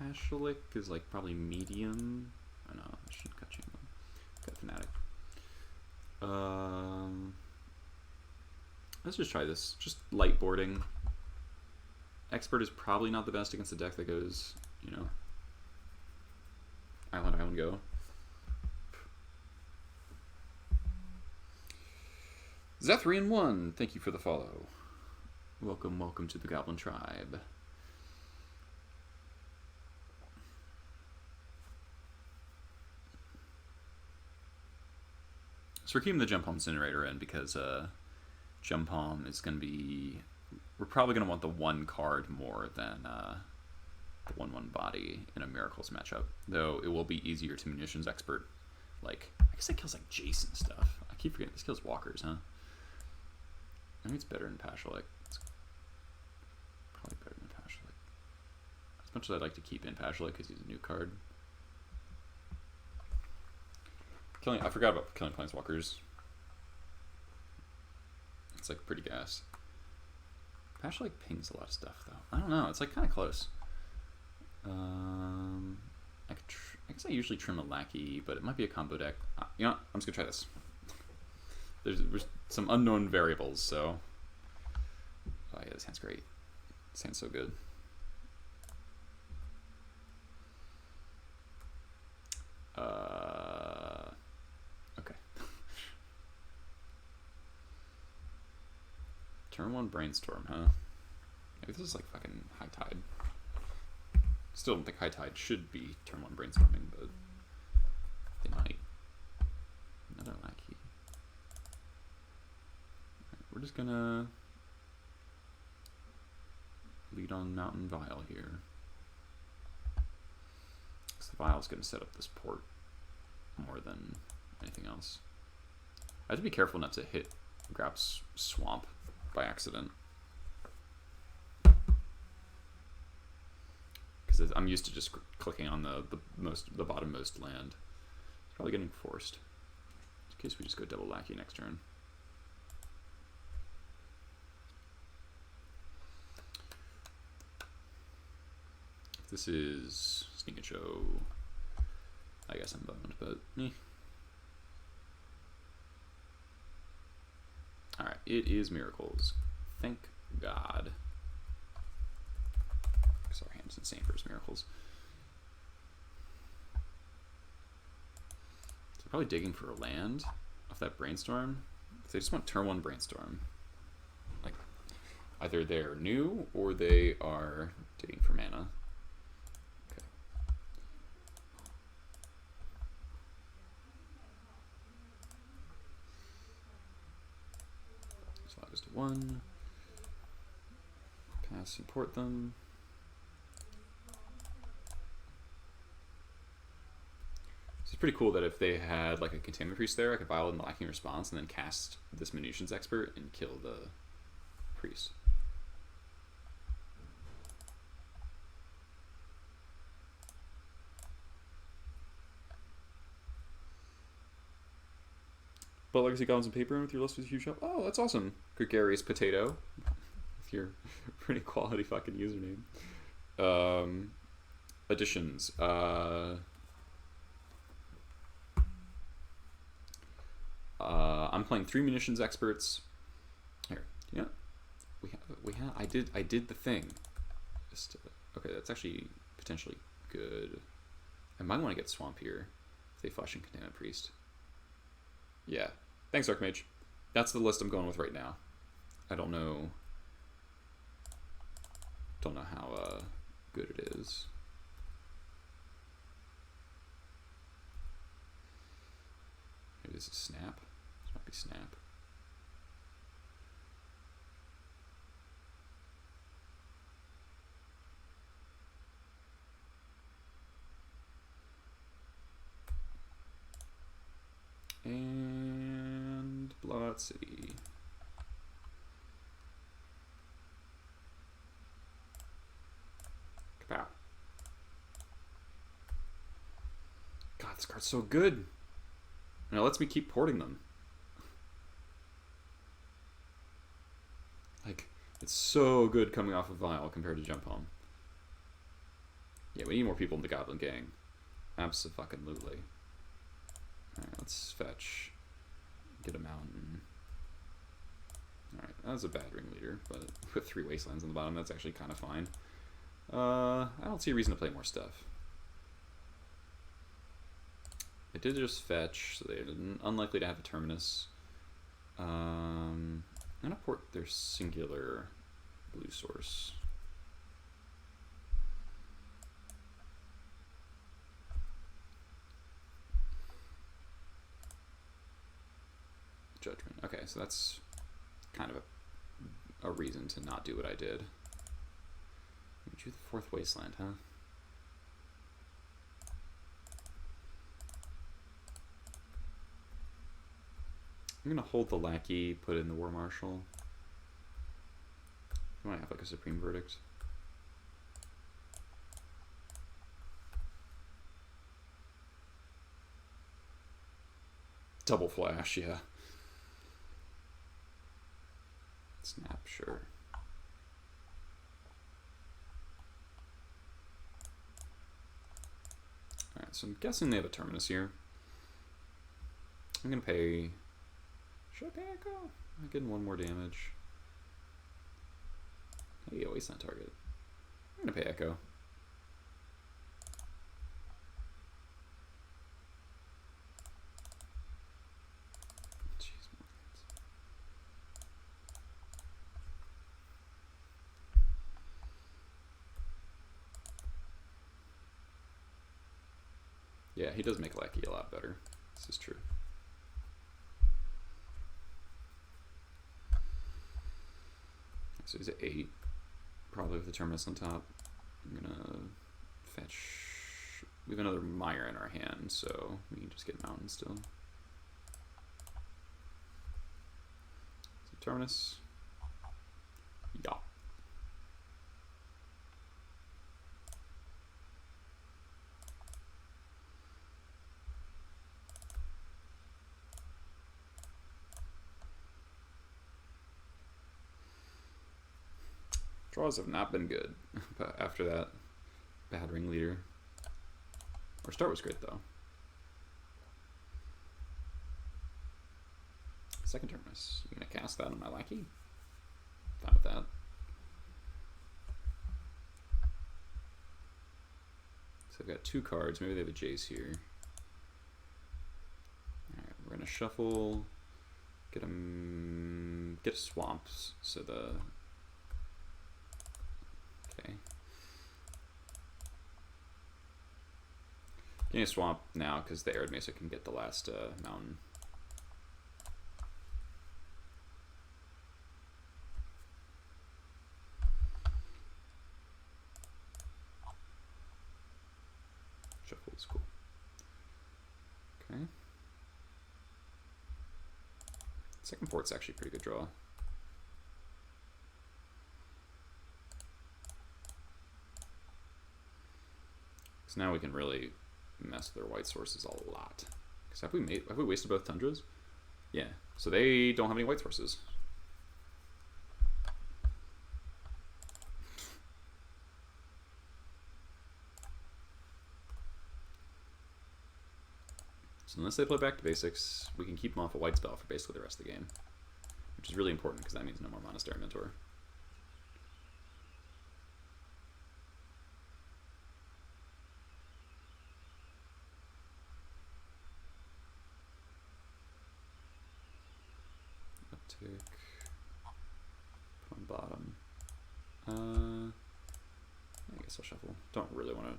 Pashalik is like probably medium. I know, I shouldn't cut you. Got Fanatic. Let's just try this. Just light boarding. Expert is probably not the best against a deck that goes, you know, Island go. Zethrian1, thank you for the follow. Welcome to the Goblin Tribe. So we're keeping the Jump Home Incinerator in because Jump Home is going to be... We're probably going to want the one card more than the 1/1 body in a Miracles matchup. Though it will be easier to Munitions Expert. Like, I guess that kills like Jason stuff. I keep forgetting this kills walkers, huh? Maybe it's better than Pashalik. It's probably better than Pashalik. As much as I'd like to keep in Pashalik because he's a new card. I forgot about killing Planeswalkers. It's like pretty gas. Pashalik pings a lot of stuff though. I don't know. It's like kind of close. I guess I usually trim a Lackey, but it might be a combo deck. You know what? I'm just gonna try this. there's some unknown variables, so. Oh yeah, this hand's great. This hand's so good. Okay. Turn 1 brainstorm, huh? Maybe this is like fucking high tide. Still don't think high tide should be turn 1 brainstorming, but they might. Another lackey. Right, we're just gonna lead on Mountain Vial here. Because the Vial's gonna set up this port more than anything else. I have to be careful not to hit Grab's Swamp by accident. Because I'm used to just clicking on the bottommost land. It's probably getting forced. In case we just go double lackey next turn. This is Sneak and Show. I guess I'm boned, but eh. Alright, it is Miracles. Thank God. Because our hand's insane for his Miracles. So probably digging for a land off that Brainstorm. If they just want turn 1 Brainstorm. Like, either they're new or they are digging for mana. Okay. So that goes to 1. Pass, import them. It's pretty cool that if they had like a Containment Priest there, I could vial in the Lacking Response and then cast this Munitions Expert and kill the Priest. But Legacy Goblins and Paper with your list was a huge help. Oh, that's awesome. Gregarious Potato. With your pretty quality fucking username. Additions. I'm playing 3 Munitions Experts. Here, yeah, we have. I did the thing. Just okay. That's actually potentially good. I might want to get Swamp here if they flush and Containment Priest. Yeah, thanks, Archmage. That's the list I'm going with right now. I don't know. Don't know how good it is. Maybe this is Snap. This might be Snap. And Blowout City. Kapow. God, this card's so good. And it lets me keep porting them. Like, it's so good coming off of Vial compared to Jump Home. Yeah, we need more people in the Goblin Gang. Abso-fucking-lutely. Alright, let's fetch. Get a mountain. Alright, that was a bad ringleader, but with 3 Wastelands on the bottom, that's actually kind of fine. I don't see a reason to play more stuff. They did just fetch, so they're unlikely to have a Terminus. I'm going to port their singular blue source. Judgment. Okay, so that's kind of a reason to not do what I did. We drew the 4th Wasteland, huh? I'm gonna hold the Lackey, put in the War Marshal. I might have like a Supreme Verdict. Double Flash, yeah. Snap, sure. Alright, so I'm guessing they have a Terminus here. I'm gonna pay Should I pay Echo? I'm getting 1 more damage. Hey, waste that target. I'm gonna pay Echo. Jeez, yeah, he does make Lackey a lot better. This is true. So he's at 8, probably with the Terminus on top. I'm gonna fetch. We have another Mire in our hand, so we can just get Mountain still. So Terminus. Yeah. Draws have not been good after that bad ringleader. Our start was great though. Second Terminus. You gonna cast that on my Lackey? Fine with that. So I've got 2 cards. Maybe they have a Jace here. Alright, we're gonna shuffle. Get a swamps. So the getting a swamp now because the Arid Mesa can get the last mountain. Shuffle is cool. Okay. Second port's actually a pretty good draw. So now we can really mess with their white sources a lot. Because have we wasted both Tundras? Yeah. So they don't have any white sources. So unless they play back to basics, we can keep them off a white spell for basically the rest of the game. Which is really important because that means no more Monastery Mentor. Put on bottom. I guess I'll shuffle. Don't really want to.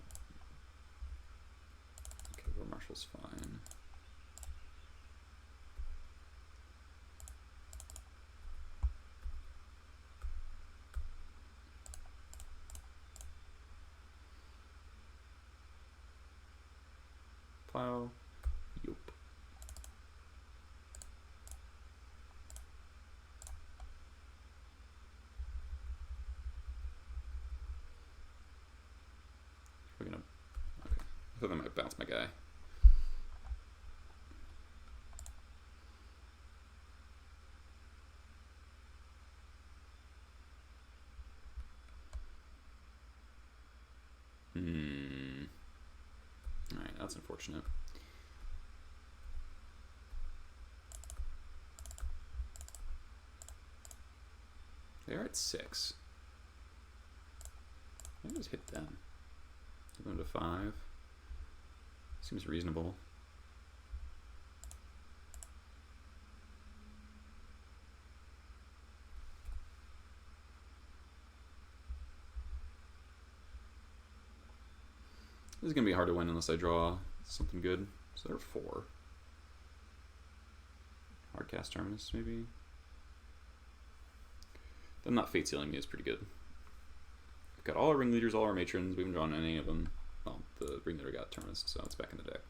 Okay, well, Marshall's fine. Plow. Yup. We're gonna. Okay. I thought I might bounce my guy. Alright, that's unfortunate. They are at 6. Maybe just hit them. Give them to 5. Seems reasonable. This is going to be hard to win unless I draw something good. So they're 4. Hardcast Terminus, maybe. Them not Fate Sealing me is pretty good. We've got all our ringleaders, all our matrons. We haven't drawn any of them. Well, the ringleader got Terminus, so it's back in the deck.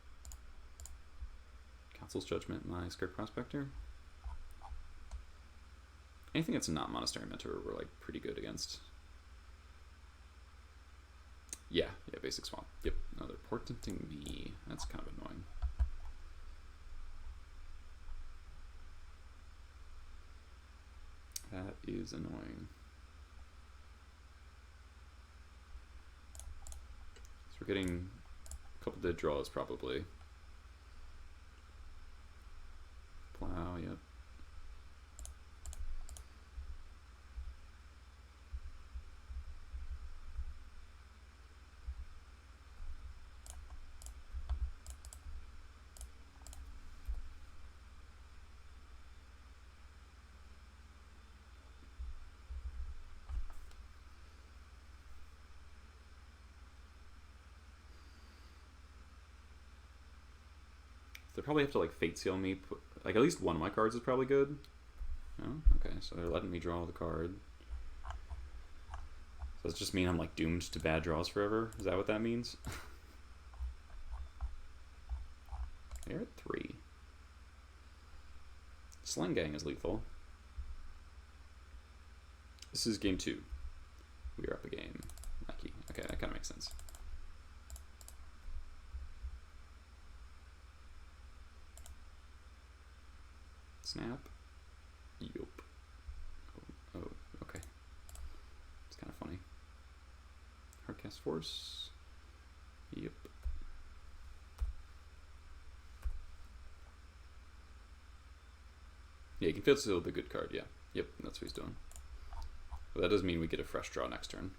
Council's Judgment, my Scared Prospector. Anything that's not Monastery Mentor, we're like pretty good against. Yeah, basic swamp. Yep, no, they're portenting me. That's kind of annoying. That is annoying. So we're getting a couple dead draws probably. Plow, yep. They probably have to like fate seal me. Like at least one of my cards is probably good. Oh, okay, so they're letting me draw the card. So does it just mean I'm like doomed to bad draws forever? Is that what that means? They're at 3. Slang Gang is lethal. This is game 2. We are up a game. Nike. Okay, that kind of makes sense. Snap. Yup. Oh, okay. It's kind of funny. Hardcast Force. Yep. Yeah, you can feel still the good card, yeah. Yep, that's what he's doing. But that does mean we get a fresh draw next turn.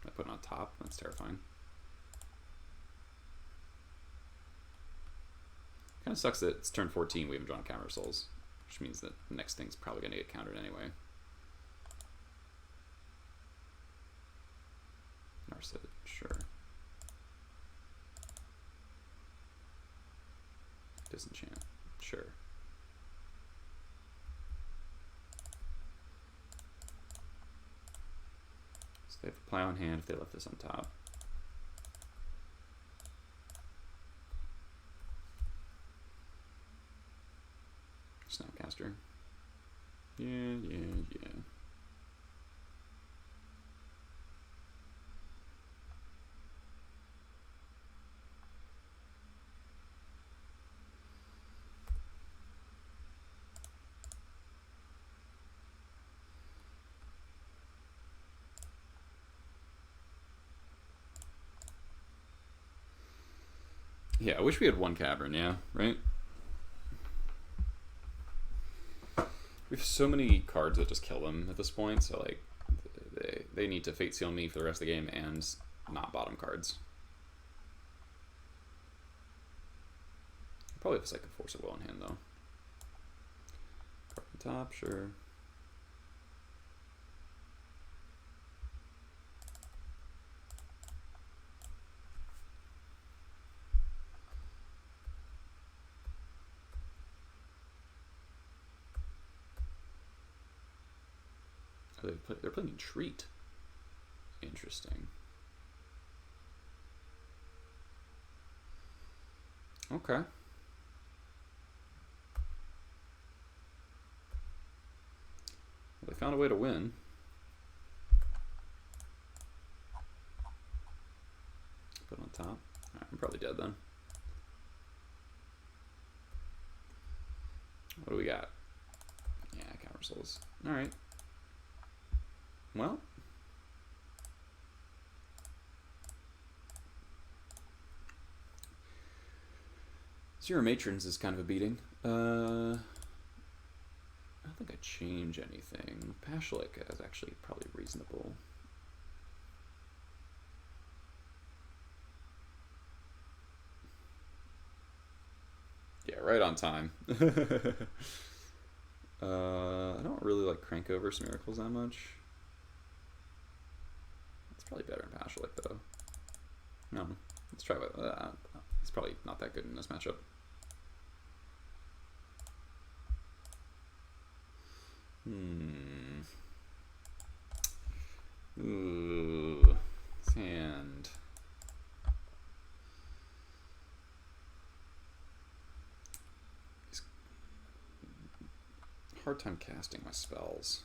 I put it on top, that's terrifying. Kind of sucks that it's turn 14, we haven't drawn counter souls, which means that the next thing's probably going to get countered anyway. Narset, sure. Disenchant, sure. So they have a play on hand if they left this on top. Snapcaster. Yeah. Yeah, I wish we had one Cavern, yeah, right? We have so many cards that just kill them at this point, so like they need to Fate Seal me for the rest of the game and not bottom cards. Probably have like a Force of Will in hand though. Card on top, sure. They're playing Treat. Interesting. Okay. Well, they found a way to win. Put it on top. Alright, I'm probably dead then. What do we got? Yeah, counter souls. Alright. Well, Zero Matrons is kind of a beating. I don't think I change anything. Pashlik is actually probably reasonable. Yeah, right on time. I don't really like Crank Over Miracles that much. Probably better in Pashlik though. No, let's try with that. He's probably not that good in this matchup. Ooh, sand. He's hard time casting my spells.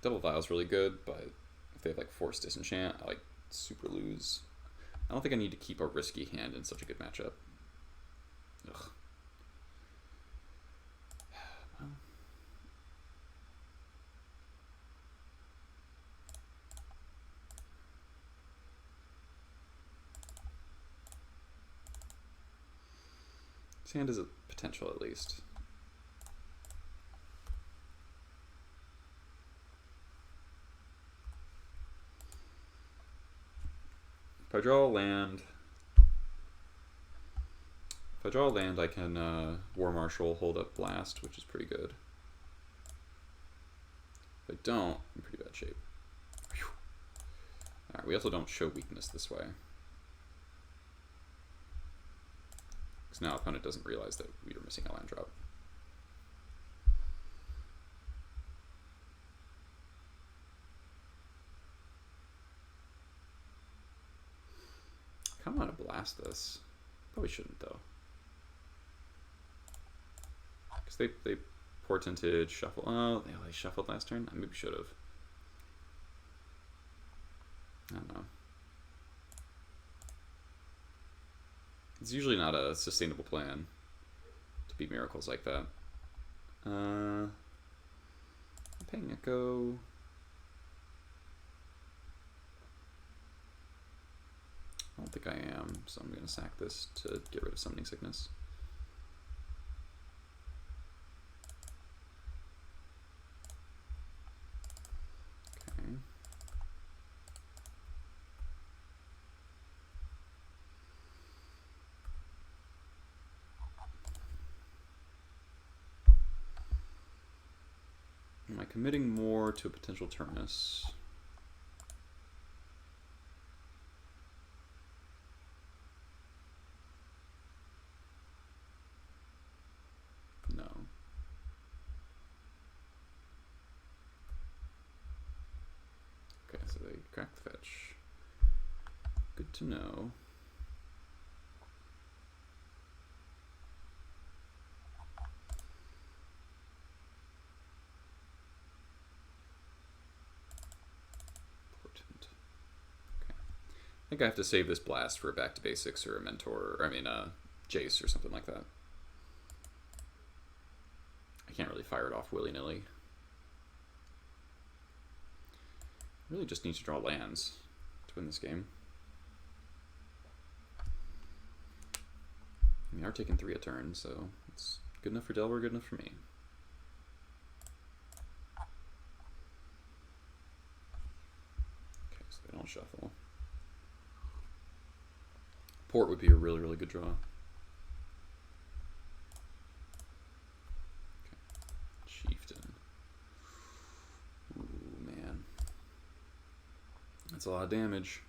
Double Vial's really good, but if they have like Force Disenchant, I like super lose. I don't think I need to keep a risky hand in such a good matchup. Ugh. Well. This hand is a potential at least. If I draw a land, I can War Marshal, hold up Blast, which is pretty good. If I don't, I'm in pretty bad shape. Alright, we also don't show weakness this way. Because now opponent doesn't realize that we are missing a land drop. I kind of want to blast this. Probably shouldn't though. Because they portented, shuffle. Oh, they shuffled last turn? I maybe should have. I don't know. It's usually not a sustainable plan to beat miracles like that. I'm paying Echo. I don't think I am, so I'm going to sack this to get rid of Summoning Sickness. Okay. Am I committing more to a potential Terminus? No. Okay, so they cracked the fetch. Good to know. I think I have to save this blast for a back to basics or a mentor, or I mean Jace or something like that. I can't really fire it off willy-nilly. Really just need to draw lands to win this game. We are taking 3 a turn, so it's good enough for Delver, good enough for me. Okay, so they don't shuffle. Port would be a really, really good draw. Okay. Chieftain. Ooh, man. That's a lot of damage.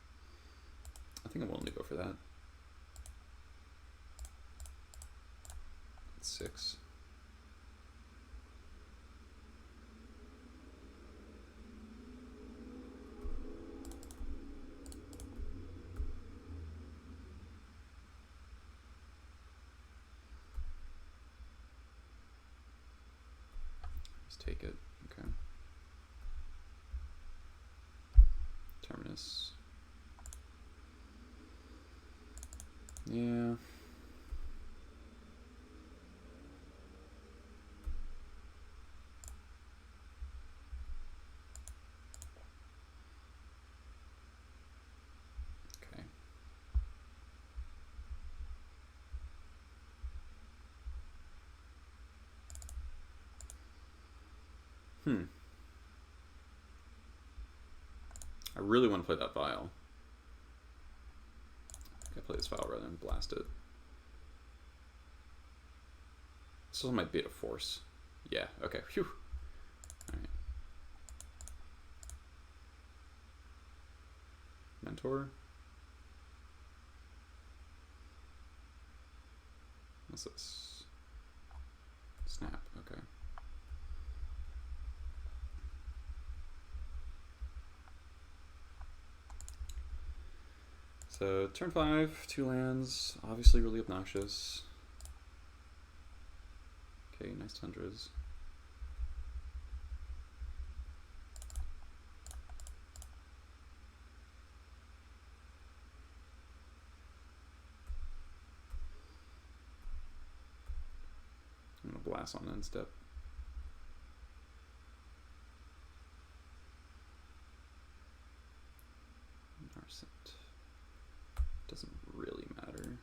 I think I'm willing to go for that. That's 6. Take it. Okay. Terminus. Yeah. Okay. I really want to play that vial. I think I play this vial rather than blast it. This also might be a force. Yeah, okay. Phew. Alright. Mentor. What's this? Snap, okay. So turn 5, 2 lands, obviously really obnoxious. Okay, nice tundras. I'm gonna blast on end step. Narset. Doesn't really matter.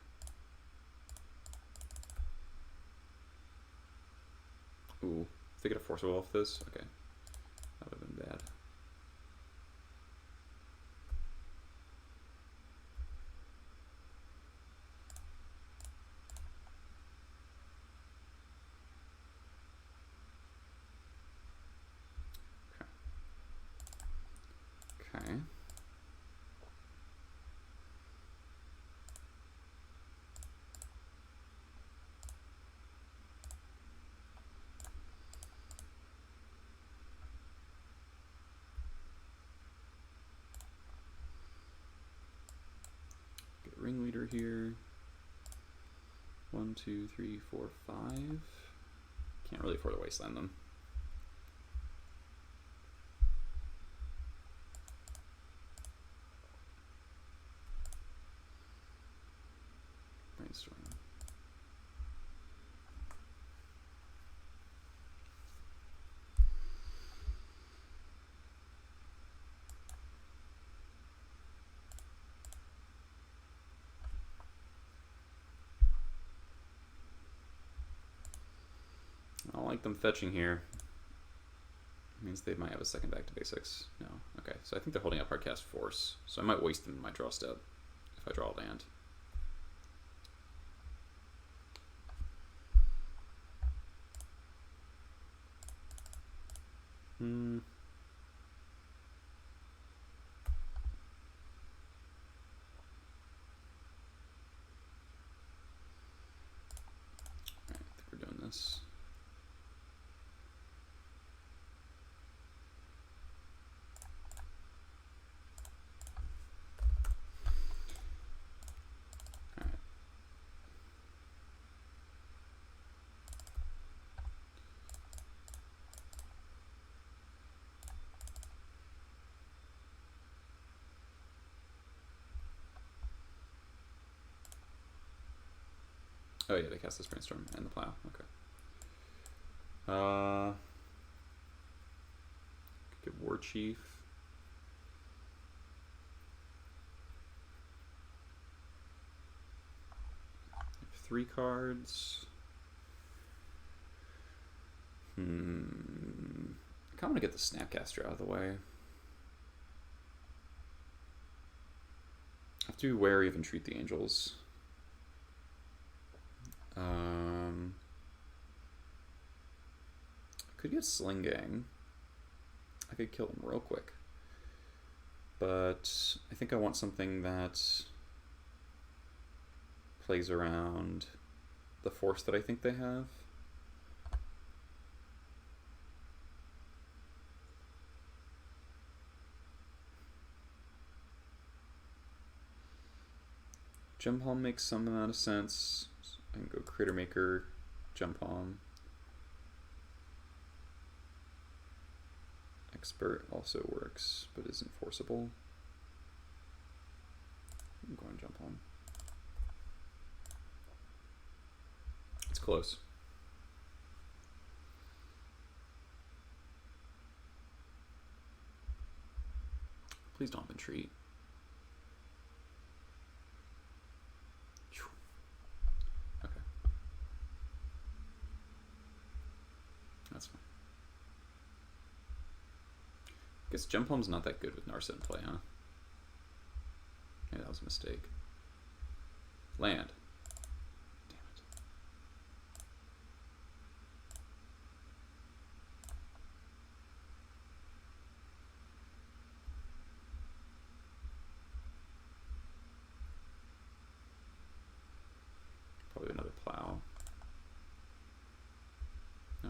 Ooh, if they get a force wall off this, okay. That would have been bad. Okay. Okay. ringleader here. 1, 2, 3, 4, 5. Can't really afford to wasteland them. Brainstorm. I don't like them fetching here. It means they might have a second back to basics. No. Okay, so I think they're holding up Hardcast Force. So I might waste them in my draw step if I draw a land. Alright, I think we're doing this. Oh yeah, they cast this Brainstorm and the Plow. Okay. Could get War Chief. 3 cards. I kind of want to get the Snapcaster out of the way. I have to be wary of Entreat the Angels. Could get Sling Gang. I could kill them real quick. But I think I want something that plays around the force that I think they have. Gem Palm makes some amount of sense. I can go Critter Maker, Gem Palm. Expert also works, but isn't forcible. I'm going Gem Palm. It's close. Please don't Entreat. Okay. That's fine. Guess Gem Palm's not that good with Narset in play, huh? Yeah, that was a mistake. Land. Damn it. Probably another Plow. No?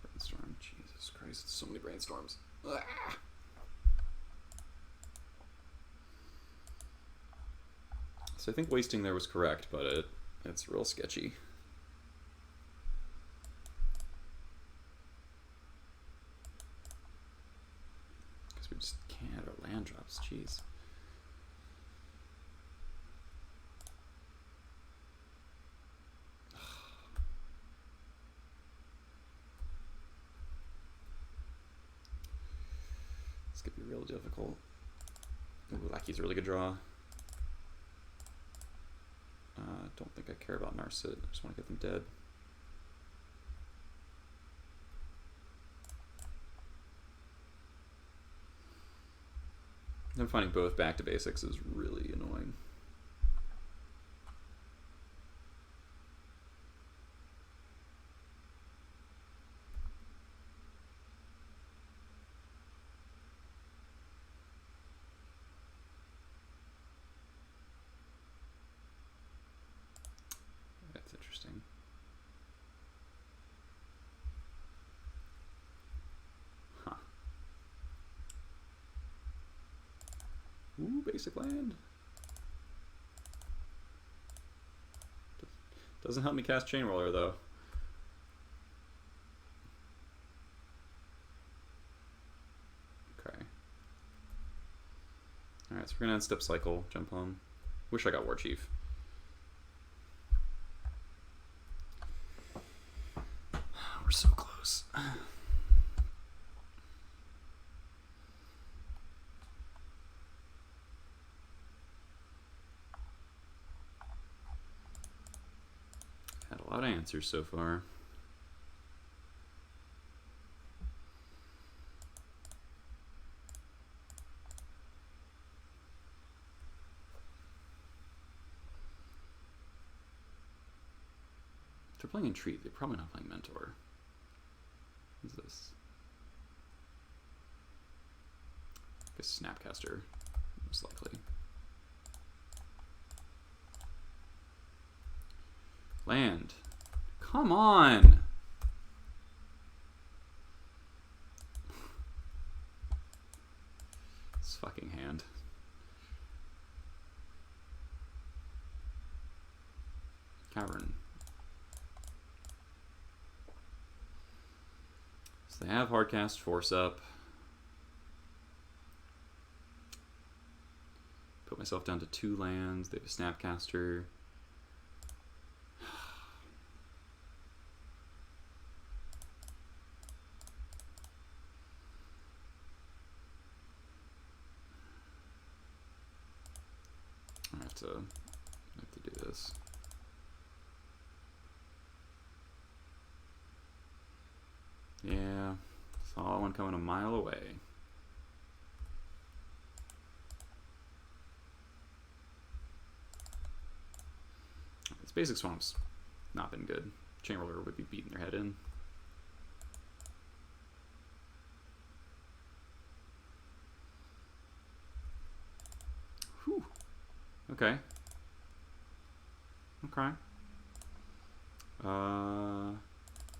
Brainstorm. Jesus Christ, so many brainstorms. Ah! So I think wasting there was correct, but it's real sketchy. Because we just can't, our land drops, jeez. This could be real difficult. Ooh, Lackey's a really good draw. Don't think I care about Narset. I just want to get them dead. I'm finding both back to basics is really annoying. That's interesting. Huh. Ooh. basic land. Doesn't help me cast Chain Roller though. Okay. Alright, so we're gonna end step cycle, jump home. Wish I got War Chief. We're so close. Had a lot of answers so far. If they're playing Entreat, they're probably not playing Mentor. What's this? I guess Snapcaster, most likely. Land. Come on! This fucking hand. Cavern. So they have Hardcast, Force Up. Put myself down to 2 lands. They have a Snapcaster. I have to do this. Yeah, saw one coming a mile away. This basic swamp's not been good. Chain Roller would be beating their head in. Whew. Okay. Okay.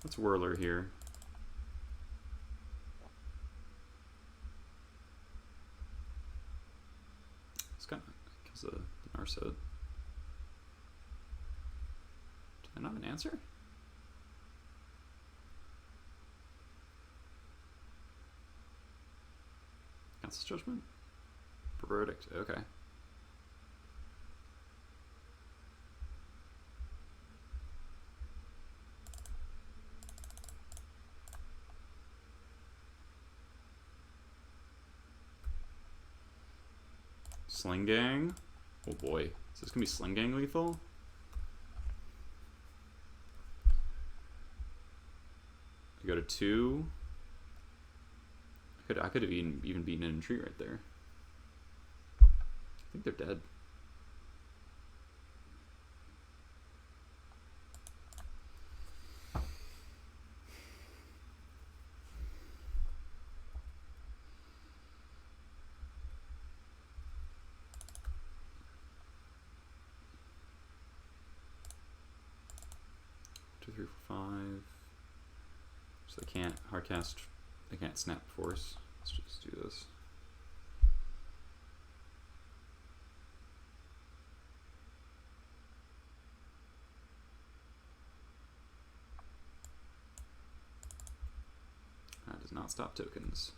Let's Whirler here. It's kind of kills the Narset. Did I not have an answer? Council's Judgment? Verdict, okay. Sling Gang? Oh boy. Is this gonna be Sling Gang lethal? I go to 2. I could have even beaten an Entreat right there. I think they're dead. So they can't hardcast, they can't snap force. Let's just do this. That does not stop tokens.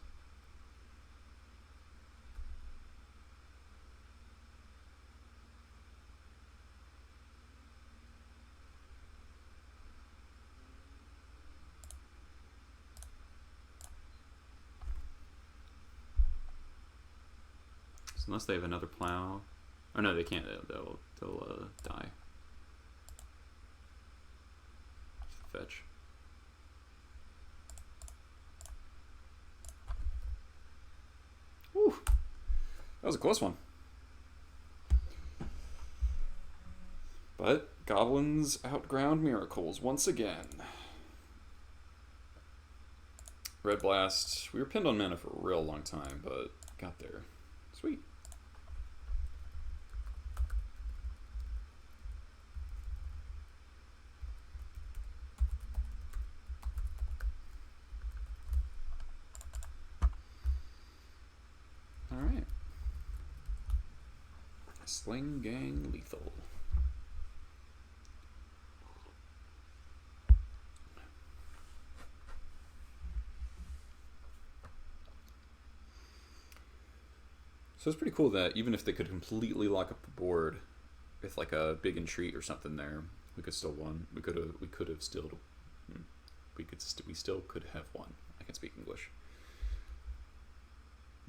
Unless they have another plow. Oh no, they can't. They'll die. Fetch. Whew. That was a close one. But Goblins outground Miracles once again. Red Blast. We were pinned on mana for a real long time, but got there. Sweet. Sling Gang Lethal. So it's pretty cool that even if they could completely lock up the board with like a big entreat or something there, we could still won. We still could have won. I can speak English.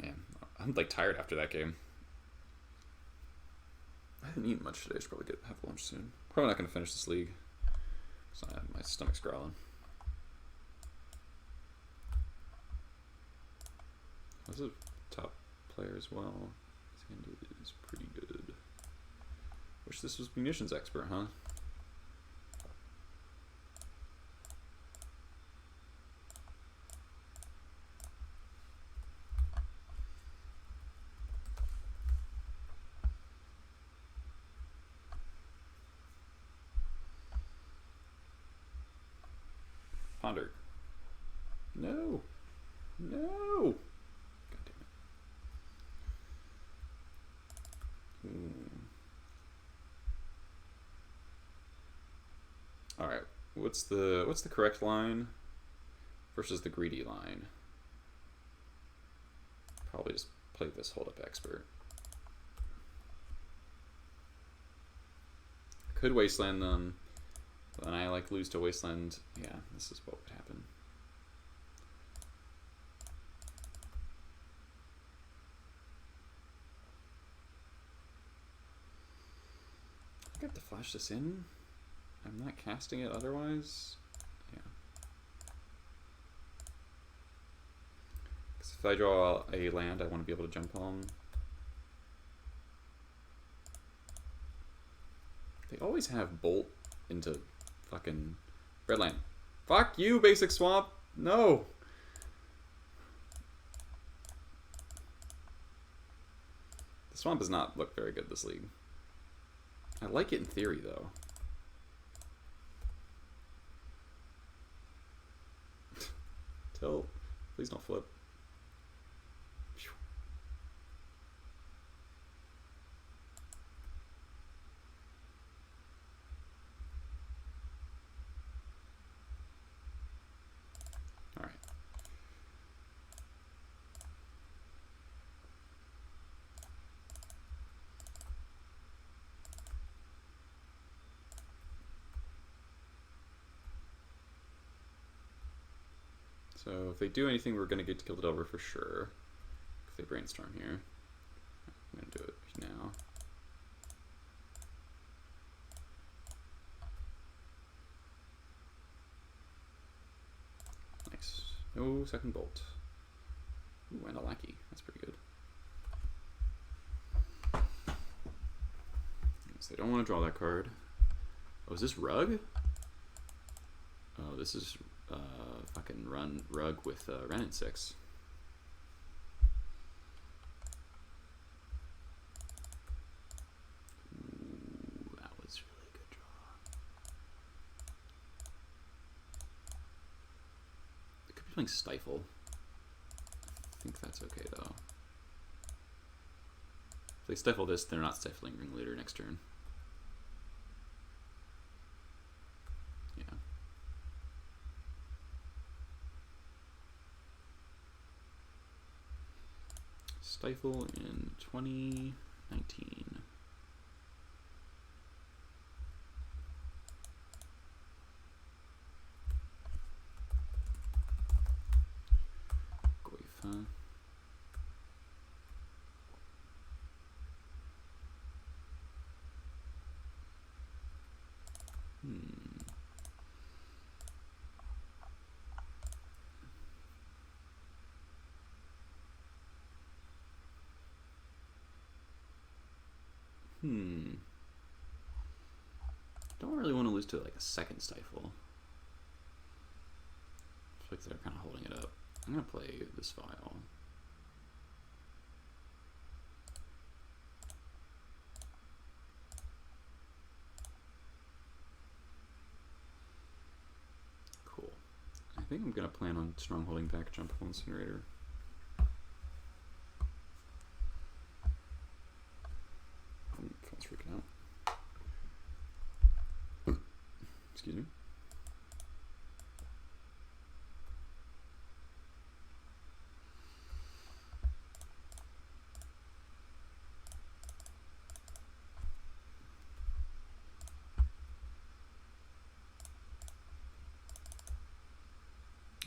Man, I'm like tired after that game. I didn't eat much today. I should probably have lunch soon. Probably not going to finish this league. So my stomach's growling. This is a top player as well. His hand is pretty good. Wish this was munitions expert, huh? Ponder. No. No. God damn it. All right. What's the correct line versus the greedy line? Probably just play this hold up expert. Could wasteland them. Then I like lose to wasteland. Yeah, this is what would happen. I have to flash this in. I'm not casting it otherwise. Yeah. Because if I draw a land, I want to be able to jump on. They always have bolt into fucking red land. Fuck you, basic swamp. No. The swamp does not look very good this league. I like it in theory though. Tilt. Please don't flip. Alright. So if they do anything, we're going to get to kill the Delver for sure. If they brainstorm here. I'm going to do it now. Nice. No second bolt. Ooh, and a lackey. That's pretty good. So they don't want to draw that card. Oh, is this Rug? Oh, this is fucking Rug with Ren and 6. Ooh, that was really good draw. They could be playing Stifle. I think that's okay though. If they stifle this, they're not stifling Ringleader next turn. Yeah. Stifle in 2019. Goifa. Don't really want to lose to like a second Stifle. I feel like they're kind of holding it up. I'm gonna play this file. Cool. I think I'm gonna plan on strong holding back Jump Hole Incinerator. Excuse me.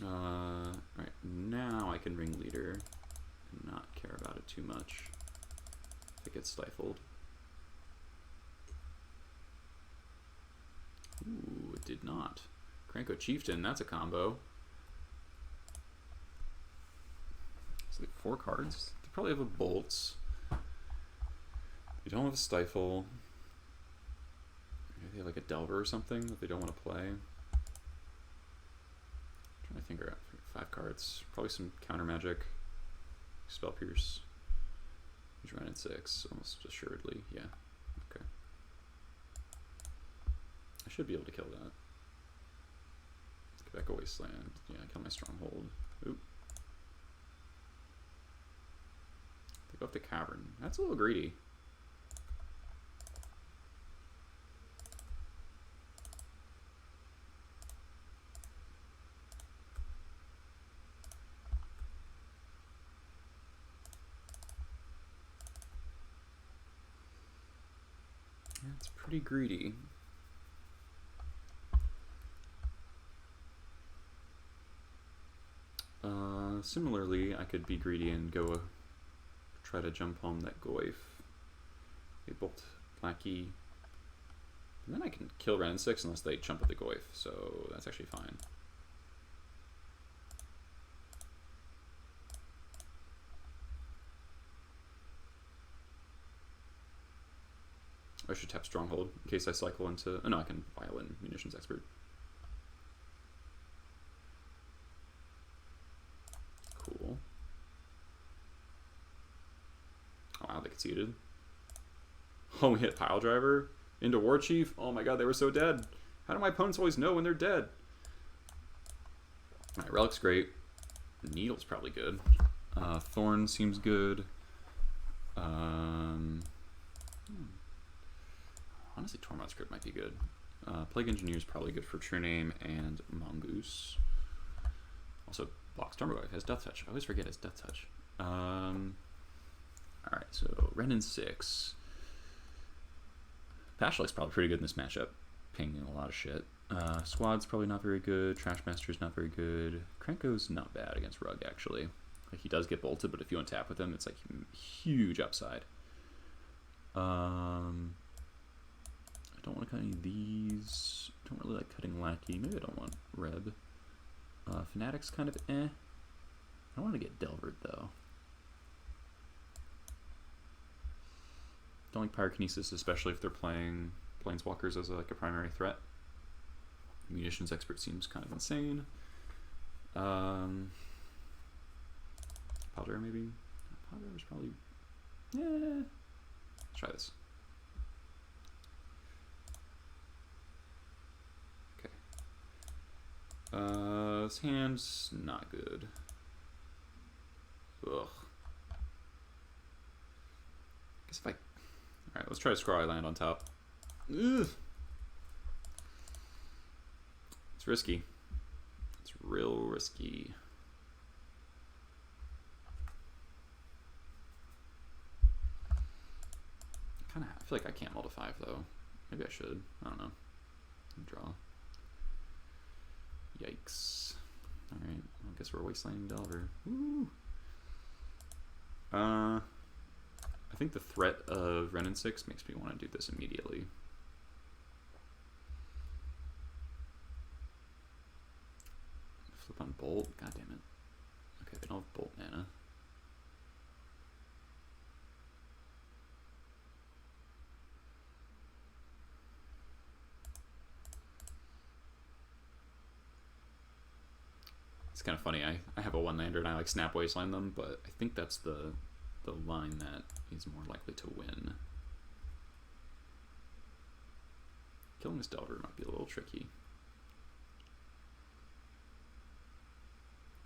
Alright, now I can ring leader and not care about it too much if it gets stifled. Ooh, it did not. Kranko Chieftain, that's a combo. It's like 4 cards. They probably have a Bolts. They don't have a Stifle. Maybe they have like a Delver or something that they don't want to play. I think we're at 5 cards. Probably some counter magic. Spell Pierce. He's running 6, almost assuredly. Yeah. Okay. I should be able to kill that. Quebec Wasteland. Yeah, kill my Stronghold. Oop. They go up to Cavern. That's a little greedy. It's pretty greedy. Similarly, I could be greedy and go try to jump home that Goyf. A Bolt Lackey. And then I can kill Ren 6 unless they jump at the Goyf, so that's actually fine. I should tap Stronghold in case I cycle into... Oh no, I can Violin Munitions Expert. Cool. Oh wow, they conceded. Oh, we hit Pile Driver into War Chief. Oh my god, they were so dead. How do my opponents always know when they're dead? Alright, Relic's great. Needle's probably good. Thorn seems good. Honestly, Tormod Script might be good. Plague Engineer is probably good for True Name and Mongoose. Also, blocks Tormod has Death Touch. I always forget his Death Touch. Alright, so Renin 6. Pashalik's probably pretty good in this matchup, pinging a lot of shit. Squad's probably not very good. Trashmaster's not very good. Krenko's not bad against Rug, actually. Like, he does get bolted, but if you untap with him, it's like huge upside. I don't want to cut any of these. Don't really like cutting Lackey. Maybe I don't want Reb. Fanatic's kind of eh. I want to get Delvered though. Don't like Pyrokinesis, especially if they're playing Planeswalkers as like a primary threat. Munitions Expert seems kind of insane. Powder maybe. Powder's probably. Yeah. Let's try this. This hand's not good. Ugh. Guess if I... Alright, let's try to Scry land on top. Ugh. It's risky. It's real risky. I feel like I can't mull to 5 though. Maybe I should. I don't know. Draw. Yikes. Alright, I guess we're wastelanding Delver. Woo! I think the threat of Renin 6 makes me want to do this immediately. Flip on Bolt? God damn it. Okay, they don't have Bolt mana. It's kind of funny. I have a 1-lander and I like snap wasteland them, but I think that's the line that is more likely to win. Killing this Delver might be a little tricky,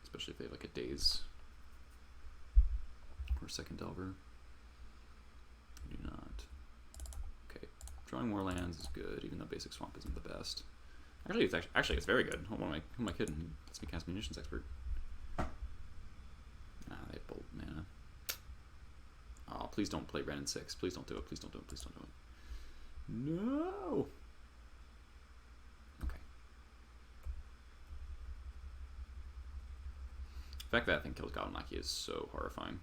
especially if they have like a Daze or second Delver. I do not. Okay, drawing more lands is good, even though basic swamp isn't the best. Actually it's very good. Who am I kidding? Let's me cast Munitions Expert. Ah, they have bold mana. Oh, please don't play Ren and 6. Please don't do it. Please don't do it. Please don't do it. No. Okay. The fact that thing kills Goblin Lackey is so horrifying.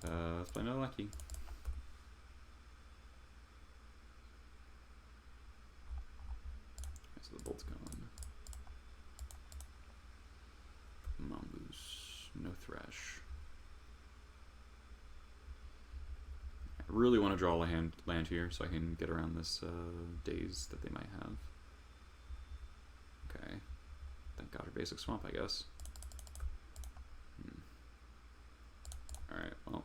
Let's play another Lackey. Okay, so the bolt's gone. Mongoose. No Thresh. I really want to draw a land here so I can get around this daze that they might have. Okay. Thank God for basic swamp, I guess. Alright, well.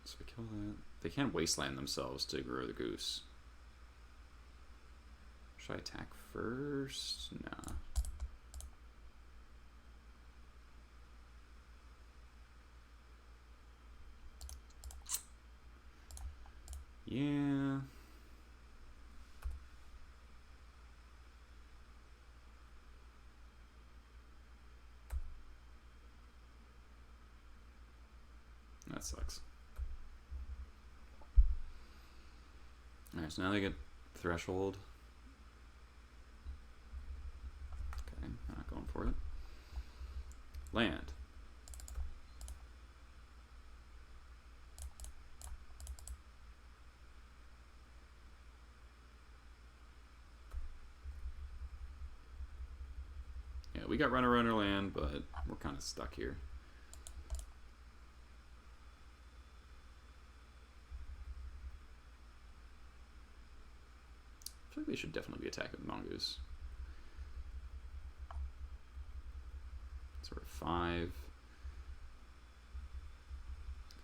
So we kill that. They can wasteland themselves to grow the goose. Should I attack first? Nah. Yeah. That sucks. Alright, so now they get Threshold. Okay, I'm not going for it. Land. Yeah, we got runner land, but we're kind of stuck here. I feel like they should definitely be attacking Mongoose. Sort of 5.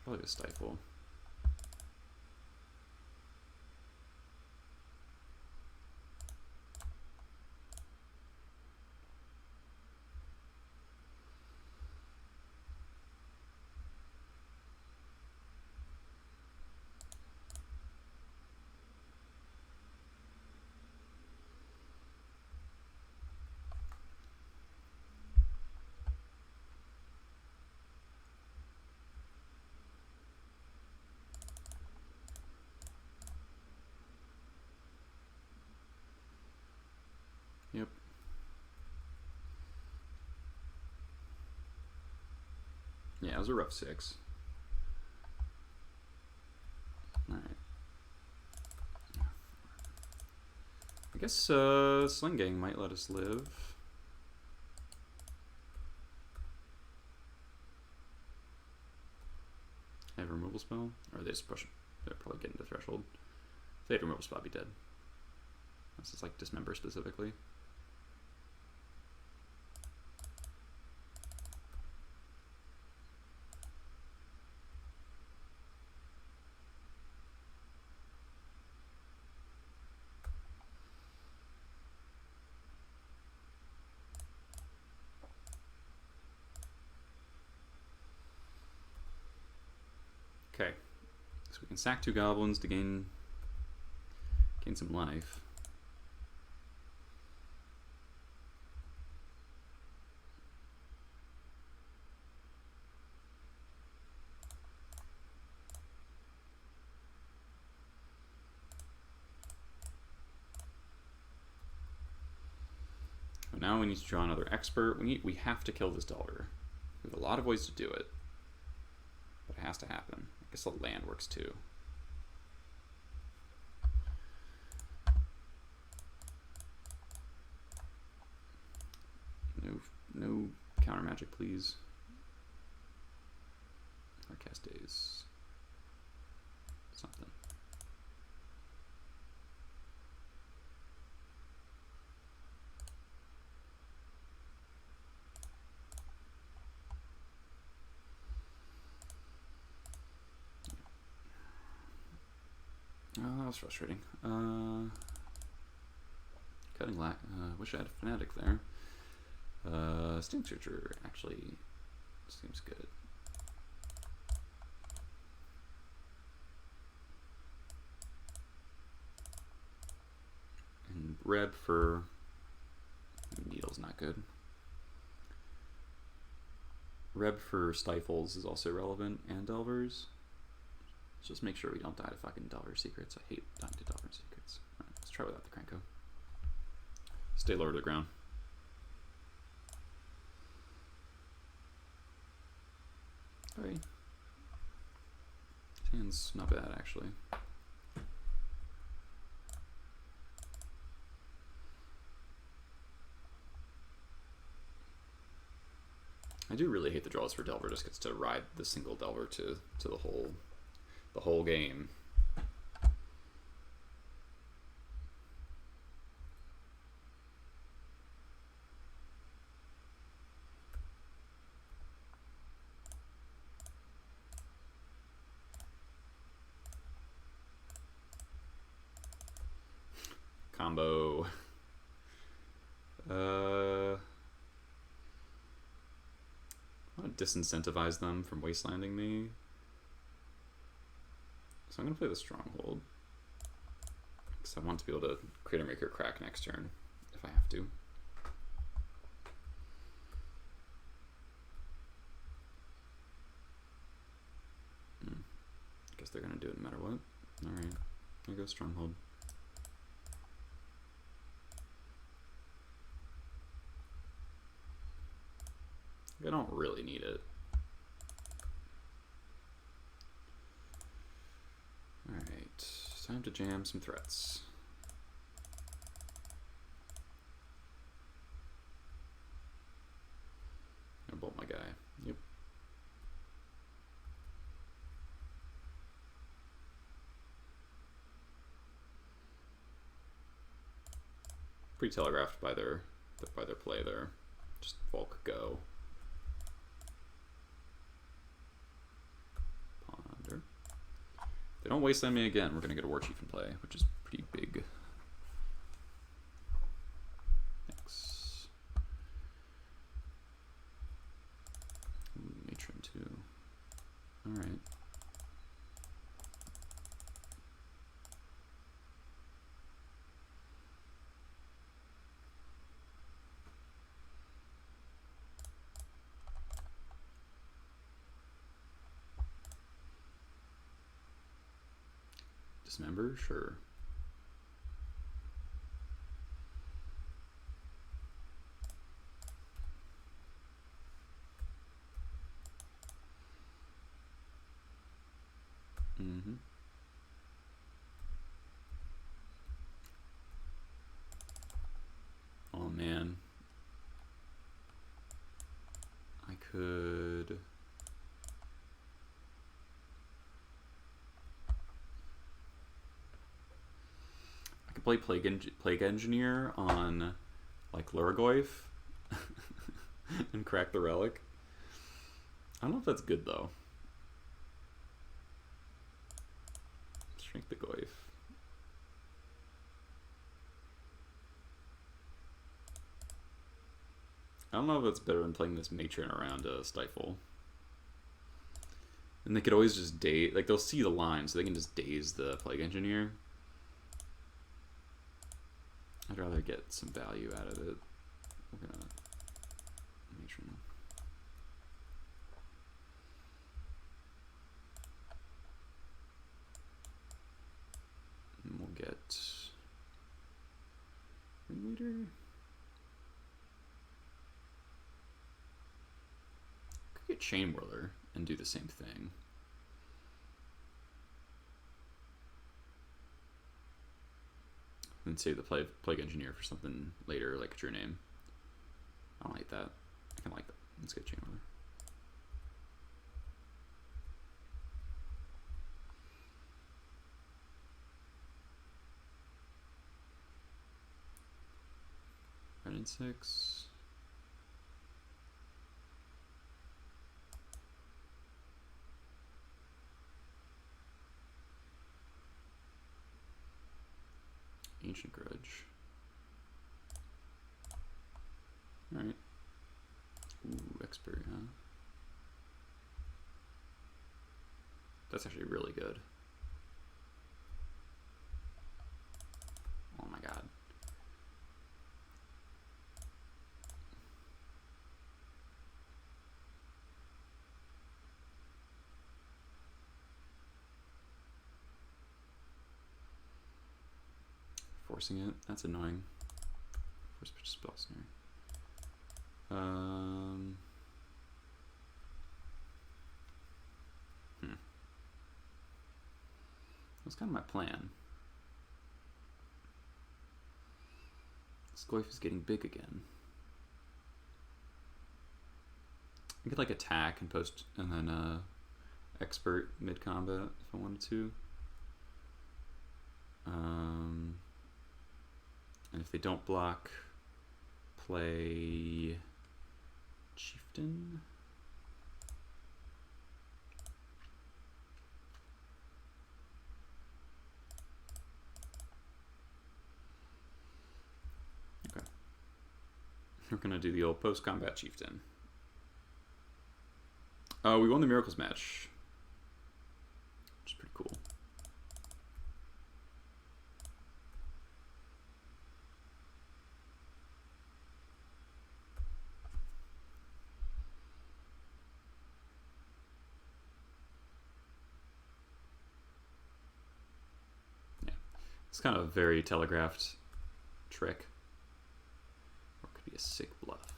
Probably a Stifle. Yep. Yeah, it was a rough 6. Alright. I guess Sling Gang might let us live. They have a removal spell? Or are they just pushing? They're probably getting to Threshold. If they had a removal spell, I'd be dead. This is like Dismember specifically. Okay, so we can sack 2 goblins to gain some life. But now we need to draw another expert. We have to kill this Delver. We have a lot of ways to do it, but it has to happen. I guess the land works too. No counter magic, please. Or cast days. Something. Oh, that was frustrating. Cutting lack. Wish I had a Fanatic there. Sting Searcher actually seems good. Reb for Needle's not good. Reb for Stifles is also relevant, and Delvers. Let's just make sure we don't die to fucking Delver Secrets. I hate dying to Delver Secrets. Alright, let's try without the Krenko. Stay lower to the ground. Alright. His hand's not bad, actually. I do really hate the draws for Delver. Just gets to ride the single Delver to the whole game. Combo. I want to disincentivize them from wastelanding me. So I'm going to play the Stronghold. Because I want to be able to Creator Maker crack next turn, if I have to. I guess they're going to do it no matter what. Alright, there goes Stronghold. I don't really need it. Alright, time to jam some threats. I'm gonna bolt my guy. Yep. Pretty telegraphed by their play there. Just Volk go. They don't wasteland me again, we're going to get a War Chief in play, which is pretty big. Thanks. Matron too. Alright. Dismember? Sure. Oh man. I could... play Plague Engineer on like Luragoyf and crack the relic. I don't know if that's good though. Shrink the Goyf. I don't know if it's better than playing this Matron around a Stifle. And they could always just daze, like they'll see the line, so they can just daze the Plague Engineer. I'd rather get some value out of it. We're gonna Matron. And we'll get Ringleader. Could get Chain Whirler and do the same thing. And save the Plague Engineer for something later, like True Name. I don't like that. I kind of like that. Let's get Chain Whirler. Red and 6. Ancient Grudge. Alright. Ooh, Expiry, huh? That's actually really good. Oh my god. forcing it. That's annoying. Force pitch spell snare. That's kind of my plan. This Goyf is getting big again. I could like attack and post and then expert mid combat if I wanted to. And if they don't block, play Chieftain. Okay. We're gonna do the old post-combat Chieftain. We won the Miracles match, which is pretty cool. Yeah, it's kind of a very telegraphed trick, or it could be a sick bluff.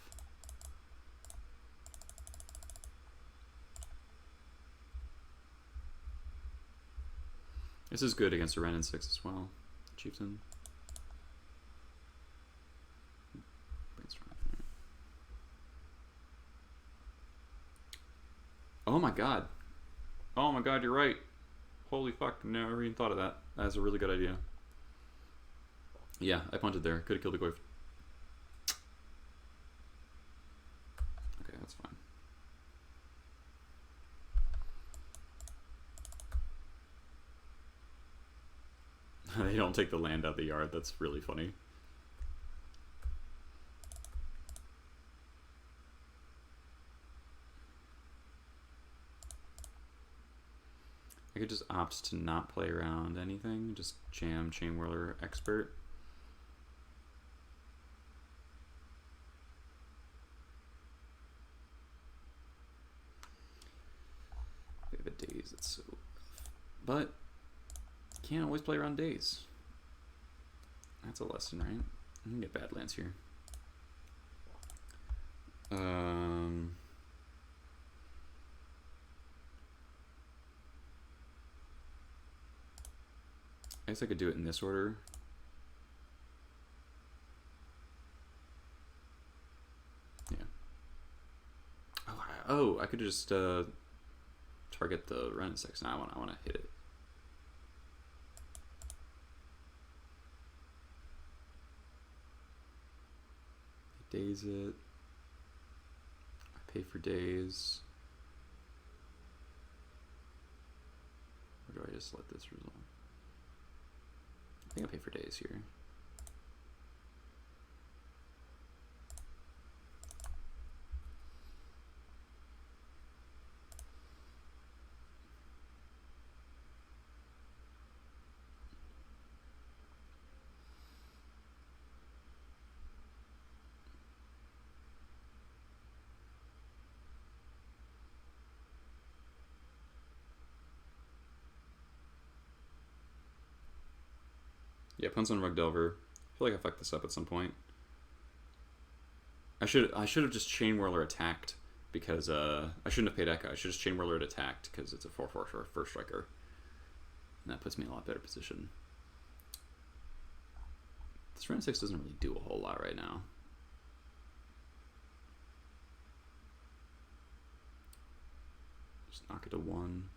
This is good against a Ren and 6 as well. Chieftain. Oh my god. Oh my god, you're right. Holy fuck, never even thought of that. That's a really good idea. Yeah, I punted there. Could have killed the Goyf. Okay, that's fine. They don't take the land out of the yard. That's really funny. I could just opt to not play around anything. Just jam Chain Whirler Expert. They have a Daze. That's so rough. But can't always play around Daze. That's a lesson, right? I can get bad lands here. I guess I could do it in this order. Yeah. Oh, I could just target the Ren 6. Now I want to hit it. Daze it. I pay for days. Or do I just let this resolve? I think I pay for days here. Yeah, punts on Rug Delver. I feel like I fucked this up at some point. I should have just Chain Whirler attacked because I shouldn't have paid Echo. I should just Chain Whirler it attacked because it's a 4/4 first striker. And that puts me in a lot better position. This Ren 6 doesn't really do a whole lot right now. Just knock it to 1.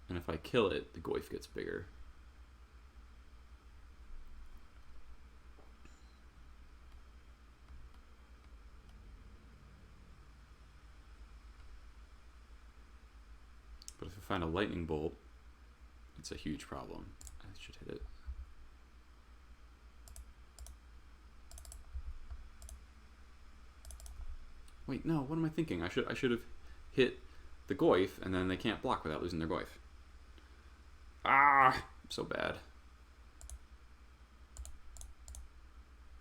And if I kill it, the Goyf gets bigger. But if I find a lightning bolt, it's a huge problem. I should hit it. Wait, no, what am I thinking? I should have hit the Goyf, and then they can't block without losing their Goyf. Ah, so bad.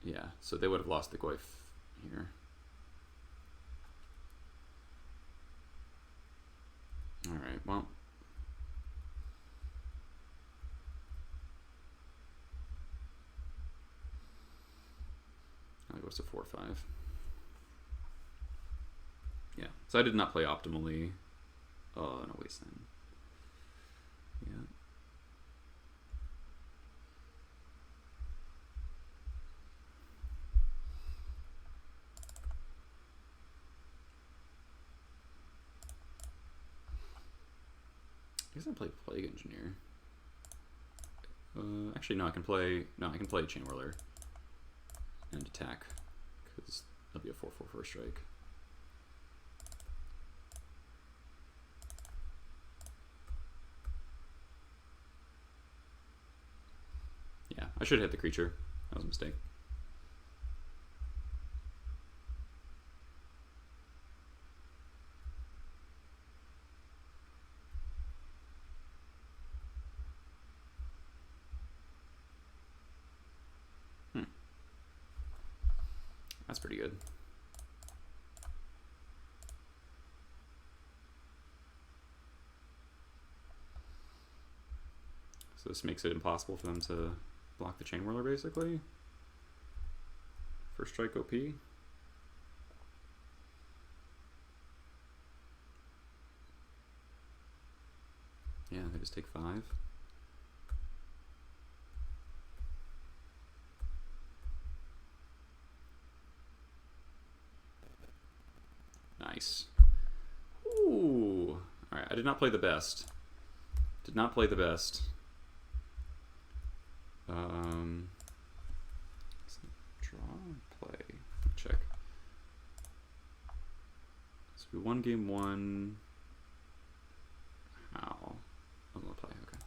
Yeah, so they would have lost the Goyf here. Alright, well. goes to 4/5. Yeah, so I did not play optimally. Oh, no waste then. Yeah. I guess I play Plague Engineer. Actually, no. I can play Chain Whirler and attack because that'll be a 4/4 first strike. Yeah, I should have hit the creature. That was a mistake. That's pretty good. So this makes it impossible for them to block the Chain Whirler, basically. First strike OP. Yeah, they just take 5. Nice. Ooh. Alright, I did not play the best. Did not play the best. Draw, play, check. So we won game 1. How? I'm gonna play, okay.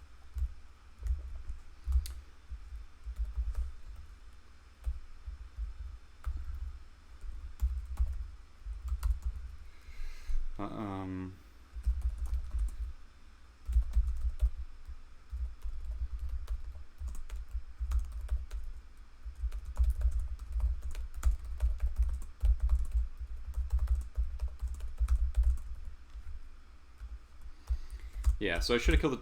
Yeah, so I should have killed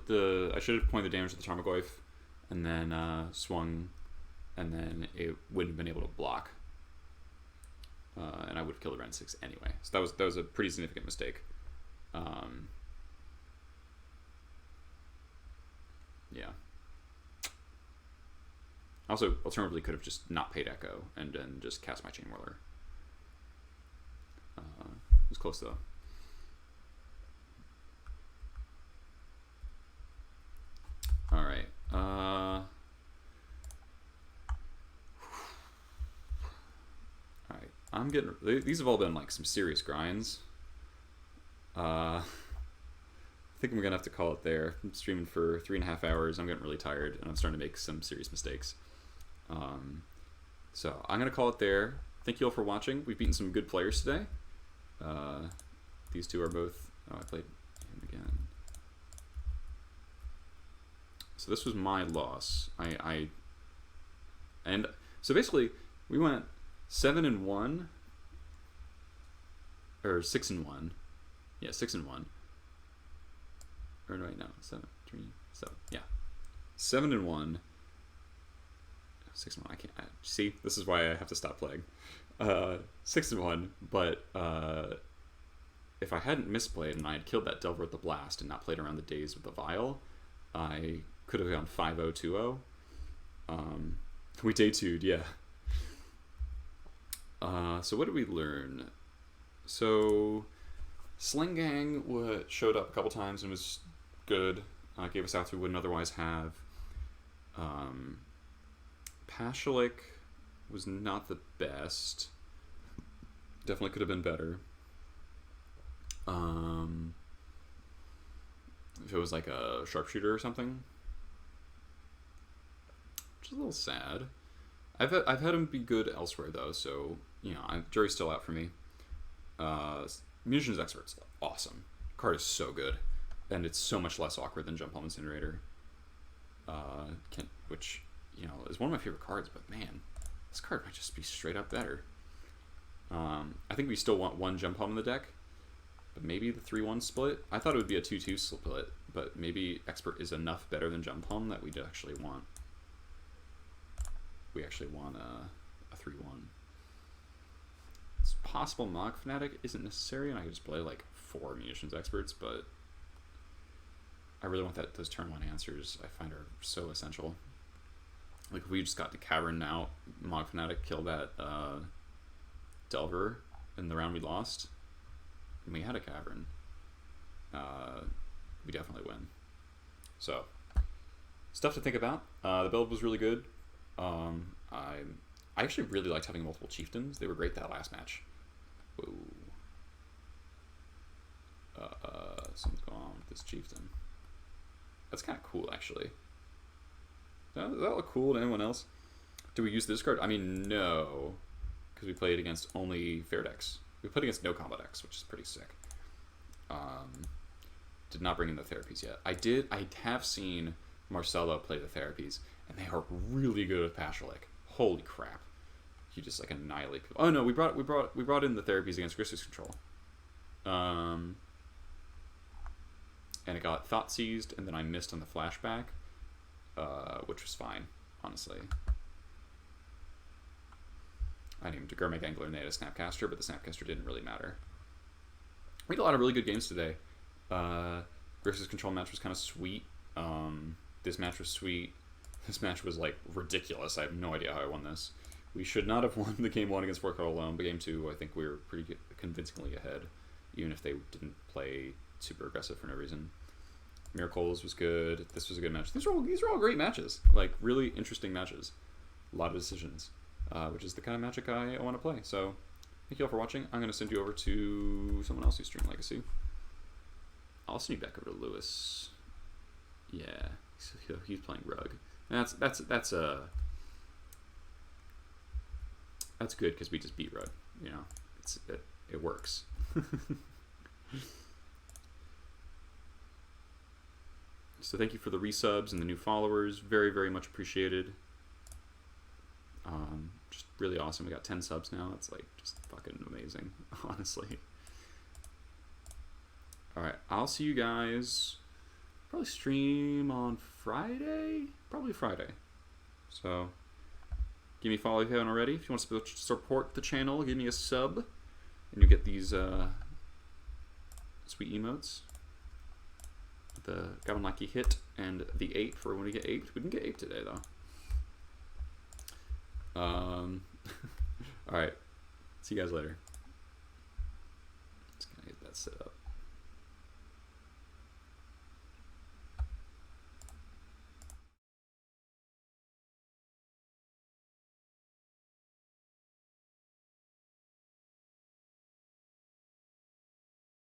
I should have pointed the damage to the Tarmogoyf, and then swung, and then it wouldn't have been able to block, and I would have killed the Ren 6 anyway. So that was a pretty significant mistake. Yeah. Also, alternatively, could have just not paid Echo and then just cast my Chain Whirler. It was close though. All right. All right. I'm getting. These have all been like some serious grinds. I think I'm gonna have to call it there. I'm streaming for 3.5 hours. I'm getting really tired, and I'm starting to make some serious mistakes. So I'm gonna call it there. Thank you all for watching. We've beaten some good players today. These two are both. Oh, I played him again. So this was my loss. And so basically we went 7-1 or 6-1. Yeah, 6-1. Or no, wait, no, 7, 3, 7. Yeah, 7-1. 6-1. I can't see. This is why I have to stop playing. 6-1. But if I hadn't misplayed and I had killed that Delver with the Blast and not played around the days with the Vial, I could have gone 5-0, 2-0. We day 2'd, yeah. So what did we learn? So Sling Gang showed up a couple times and was good. Gave us outs we wouldn't otherwise have. Pashulik was not the best. Definitely could have been better. If it was like a sharpshooter or something, which is a little sad. I've had him be good elsewhere though, so you know, jury's still out for me. Munitions Expert's awesome. Card is so good, and it's so much less awkward than Jump Home Incinerator. Which you know is one of my favorite cards, but man, this card might just be straight up better. I think we still want one Jump Home in the deck. But maybe the 3-1 split. I thought it would be a 2-2 split, but maybe Expert is enough better than Jump Home that we'd actually want. We actually want a 3-1. It's possible Mog Fanatic isn't necessary, and I could just play like 4 Munitions Experts, but I really want those turn 1 answers. I find are so essential. Like if we just got to Cavern now, Mog Fanatic kill that Delver in the round we lost, and we had a Cavern, we definitely win. So, stuff to think about. The build was really good. I actually really liked having multiple chieftains. They were great that last match. Whoa. Something's going on with this chieftain. That's kind of cool, actually. Does that look cool to anyone else? Do we use this card? I mean, no. Because we played against only fair decks. We played against no combo decks, which is pretty sick. Did not bring in the therapies yet. I have seen Marcelo play the therapies, and they are really good with Pashalik. Holy crap. You just like annihilate people. Oh no, we brought in the therapies against Grixis Control. And it got thought seized, and then I missed on the flashback, which was fine, honestly. I named Gurmag Angler and they had a Snapcaster, but the Snapcaster didn't really matter. We had a lot of really good games today. Grixis Control match was kind of sweet. This match was sweet. This match was like ridiculous. I have no idea how I won this. We should not have won the game 1 against Worldgorger alone, but game 2 I think we were pretty convincingly ahead, even if they didn't play super aggressive for no reason. Miracles was good. This was a good match. These are all great matches. Like really interesting matches. A lot of decisions, which is the kind of Magic I want to play. So thank you all for watching. I'm going to send you over to someone else who's streaming Legacy. I'll send you back over to Lewis. Yeah, he's playing Rug. And that's good because we just beat Rug. You know, it works. So thank you for the resubs and the new followers. Very, very much appreciated. Just really awesome. We got 10 subs now. It's like just fucking amazing, honestly. Alright, I'll see you guys. Probably stream on Friday? Probably Friday. So, give me a follow if you haven't already. If you want to support the channel, give me a sub. And you get these sweet emotes. The Goblin Lucky hit and the 8 for when we get 8. We didn't get 8 today, though. Alright. See you guys later. Just gonna get that set up.